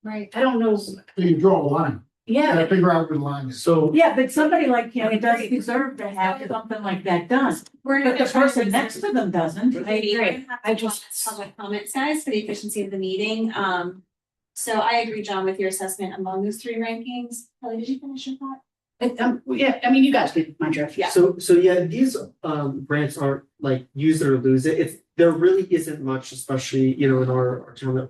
Right. I don't know. You draw a line, Yeah, gotta figure out where the line is. So Yeah, but somebody like him does deserve to have something like that done. But the person next to them doesn't. I agree. I just- Public comments, guys, for the efficiency of the meeting. So I agree, John, with your assessment among those three rankings. Kelly, did you finish your thought? yeah, I mean, you guys get my drift. Yeah. So yeah, these grants aren't like use it or lose it. It's there really isn't much, especially, you know, in our town that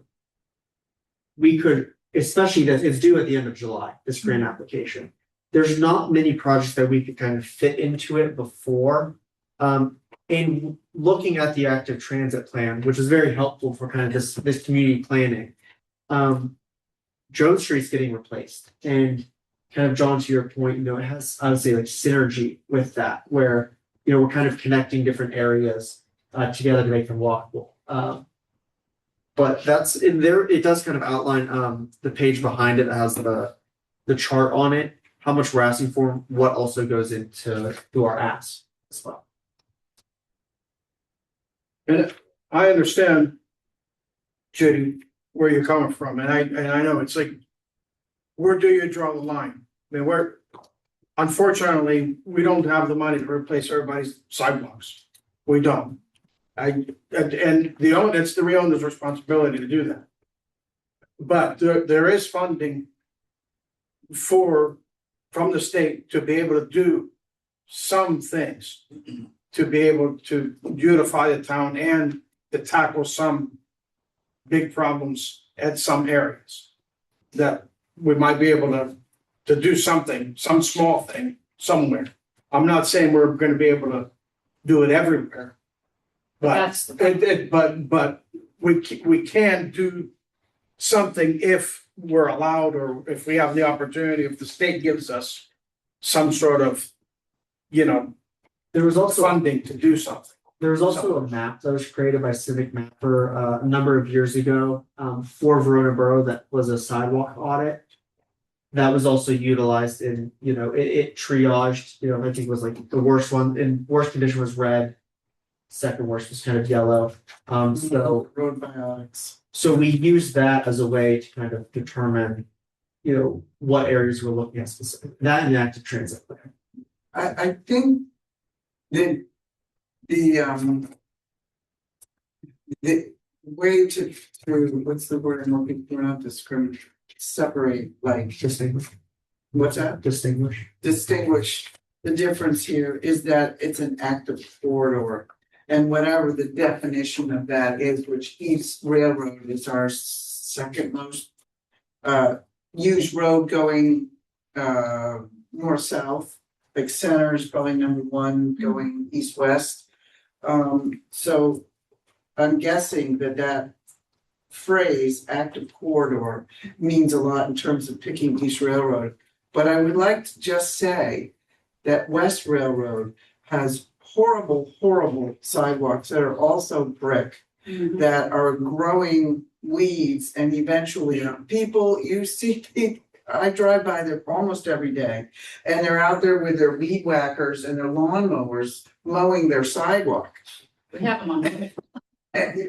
we could, especially that it's due at the end of July, this grant application. There's not many projects that we could kind of fit into it before. In looking at the active transit plan, which is very helpful for kind of this community planning. Jones Street's getting replaced, and kind of John, to your point, you know, it has, I would say, like synergy with that, where, you know, we're kind of connecting different areas together to make them walkable. But that's in there, it does kind of outline the page behind it that has the chart on it, how much we're asking for, what also goes into our ask as well. And I understand, Judy, where you're coming from, and I know it's like, where do you draw the line? I mean, unfortunately, we don't have the money to replace everybody's sidewalks. We don't. And it's the owner's responsibility to do that. But there is funding from the state to be able to do some things, to be able to beautify the town and to tackle some big problems at some areas that we might be able to do something, some small thing somewhere. I'm not saying we're gonna be able to do it everywhere. But but we can do something if we're allowed, or if we have the opportunity, if the state gives us some sort of, you know, There was also funding to do something. There was also a map that was created by Civic Mapper a number of years ago for Verona Borough that was a sidewalk audit. That was also utilized in, you know, it triaged, you know, I think it was like the worst one, in worst condition was red. Second worst was kind of yellow. Road biotics. So we used that as a way to kind of determine, you know, what areas we're looking at specifically. That and the active transit plan. I think that the way to what's the word I'm looking for, not discriminate, separate, like, Distinguish. what's that? Distinguish. Distinguish the difference here is that it's an active corridor. And whatever the definition of that is, which East Railroad is our second most used road going north-south. Like Center is probably number one going east-west. So I'm guessing that phrase, active corridor, means a lot in terms of picking East Railroad. But I would like to just say that West Railroad has horrible sidewalks that are also brick, that are growing weeds, and eventually you see people, I drive by there almost every day, and they're out there with their weed whackers and their lawnmowers mowing their sidewalk. We have them on.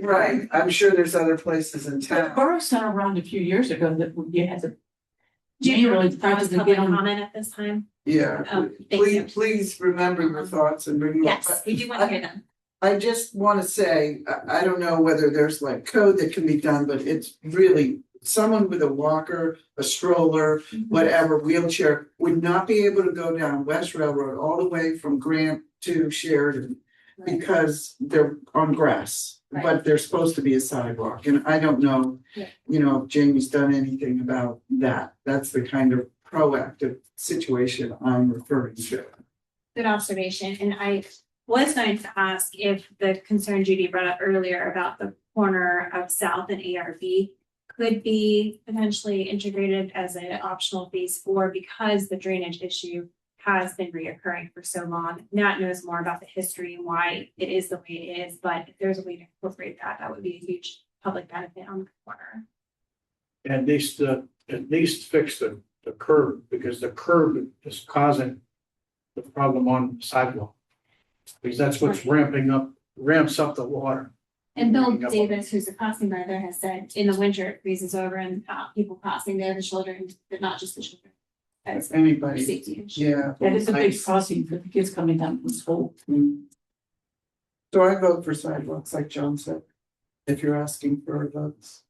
Right, I'm sure there's other places in The town. borough sent around a few years ago that you had to Judy, really that was started to public get on. comment at this time. Yeah, Thank you. please remember your thoughts and bring them up. Yes, we do want to hear them. I just wanna say, I don't know whether there's like code that can be done, but it's really. Someone with a walker, a stroller, whatever, wheelchair would not be able to go down West Railroad all the way from Grant to Sheridan. Because they're on grass, but they're supposed to be a sidewalk, and I don't know, Yeah. you know, if Jamie's done anything about that. That's the kind of proactive situation I'm referring to. Good observation, and I was going to ask if the concern Judy brought up earlier about the corner of South and ARB could be potentially integrated as an optional phase 4 because the drainage issue has been reoccurring for so long. Nat knows more about the history and why it is the way it is, but if there's a way to incorporate that, that would be a huge public benefit on the corner. At least fix the curb, because the curb is causing the problem on the sidewalk. Because that's what's ramps up the water. And Bill Davis, who's a crossing guard there, has said in the winter it freezes over and people crossing there, the children, but not just the children. That's a Anybody, safety issue. yeah. That is a big crossing for the kids coming down from school. So I vote for sidewalks, like John said, if you're asking for votes.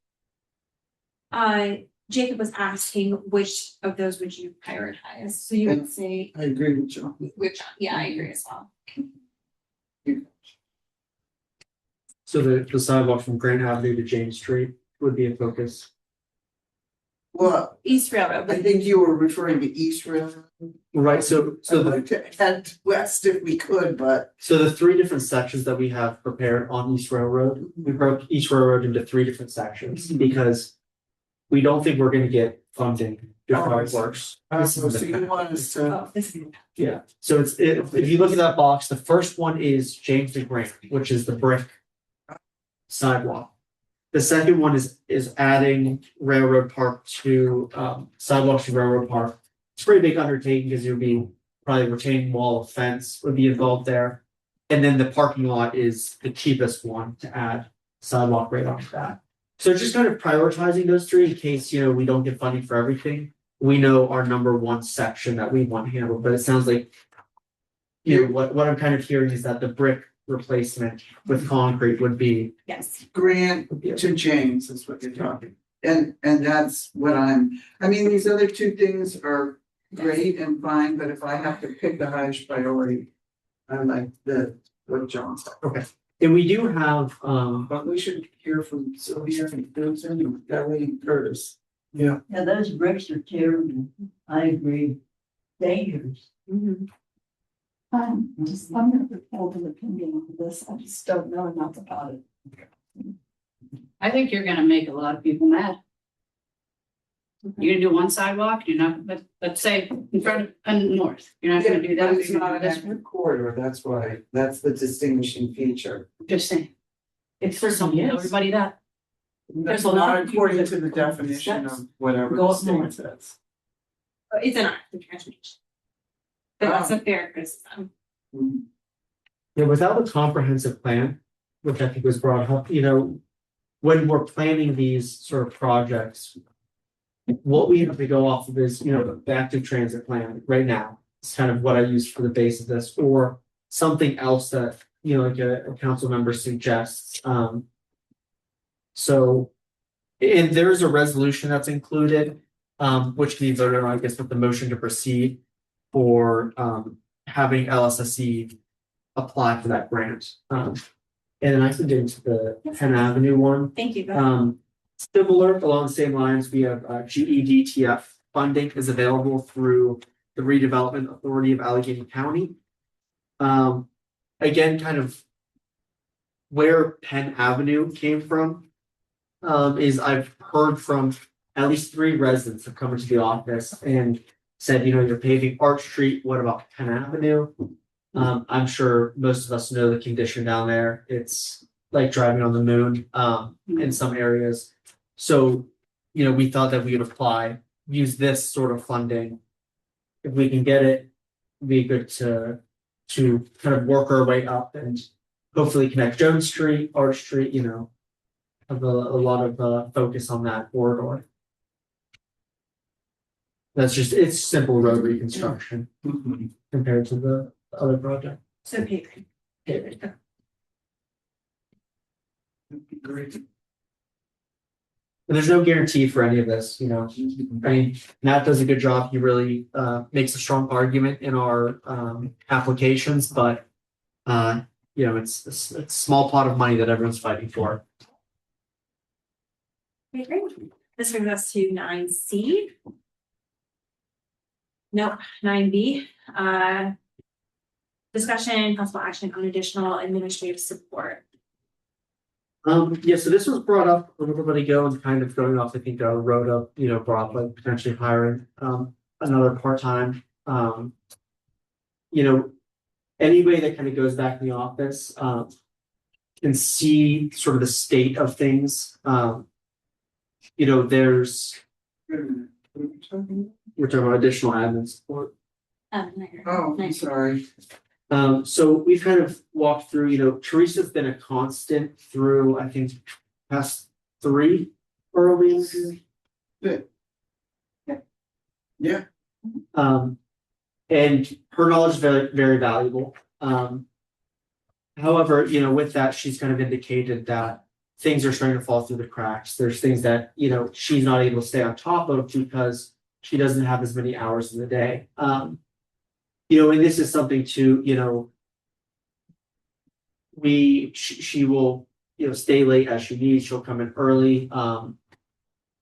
Jacob was asking which of those would you prioritize? So you would say, I agree with John. which, yeah, I agree as well. So the sidewalk from Grant Avenue to James Street would be a focus. Well, East Railroad. I think you were referring to East Railroad. Right, so I'd like to head west if we could, but So the 3 different sections that we have prepared on East Railroad, we broke East Railroad into 3 different sections because we don't think we're gonna get funding to Oh, how it works. so you want us to, Oh, this is. Yeah, so if you look at that box, the first one is James to Grant, which is the brick sidewalk. The second one is adding Railroad Park to sidewalks to Railroad Park. It's a pretty big undertaking because you'll be probably retaining wall, fence would be involved there. And then the parking lot is the cheapest one to add sidewalk right off that. So just kind of prioritizing those 3 in case, we don't get funding for everything. We know our number 1 section that we want handled, but it sounds like what I'm kind of hearing is that the brick replacement with concrete would be. Yes. Grant to James is what you're talking. And that's what I mean, these other 2 things are great and fine, but if I have to pick the highest priority, I like what John said. Okay. And we do have, But we should hear from Sylvia and Susan and Kelly and Curtis. Yeah, those bricks are terrible. I agree. Dangerous. Mm-hmm. I'm gonna withhold an opinion on this. I just don't know enough about it. I think you're gonna make a lot of people mad. You're gonna do one sidewalk, you're not, let's say in front of, north, you're not gonna do that. But it's you're not gonna an do this active corridor, that's why, that's the distinguishing feature. one. Just saying, It's for some, certainly is. everybody that, That's a lot not of people according that to the definition steps of whatever go the up state north. says. It's an active transportation. But that's a fair criticism. without a comprehensive plan, which I think was brought up, when we're planning these sort of projects. What we have to go off of is, the active transit plan right now. It's kind of what I use for the base of this, or something else that, like a council member suggests. So. And there is a resolution that's included, which can be voted on, I guess, with the motion to proceed. For having LSSE apply for that grant. And then I can get into the Penn Avenue one. Thank you. Similar along the same lines, we have GEDTF funding is available through the Redevelopment Authority of Allegheny County. Again, kind of where Penn Avenue came from is I've heard from at least 3 residents have come into the office and said, you're paving Arch Street, what about Penn Avenue? I'm sure most of us know the condition down there. It's like driving on the moon in some areas. So, we thought that we would use this sort of funding. If we can get it, it'd be good to kind of work our way up and hopefully connect Jones Street, Arch Street, have a lot of focus on that corridor. That's just, it's simple road reconstruction compared to the other project. So paving. Great. And there's no guarantee for any of this, you know. I mean, Matt does a good job. He really makes a strong argument in our applications, but you know, it's a small pot of money that everyone's fighting for. Okay, great. This brings us to 9C. No, 9B. Discussion, possible action on additional administrative support. Yeah, so this was brought up a little bit ago and kind of going off, I think, Rhoda, you know, brought like potentially hiring another part-time. You know, anybody that kind of goes back in the office can see sort of the state of things. You know, there's we're talking about additional admin support. Oh, I'm sorry. So we've kind of walked through, you know, Teresa's been a constant through, I think, past 3 early in the year. Yeah. And her knowledge is very, very valuable. However, you know, with that, she's kind of indicated that things are starting to fall through the cracks. There's things that, you know, she's not able to stay on top of because she doesn't have as many hours in the day. You know, and this is something to, you know, she will, you know, stay late as she needs. She'll come in early.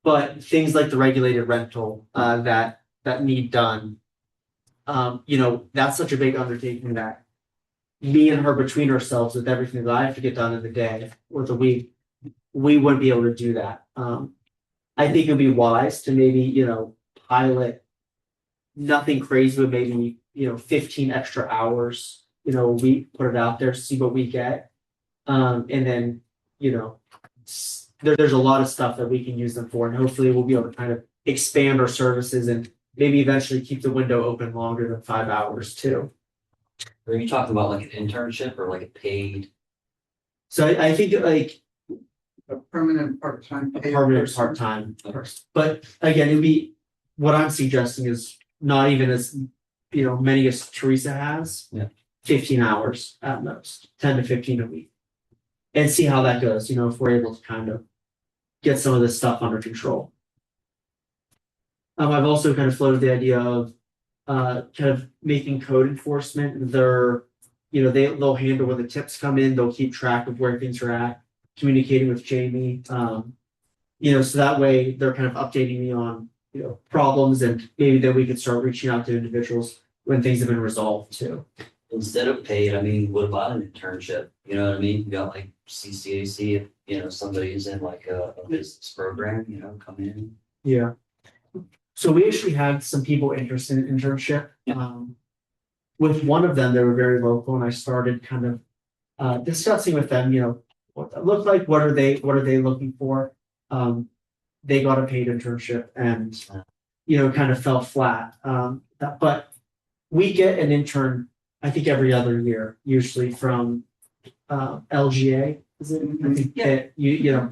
But things like the regulated rental that need done, you know, that's such a big undertaking that me and her between ourselves with everything that I have to get done in the day or the week, we wouldn't be able to do that. I think it'd be wise to maybe, you know, pilot nothing crazy, but maybe, you know, 15 extra hours, you know, we put it out there, see what we get. And then, you know, there's a lot of stuff that we can use them for, and hopefully we'll be able to kind of expand our services and maybe eventually keep the window open longer than 5 hours too. Are you talking about like an internship or like a paid? So I think like A permanent part-time. a permanent part-time person. But again, it'd be, what I'm suggesting is not even as, you know, many as Teresa has. Yeah. 15 hours at most, 10 to 15 a week. And see how that goes, you know, if we're able to kind of get some of this stuff under control. I've also kind of floated the idea of kind of making code enforcement their, you know, they'll handle when the tips come in, they'll keep track of where things are at, communicating with Jamie. You know, so that way they're kind of updating me on, you know, problems, and maybe then we could start reaching out to individuals when things have been resolved too. Instead of paid, I mean, what about an internship? You know what I mean? You got like CCAC, if, you know, somebody's in like a business program, you know, come in. Yeah. So we actually had some people interested in internship. With one of them, they were very local, and I started kind of discussing with them, you know, what that looked like, what are they looking for? They got a paid internship and, you know, kind of fell flat. But we get an intern, I think, every other year, usually from LGA. Is it? I think that you know,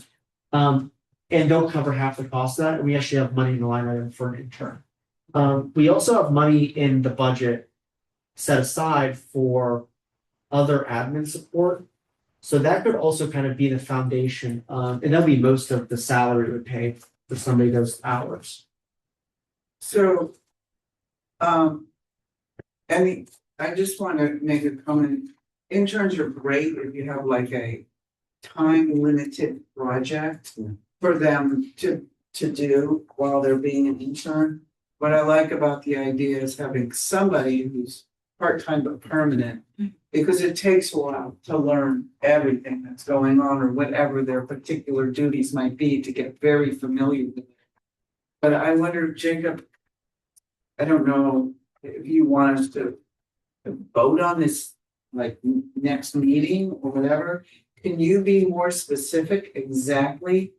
and they'll cover half the cost of that. And we actually have money in the line item for an intern. We also have money in the budget set aside for other admin support. So that could also kind of be the foundation, and that'll be most of the salary would pay for somebody those hours. So, I just want to make a comment. Interns are great if you have like a time limited project for them to do while they're being an intern. What I like about the idea is having somebody who's part-time but permanent, because it takes a while to learn everything that's going on or whatever their particular duties might be to get very familiar with it. But I wonder, Jacob, I don't know if you want us to vote on this like next meeting or whatever. Can you be more specific exactly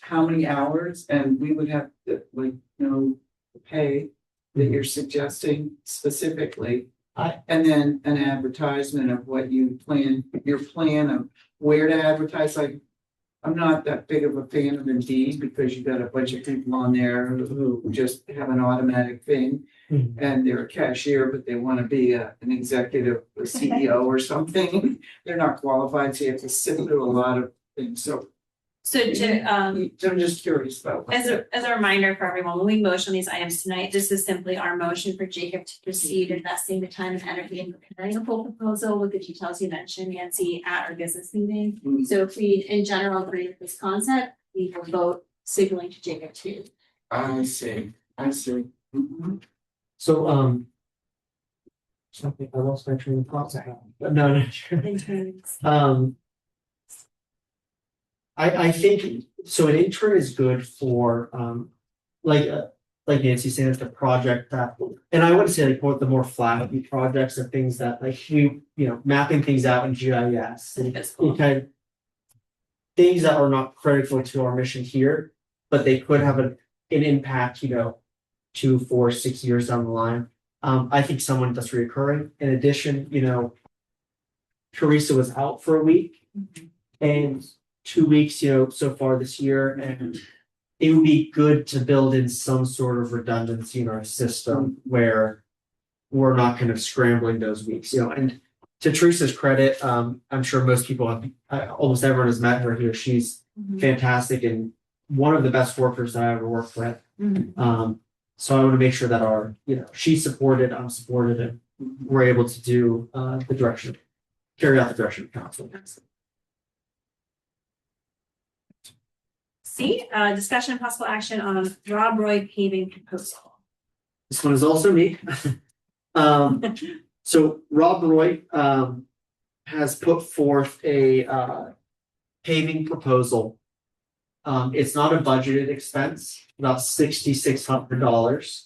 how many hours, and we would have to, like, you know, pay that you're suggesting specifically? And then an advertisement of what you plan, your plan of where to advertise, like I'm not that big of a fan of Indeed because you got a bunch of people on there who just have an automatic thing. Mhm. And they're a cashier, but they want to be an executive, a CEO or something. They're not qualified, so you have to sit through a lot of things, so. So to, I'm just curious about. as a reminder for everyone, when we motion these items tonight, this is simply our motion for Jacob to proceed investing the time and energy in preparing a full proposal with the details you mentioned, Nancy, at our business meeting. Mhm. So if we, in general, agree with this concept, we will vote signaling to Jacob to. I see. Mhm. So, something, I lost my train of thought. But no. I think, so an intern is good for, like Nancy said, it's a project that, and I wouldn't say like the more flat projects or things that like we, mapping things out in GIS. And That's cool. it kind of things that are not critical to our mission here, but they could have an impact, 2, 4, 6 years down the line. I think someone that's reoccurring. In addition, Teresa was out for a week and 2 weeks, so far this year, and it would be good to build in some sort of redundancy in our system where we're not kind of scrambling those weeks, and to Teresa's credit, I'm sure most people almost everyone has met her here. She's fantastic and one of the best workers that I ever worked with. So I want to make sure that she's supported, I'm supported, and we're able to do carry out the direction of council. C, discussion and possible action on Rob Roy paving proposal. This one is also me. So Rob Roy has put forth a paving proposal. It's not a budgeted expense, about $6,600.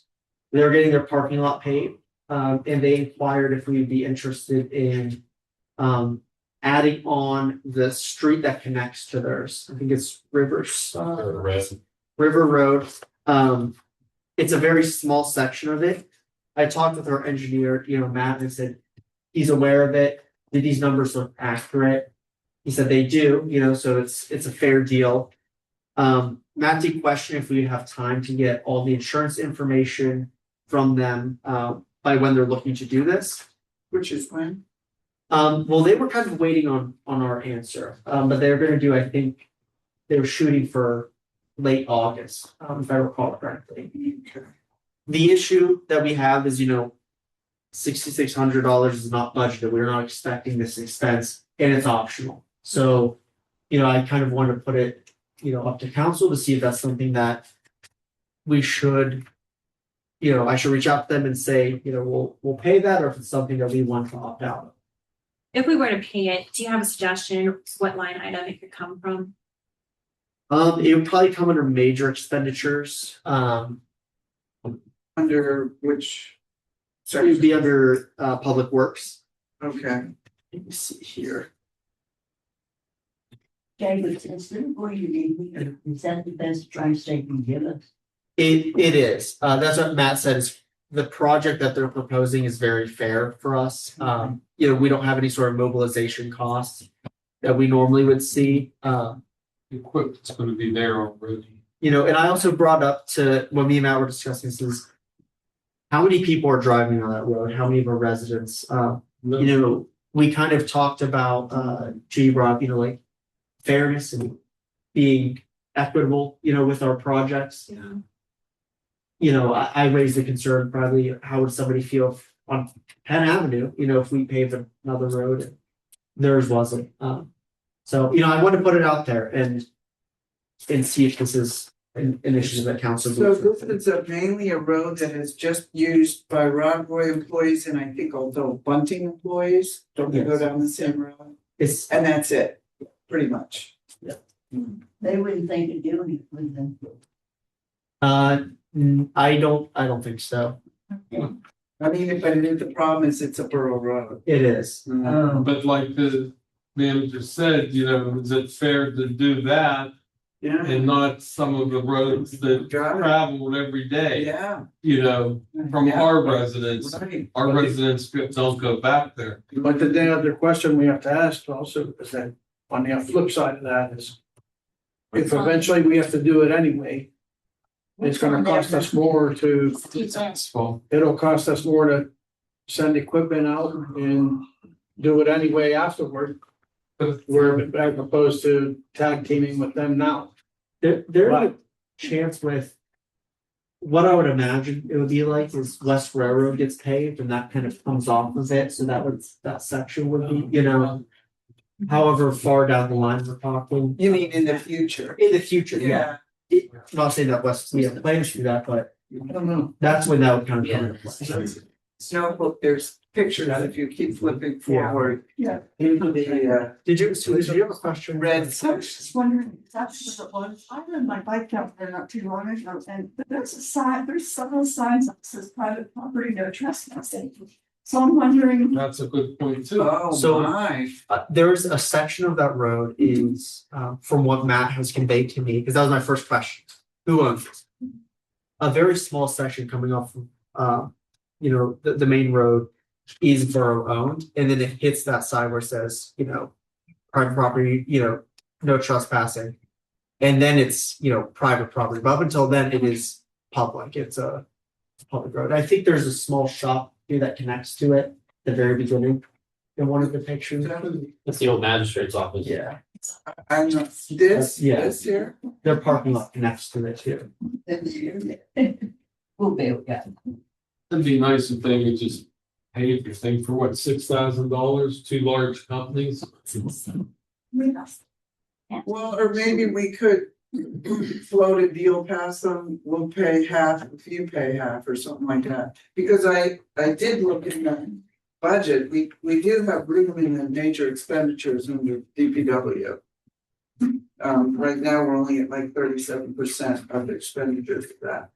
They're getting their parking lot paved, and they inquired if we would be interested in adding on the street that connects to theirs. I think it's River Road. It's a very small section of it. I talked with our engineer, Matt, and said he's aware of it. Did these numbers look accurate? He said they do, so it's a fair deal. Matt did question if we have time to get all the insurance information from them by when they're looking to do this. Which is when? Well, they were kind of waiting on our answer, but they're going to do. I think they were shooting for late August, if I recall correctly. Okay. The issue that we have is, $6,600 is not budgeted. We're not expecting this expense, and it's optional. So, I kind of want to put it, up to council to see if that's something that we should, I should reach out to them and say, we'll pay that, or if it's something that we want to opt out of. If we were to pay it, do you have a suggestion what line item it could come from? It would probably come under major expenditures. Under which? So it would be under public works. Okay. Let me see here. David, instead of what you need, is that the best drive state you give us? It is. That's what Matt said. Is the project that they're proposing is very fair for us. We don't have any sort of mobilization costs that we normally would see. Equipment's gonna be there already. And I also brought up to when me and Matt were discussing this is how many people are driving on that road? How many of our residents? We kind of talked about G-Rob, like fairness and being equitable, with our projects. I raised the concern probably how would somebody feel on Penn Avenue, if we paved another road and theirs wasn't. So I want to put it out there and see if this is an initiative that council. So this is mainly a road that is just used by Rob Roy employees and I think although Bunting employees, don't they go Yes. down the same road? And that's it, pretty much. They wouldn't think of doing it with them. I don't think so. I mean, but the problem is it's a borough road. It is. But like the manager said, is it fair to do that Yeah. and not some of the roads that traveled every day? Yeah. From Yeah. our residents, Right. our residents don't go back there. But the other question we have to ask also is that on the flip side of that is if eventually we have to do it anyway, it's gonna cost us more to, It's asphalt. it'll cost us more to send equipment out and do it anyway afterward. Where as opposed to tag teaming with them now. There's a chance with. What I would imagine it would be like is West Railroad gets paved and that kind of comes off of it, so that section would be, you know. However far down the line we're talking. You mean in the future? In the future, yeah. Not saying that West, we have plans to do that, but I don't know. that's when that would kind of come into play. Snowbook, there's pictures if you keep flipping forward. Yeah. Into the Did you have a question? red I was section. just wondering if that's what it was. I rode my bike out there not too long ago, and there's a sign, there's several signs that says private property, no trespassing. So I'm wondering, That's a good point too. Oh, So- my. There's a section of that road is, from what Matt has conveyed to me, because that was my first question. Who owns this? A very small section coming off from, you know, the main road is borough owned, and then it hits that side where it says, you know, private property, you know, no trespassing. And then it's, you know, private property, but up until then, it is public, it's a public road. I think there's a small shop here that connects to it, at the very beginning, in one of the pictures. That's the old magistrate's office. Yeah, I'm not, this Yeah. here. their parking lot connects to it too. We'll be, yeah. It'd be nice if they would just pay for thing for what, $6,000, two large companies. Well, or maybe we could float a deal past them, we'll pay half if you pay half or something like that. Because I did look in the budget, we do have room in the major expenditures under DPW. Right now, we're only at like 37% of the expenditures for that.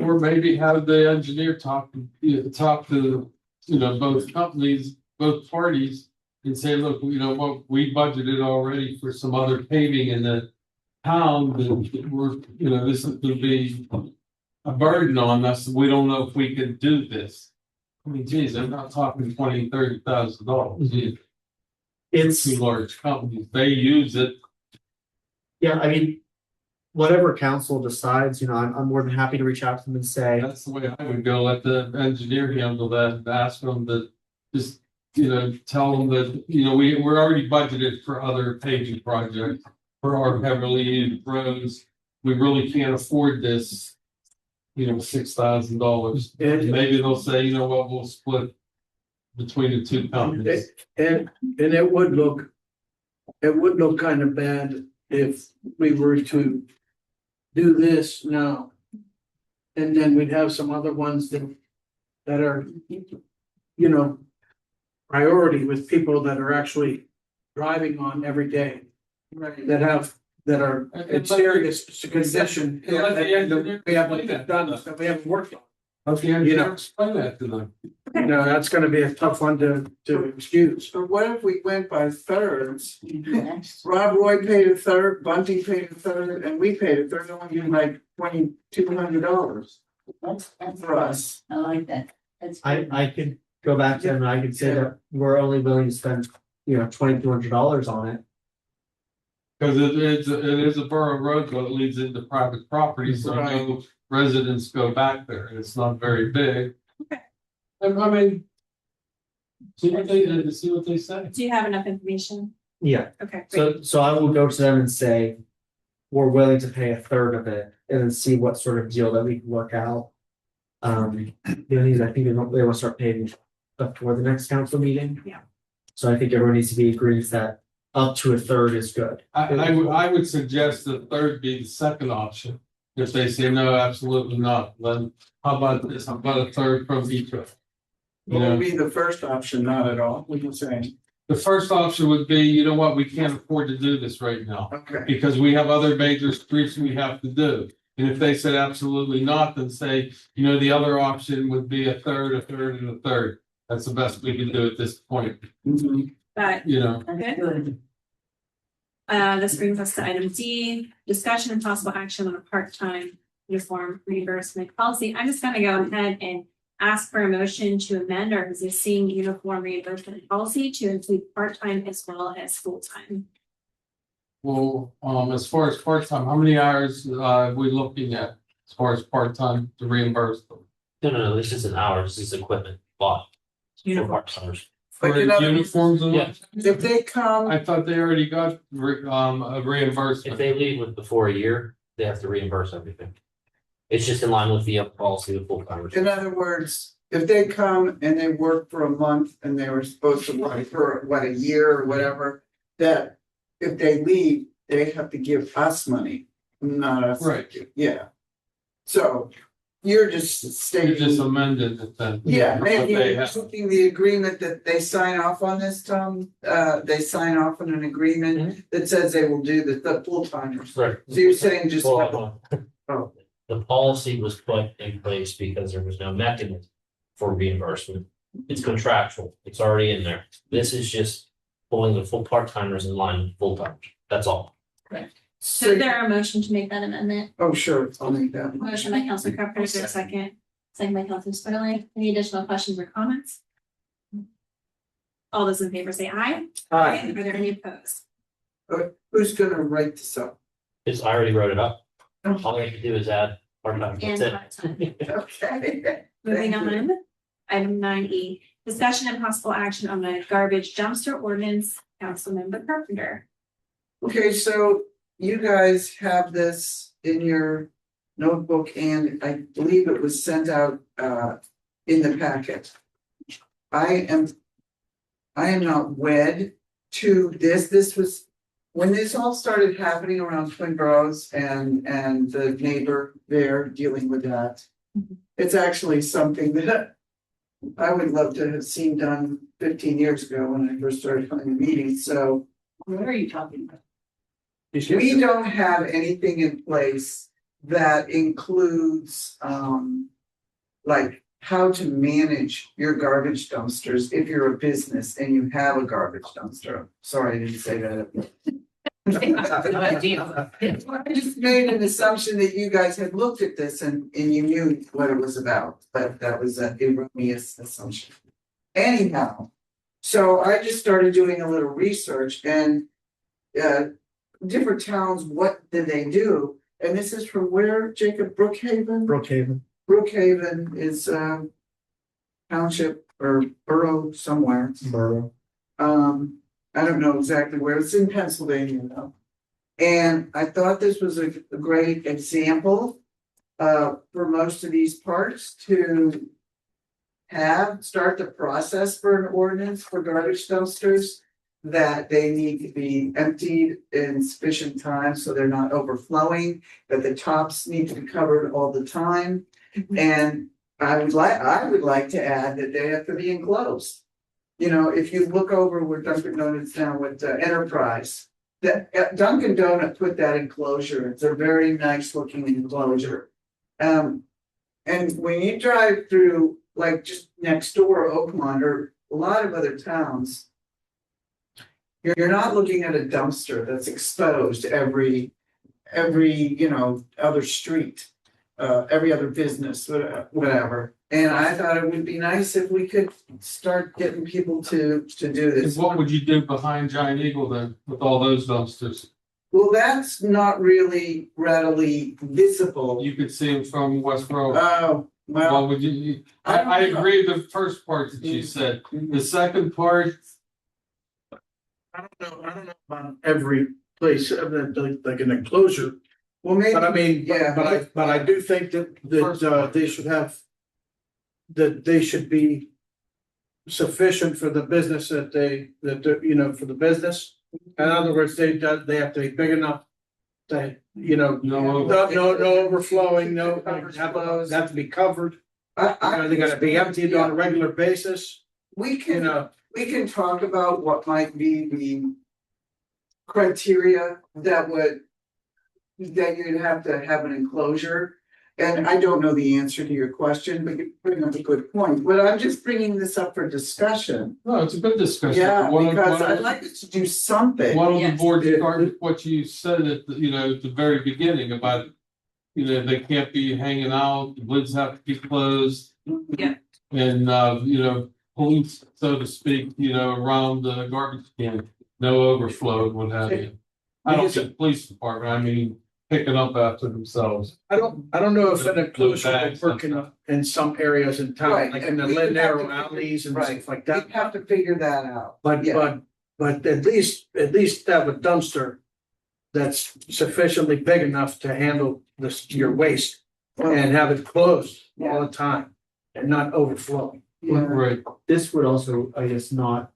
Or maybe have the engineer talk to, you know, both companies, both parties. And say, look, you know, what we budgeted already for some other paving in the town, that we're, you know, this is gonna be a burden on us, we don't know if we can do this. I mean, geez, I'm not talking $20,000-$30,000. It's, Two large companies, they use it. yeah, I mean, whatever council decides, you know, I'm more than happy to reach out to them and say, That's the way I would go, let the engineer handle that, and ask them to just, you know, tell them that, you know, we're already budgeted for other paving projects. For our heavily used roads, we really can't afford this, you know, $6,000. Maybe they'll say, you know what, we'll split between the two companies. And it would look kind of bad if we were to do this now. And then we'd have some other ones that are, you know, priority with people that are actually driving on every day. That are in serious condition. And let the engineer We haven't explain that. done, that we haven't worked on. Okay, You know. explain that to them. You know, that's gonna be a tough one to excuse. But what if we went by thirds? Rob Roy paid a third, Bunting paid a third, and we paid a third, only getting like $2,200 that's for us. I like that. That's. I could go back to them and I could say that we're only willing to spend, you know, $2,200 on it. Cause it is a borough road, but it leads into private property, so no residents go back there, it's not very big. Okay. And I mean. See what they say. Do you have enough information? Yeah, Okay, great. so I will go to them and say, we're willing to pay a third of it and then see what sort of deal that we can work out. The only thing I think they will start paying up toward the next council meeting. Yeah. So I think everyone needs to be agreed that up to a third is good. I would suggest the third be the second option. If they say no, absolutely not, then how about this, how about a third from each of them? You What know, would be the first option, not at all, we can say, the first option would be, you know what, we can't afford to do this right now. okay. Because we have other major streets we have to do. And if they said absolutely not, then say, you know, the other option would be a third, and a third. That's the best we can do at this point, But you know. Good. this brings us to item D, discussion and possible action on a part-time uniform reimbursement policy. I'm just gonna go ahead and ask for a motion to amend our existing uniform reimbursement policy to include part-time as well as full-time. Well, as far as part-time, how many hours, are we looking at as far as part-time to reimburse them? No, this isn't ours, this is equipment bought. For part-timers. For Like, in other- uniforms and Yeah. what? If they come, I thought they already got a If reimbursement. they leave with before a year, they have to reimburse everything. It's just in line with the policy of full timers. in other words, if they come and they work for a month and they were supposed to work for what, a year or whatever, that if they leave, they have to give us money, not us. Right. Yeah. So you're just You stating. just amended it then. Yeah, What they maybe have. something, the agreement that they sign off on this, Tom, they sign off on an agreement that says they will do the full timers. Right. So you're saying just. Well, Oh. the policy was put in place because there was no mechanism for reimbursement. It's contractual, it's already in there. This is just pulling the full part-timers in line with full timers, that's all. So is there a motion to make that amendment? Oh, sure, I'll make that. Motion by Councilor Carpenter, is there a second? Second by Councilor Spitaler. Any additional questions or comments? All those in favor say aye. Are there any opposed? Who's gonna write this up? I already wrote it up. All I have to do is add part-time, And that's it. part-time. Okay. Moving Thank you. on, item 9E, discussion and possible action on the garbage dumpster ordinance, Councilmember Carpenter. Okay, so you guys have this in your notebook and I believe it was sent out in the packet. I am not wed to this. This was, when this all started happening around Twin Boroughs and the neighbor there dealing with that. It's actually something that I would love to have seen done 15 years ago when I first started coming to meetings, so. What are you talking about? We don't have anything in place that includes, like how to manage your garbage dumpsters if you're a business and you have a garbage dumpster. Sorry, I didn't say that. I just made an assumption that you guys had looked at this and you knew what it was about, but that was an erroneous assumption. Anyhow, so I just started doing a little research and different towns, what did they do? And this is from where, Jacob, Brookhaven? Brookhaven. Brookhaven is township or borough somewhere. Borough. I don't know exactly where, it's in Pennsylvania though. And I thought this was a great example for most of these parks to start the process for an ordinance for garbage dumpsters. That they need to be emptied in sufficient time so they're not overflowing, that the tops need to be covered all the time. And I would like to add that they have to be enclosed. You know, if you look over where Dunkin' Donuts now with Enterprise, that Dunkin' Donut put that enclosure, it's a very nice looking enclosure. And when you drive through, like just next door, Oakmont or a lot of other towns. You're not looking at a dumpster that's exposed every, other street, every other business, whatever. And I thought it would be nice if we could start getting people to do this. What would you do behind Giant Eagle then with all those dumpsters? Well, that's not really readily visible. You could see them from West Road. Oh, well, Well, would you, I don't I know. agree with the first part that you said. The second part, I don't know about every place, like an enclosure, well, maybe. but I mean, Yeah. but I do think that they should have. That they should be sufficient for the business for the business. In other words, they have to be big enough. To, no, no overflowing, have to be covered. They gotta be emptied on a regular basis, We can talk about what might be the criteria that you'd have to have an enclosure. And I don't know the answer to your question, but you bring up a good point. But I'm just bringing this up for discussion. no, it's a good discussion. Yeah, One of- because one I'd of- like us to do something. One of the Yes. boards started what you said at the very beginning about, they can't be hanging out, the lids have to be closed. Yeah. And, police, so to speak, around the garbage can, no overflow, what have you. I don't think police department, I mean, picking up after themselves. I don't know if that includes bags, working in some areas in town, Right, like in the we would have to narrow figure- alleys and right. stuff like We'd that. have to figure that out. But, Yeah. but at least have a dumpster that's sufficiently big enough to handle this, your waste and have it closed all the time and not overflowing. Yeah, Right, This would also, I guess, not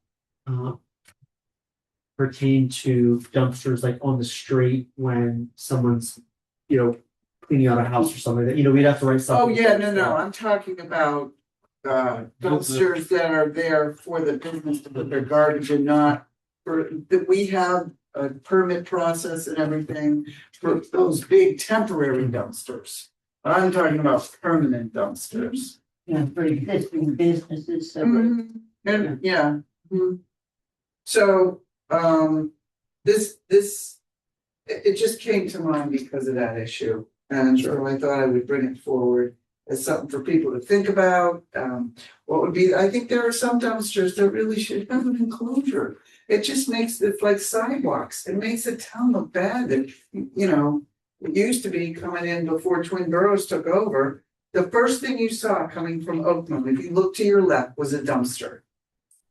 pertain to dumpsters like on the street when someone's, cleaning out a house or something that, we'd have to write oh, something. yeah, no, I'm talking about dumpsters that are there for the business to put their garbage and not for, that we have a permit process and everything for those big temporary dumpsters. I'm talking about permanent dumpsters. Yeah, for existing businesses, so. And, yeah. Mhm. So, it just came to mind because of that issue. And so I thought I would bring it forward as something for people to think about. What would be, I think there are some dumpsters that really should have an enclosure. It just makes it like sidewalks. It makes the town look bad that, it used to be coming in before Twin Boroughs took over. The first thing you saw coming from Oakland, if you look to your left, was a dumpster.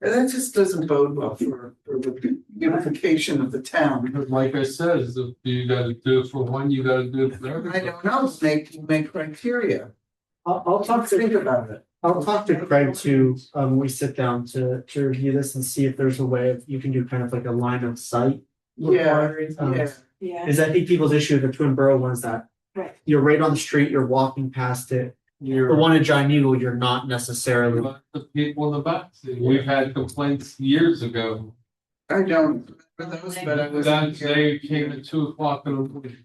And that just doesn't bode well for the beautification of the town. but like I said, is if you gotta do it for one, you gotta do it for I everybody. don't know, make criteria. I'll talk to Think about it. I'll talk to Craig too, when we sit down to review this and see if there's a way of, you can do kind of like a line of sight. requirement, Yeah. Yeah. Is I think people's issue with the Twin Borough ones that. Right. You're right on the street, you're walking past it, the one in Giant Eagle, you're not necessarily. But the people in the back, we've had complaints years ago. I don't, for those, but I was. That they came at 2 o'clock in the morning.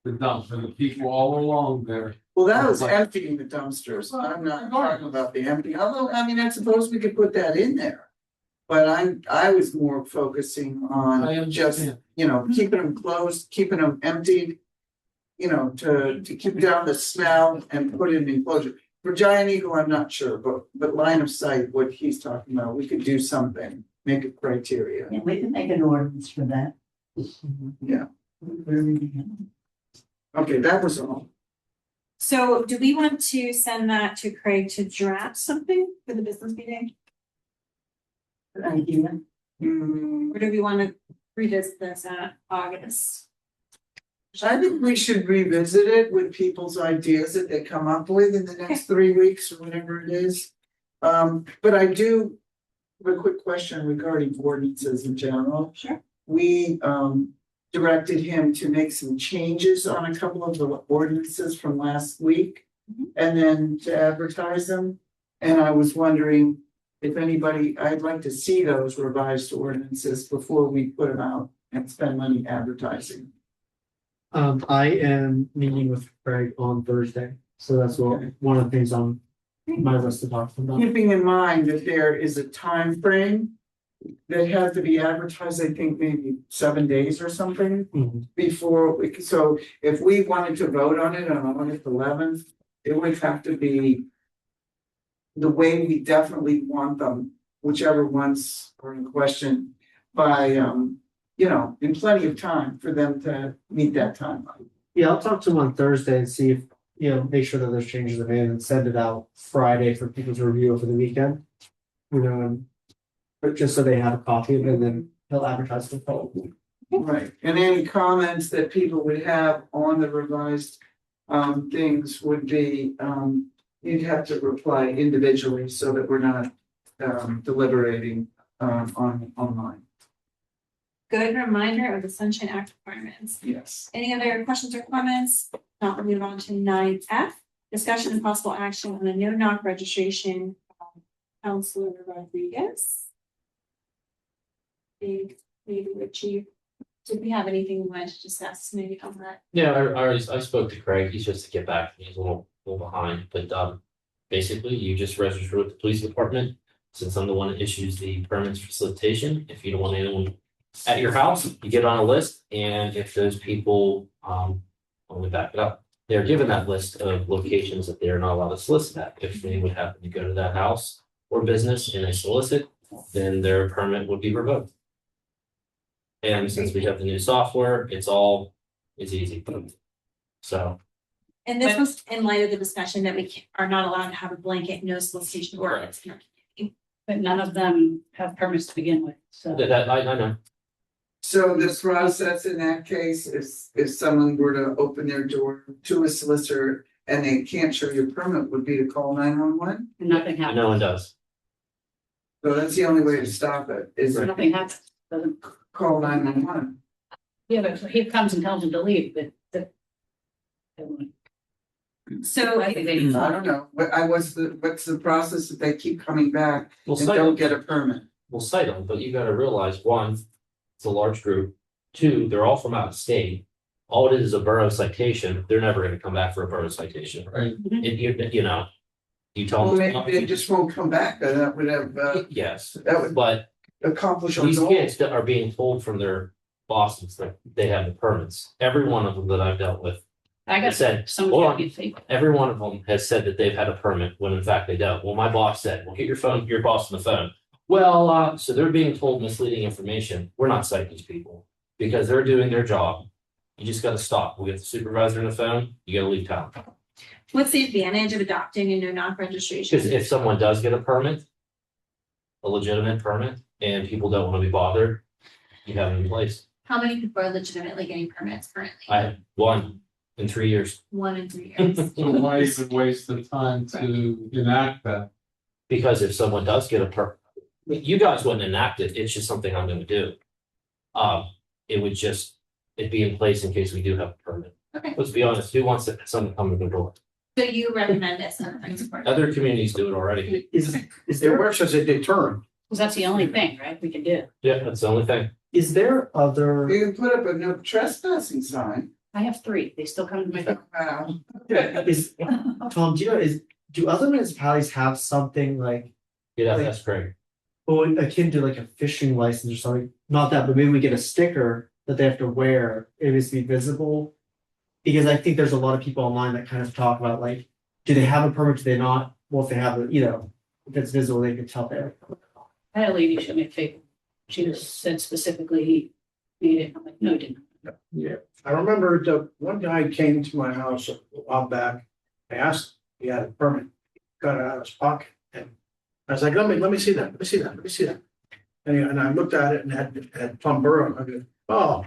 The dump and the people all along there. Well, that was emptying the dumpsters. I'm not talking about the empty, although, I mean, I suppose we could put that in there. But I was more focusing I on just, understand. keeping them closed, keeping them emptied. To keep down the smell and put it in enclosure. For Giant Eagle, I'm not sure, but line of sight, what he's talking about, we could do something, make a criteria. Yeah, we can make an ordinance for that. Yeah. Okay, that was all. So do we want to send that to Craig to draft something for the business meeting? Good idea. Hmm, Or do we want to revisit this at August? I think we should revisit it with people's ideas that they come up with in the next 3 weeks or whatever it is. But I do have a quick question regarding ordinances in general. Sure. We directed him to make some changes on a couple of the ordinances from last week. And then to advertise them. And I was wondering if anybody, I'd like to see those revised ordinances before we put them out and spend money advertising. I am meeting with Craig on Thursday, so that's one of the things on my list to talk to him about. Keeping in mind that there is a time frame that has to be advertised, I think maybe 7 days or something Mhm. before we could, so if we wanted to vote on it on August 11th, it would have to be the way we definitely want them, whichever ones are in question, by in plenty of time for them to meet that timeline. Yeah, I'll talk to him on Thursday and see if, make sure that those changes are made and send it out Friday for people to review over the weekend. But just so they have a copy of it, and then he'll advertise the poll. Right, and any comments that people would have on the revised things would be, you'd have to reply individually so that we're not deliberating online. Good reminder of the Sunshine Act requirements. Yes. Any other questions or comments? Not, we'll move on to 9F, discussion and possible action on a no-knock registration. Counselor Rodriguez. Maybe with Chief. Did we have anything we wanted to discuss maybe on that? Yeah, I spoke to Craig, he's just to get back, he's a little behind, but basically you just register with the police department. Since I'm the one that issues the permits for solicitation, if you don't want anyone at your house, you get on a list, and if those people, let me back it up. They're given that list of locations that they're not allowed to solicit at. If they would happen to go to that house or business and they solicit, then their permit would be revoked. And since we have the new software, it's easy. So, And this was in light of the discussion that are not allowed to have a blanket no solicitation ordinance in our community. But none of them have permits to begin with, so. I know. So the process in that case is if someone were to open their door to a solicitor and they can't show you a permit, would be to call 911. Nothing happens. No one does. So that's the only way to stop it, is to Nothing happens. Doesn't, call 911. yeah, but he comes and tells him to leave, but So I think I they. don't know, what's the process if they keep coming back We'll and cite don't them, get a permit? we'll cite them, but you gotta realize, one, it's a large group. Two, they're all from out of state. All it is a borough citation. They're never gonna come back for a borough citation. Right. You know, you tell Well, them. maybe they just won't come back, and that would have, Yes, that would but accomplish a these goal. kids that are being told from their bosses that they have the permits. Every one of them that I've dealt with I got said, some hold on. get fake. Every one of them has said that they've had a permit when in fact they don't. Well, my boss said, well, get your boss on the phone. Well, so they're being told misleading information. We're not citing these people because they're doing their job. You just gotta stop. We get the supervisor on the phone, you gotta leave town. what's the advantage of adopting a no knock registration? Because if someone does get a permit, a legitimate permit, and people don't wanna be bothered, you have it in place. How many people are legitimately getting permits currently? I had one in 3 years. 1 in 3 years. So why even waste the time to enact that? Because if someone does get a you guys wouldn't enact it, it's just something I'm gonna do. It'd be in place in case we do have a permit. Okay. Let's be honest, who wants someone to come to the door? So you recommend this and I support it. Other communities do it already. It works as a deterrent. Because that's the only thing, right, we can do. Yeah, that's the only thing. Is there other? You can put up a no trespassing sign. I have 3, they still come to my door. Wow. Is, Tom, do other municipalities have something like, Yeah, that's great. well, akin to like a fishing license or something? Not that, but maybe we get a sticker that they have to wear, it is to be visible. Because I think there's a lot of people online that kind of talk about like, do they have a permit, do they not? Well, if they have it, if it's visible, they can tell there. I had a lady show me a fake. She just said specifically he made it. I'm like, no, he didn't. Yeah, I remember the one guy came to my house a while back. I asked, if he had a permit, got it out of his pocket, and I was like, let me see that, let me see that, let me see that. And I looked at it and had Plum Borough, I go, oh,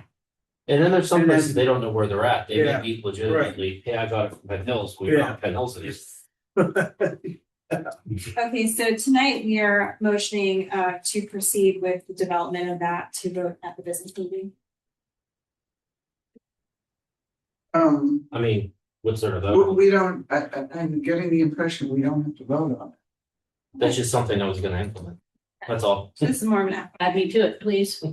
And then there's some And then- places they don't know where they're at. They Yeah, may be legitimately, hey, I got it from Penn Hills. We're Yeah. not Penn Hills. It is. Okay, so tonight we are motioning to proceed with the development of that to vote at the business meeting. I mean, what's there to vote on? We don't, I'm getting the impression we don't have to vote on it. That's just something I was gonna implement. That's all. So this is more of an. Add me to it, please.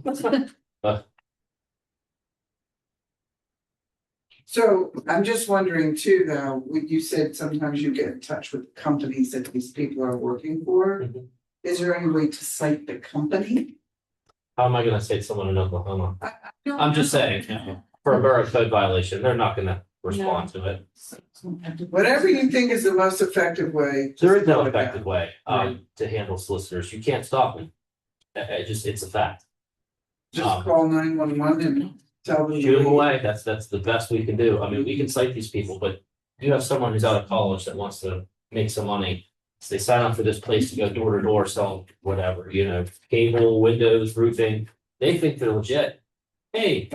So I'm just wondering too, though, when you said sometimes you get in touch with companies that these people are working for. Mhm. Is there any way to cite the company? How am I gonna say someone in Oklahoma? I'm just saying, for a borough code violation, they're not gonna respond to it. Whatever you think is the most effective way. There is no just vote it effective down. way, to handle solicitors. You can't stop them. It's a fact. Just call 911 and tell them. Shoot them away. That's the best we can do. I mean, we can cite these people, but you have someone who's out of college that wants to make some money. So they sign up for this place to go door to door, sell whatever, cable, windows, roofing. They think they're legit. Hey,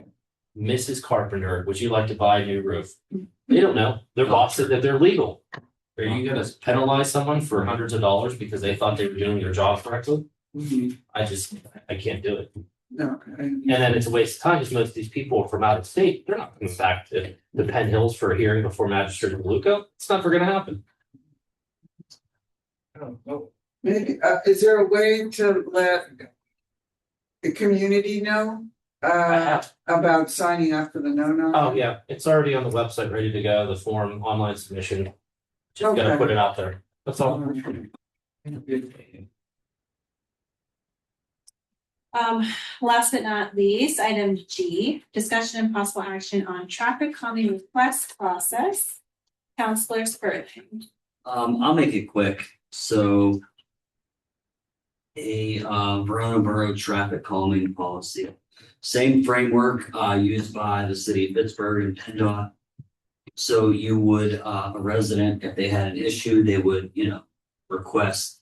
Mrs. Carpenter, would you like to buy a new roof? They don't know. Their boss said that they're legal. Are you gonna penalize someone for hundreds of dollars because they thought they were doing their job correctly? Mhm. I can't do it. No, And then it's a waste of time because most of these people are from out of state. They're not coming back to the Penn Hills for a hearing before Magistrate in Luca. It's never gonna happen. maybe, is there a way to let the community know about signing up for the no? Oh, yeah, it's already on the website, ready to go, the form, online submission. Just gotta Okay. put it out there. That's all. Last but not least, item G, discussion and possible action on traffic calming request process. Counselor Spurgeon. I'll make it quick, so. A Verona Borough traffic calming policy Same framework, used by the city of Pittsburgh and PennDOT. So you would, a resident, if they had an issue, they would, request.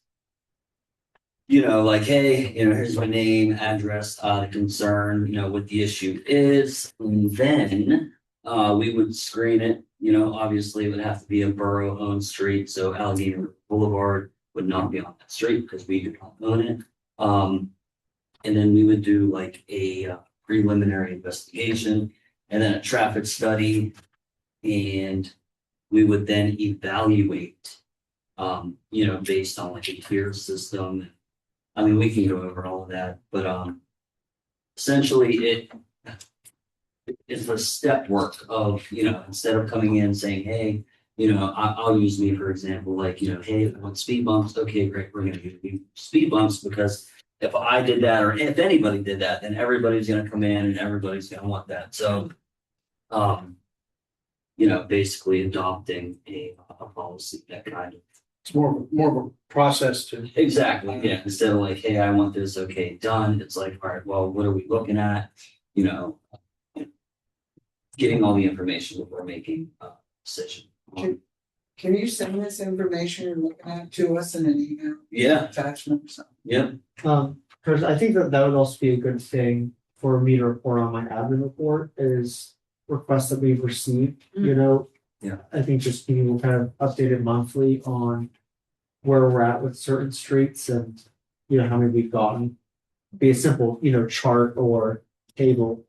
Like, hey, here's my name, address, the concern, what the issue is, and then. We would screen it, obviously it would have to be a borough-owned street, so Allegheny Boulevard would not be on that street because we do not own it. And then we would do like a preliminary investigation and then a traffic study. And we would then evaluate, based on like a tier system. I mean, we can go over all of that, but essentially it's a step work of, instead of coming in saying, hey, I'll use me for example, like, hey, I want speed bumps. Okay, great, we're gonna do speed bumps because if I did that or if anybody did that, then everybody's gonna come in and everybody's gonna want that. So, basically adopting a policy that kind of. It's more of a process to. Exactly, yeah. Instead of like, hey, I want this, okay, done. It's like, all right, well, what are we looking at? Getting all the information before making a decision. Can you send this information you're looking at to us in an email? Yeah, Attachment or something? yep. Because I think that would also be a good thing for me to report on my admin report is requests that we've received, Yeah. I think just being kind of updated monthly on where we're at with certain streets and, how many we've gotten. Be a simple, chart or table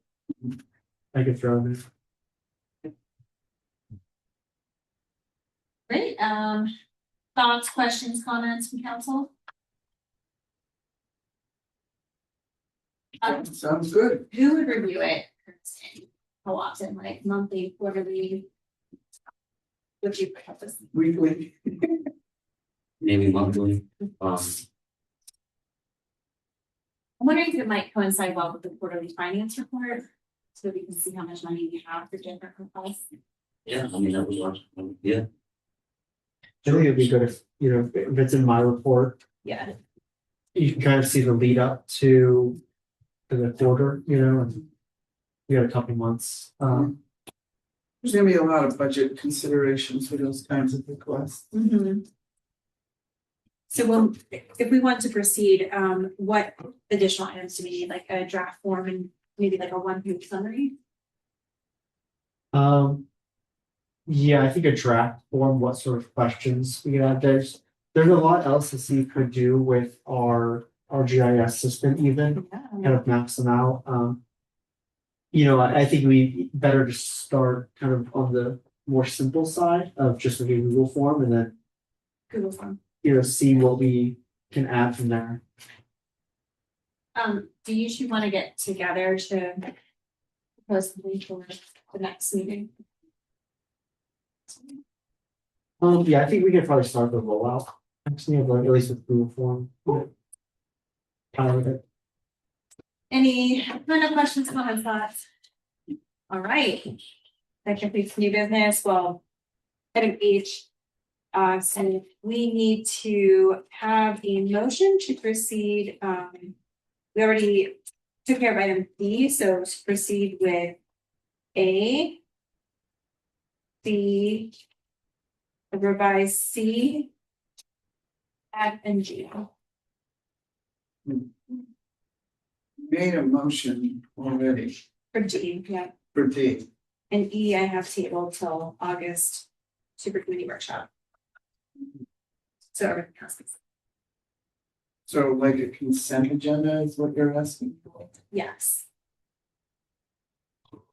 I could throw in there. Great, thoughts, questions, comments from council? Sounds good. Who would review it? How often, like monthly, quarterly? Would you propose? Weekly. Maybe monthly. I'm wondering if it might coincide well with the quarterly finance report, so we can see how much money we have for different requests. Yeah, I mean, that was awesome. Yeah. I think it'd be good if, if it's in my report, Yeah. you can kind of see the lead up to the quarter, and we got a couple months. There's gonna be a lot of budget considerations for those kinds of requests. So if we want to proceed, what additional items do we need, like a draft form and maybe like a one-page summary? Yeah, I think a draft form, what sort of questions we have. There's a lot else to see could do with our GIS system even, kind of maps them out. I think we better just start kind of on the more simple side of just like a Google form and then Google form. See what we can add from there. Do you two want to get together to propose something for the next meeting? Yeah, I think we could probably start the rollout. Actually, at least with Google form. Kind of it. Any final questions, comments, thoughts? All right. That completes new business. Well, item H. So we need to have a motion to proceed. We already took care of item B, so to proceed with A, B, revised C, F, and G. Made a motion already For D, yeah. for D. And E, I have tabled till August super committee workshop. So everything else is, So like a consent agenda is what you're asking for? yes.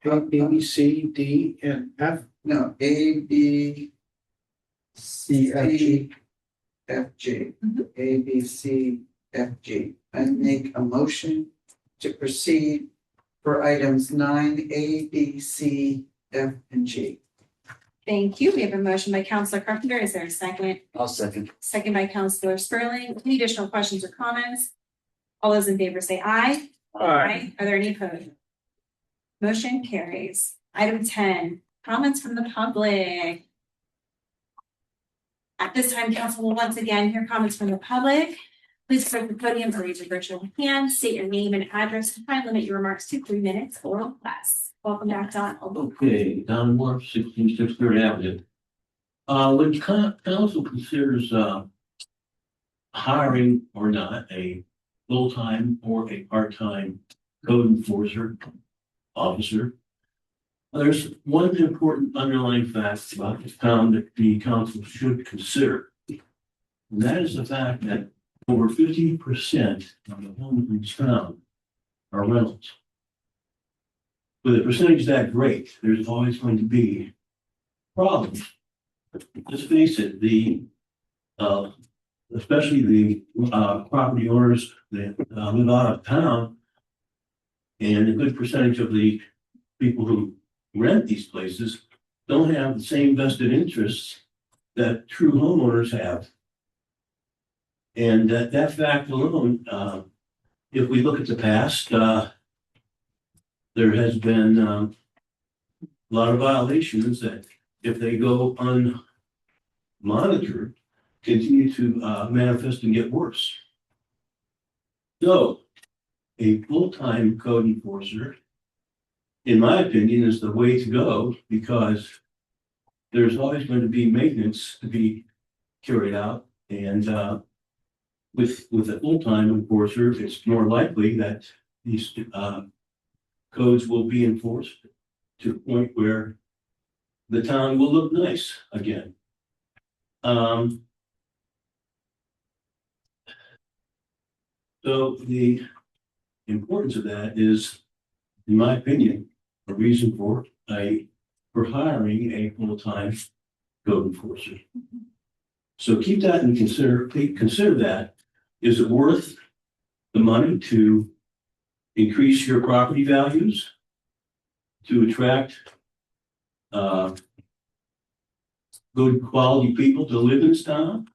A, B, C, D, and F. No, A, B, C, F, G. F, G. Mhm. A, B, C, F, G. I make a motion to proceed for items 9A, B, C, F, and G. Thank you. We have a motion by Counselor Carpenter. Is there a second? I'll second. Second by Counselor Sperling. Any additional questions or comments? All those in favor say aye. Aye. Are there any opposed? Motion carries. Item 10, comments from the public. At this time, council will once again hear comments from the public. Please approach the podium or raise your virtual hand, state your name and address, and try and limit your remarks to 3 minutes or less. Welcome back, Donald. Okay, Don Moore, 16 Third Avenue. When council considers, hiring or not a full-time or a part-time code enforcer officer, there's one important underlying fact about the town that the council should consider. And that is the fact that over 50% of the homes in town are rentals. With a percentage that great, there's always going to be problems. Let's face it, especially the property owners that live out of town, and a good percentage of the people who rent these places don't have the same vested interests that true homeowners have. And that fact alone, if we look at the past, there has been a lot of violations that, if they go unmonitored, continue to manifest and get worse. So, a full-time code enforcer, in my opinion, is the way to go, because there's always going to be maintenance to be carried out, and with a full-time enforcer, it's more likely that these codes will be enforced to a point where the town will look nice again. So the importance of that is, in my opinion, a reason for hiring a full-time code enforcer. So keep that in consider that. Is it worth the money to increase your property values, to attract good quality people to live in this town?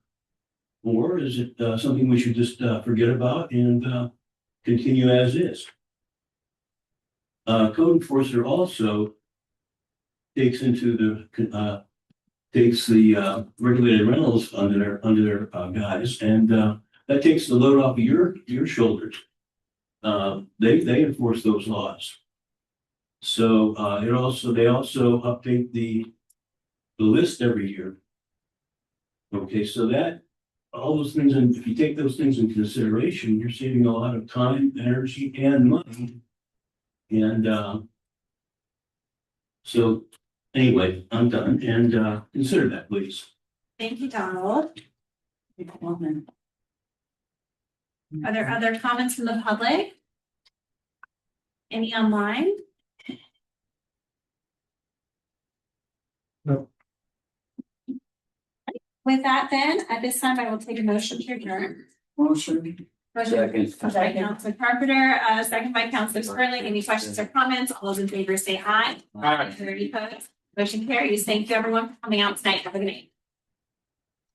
Or is it something we should just forget about and continue as is? Code enforcer also takes the regulated rentals under their guise, and that takes the load off of your shoulders. They enforce those laws. So they also update the list every year. Okay, so that all those things, and if you take those things into consideration, you're saving a lot of time, energy, and money. And so anyway, I'm done, and consider that, please. Thank you, Donald. Are there other comments from the public? Any online? No. With that, then, at this time, I will take a motion to adjourn. Motion. Motion by Councilor Carpenter, second by Councilor Sperling. Any questions or comments? All those in favor say aye. Aye. Any opposed? Motion carries. Thank you, everyone, for coming out tonight. Have a good night.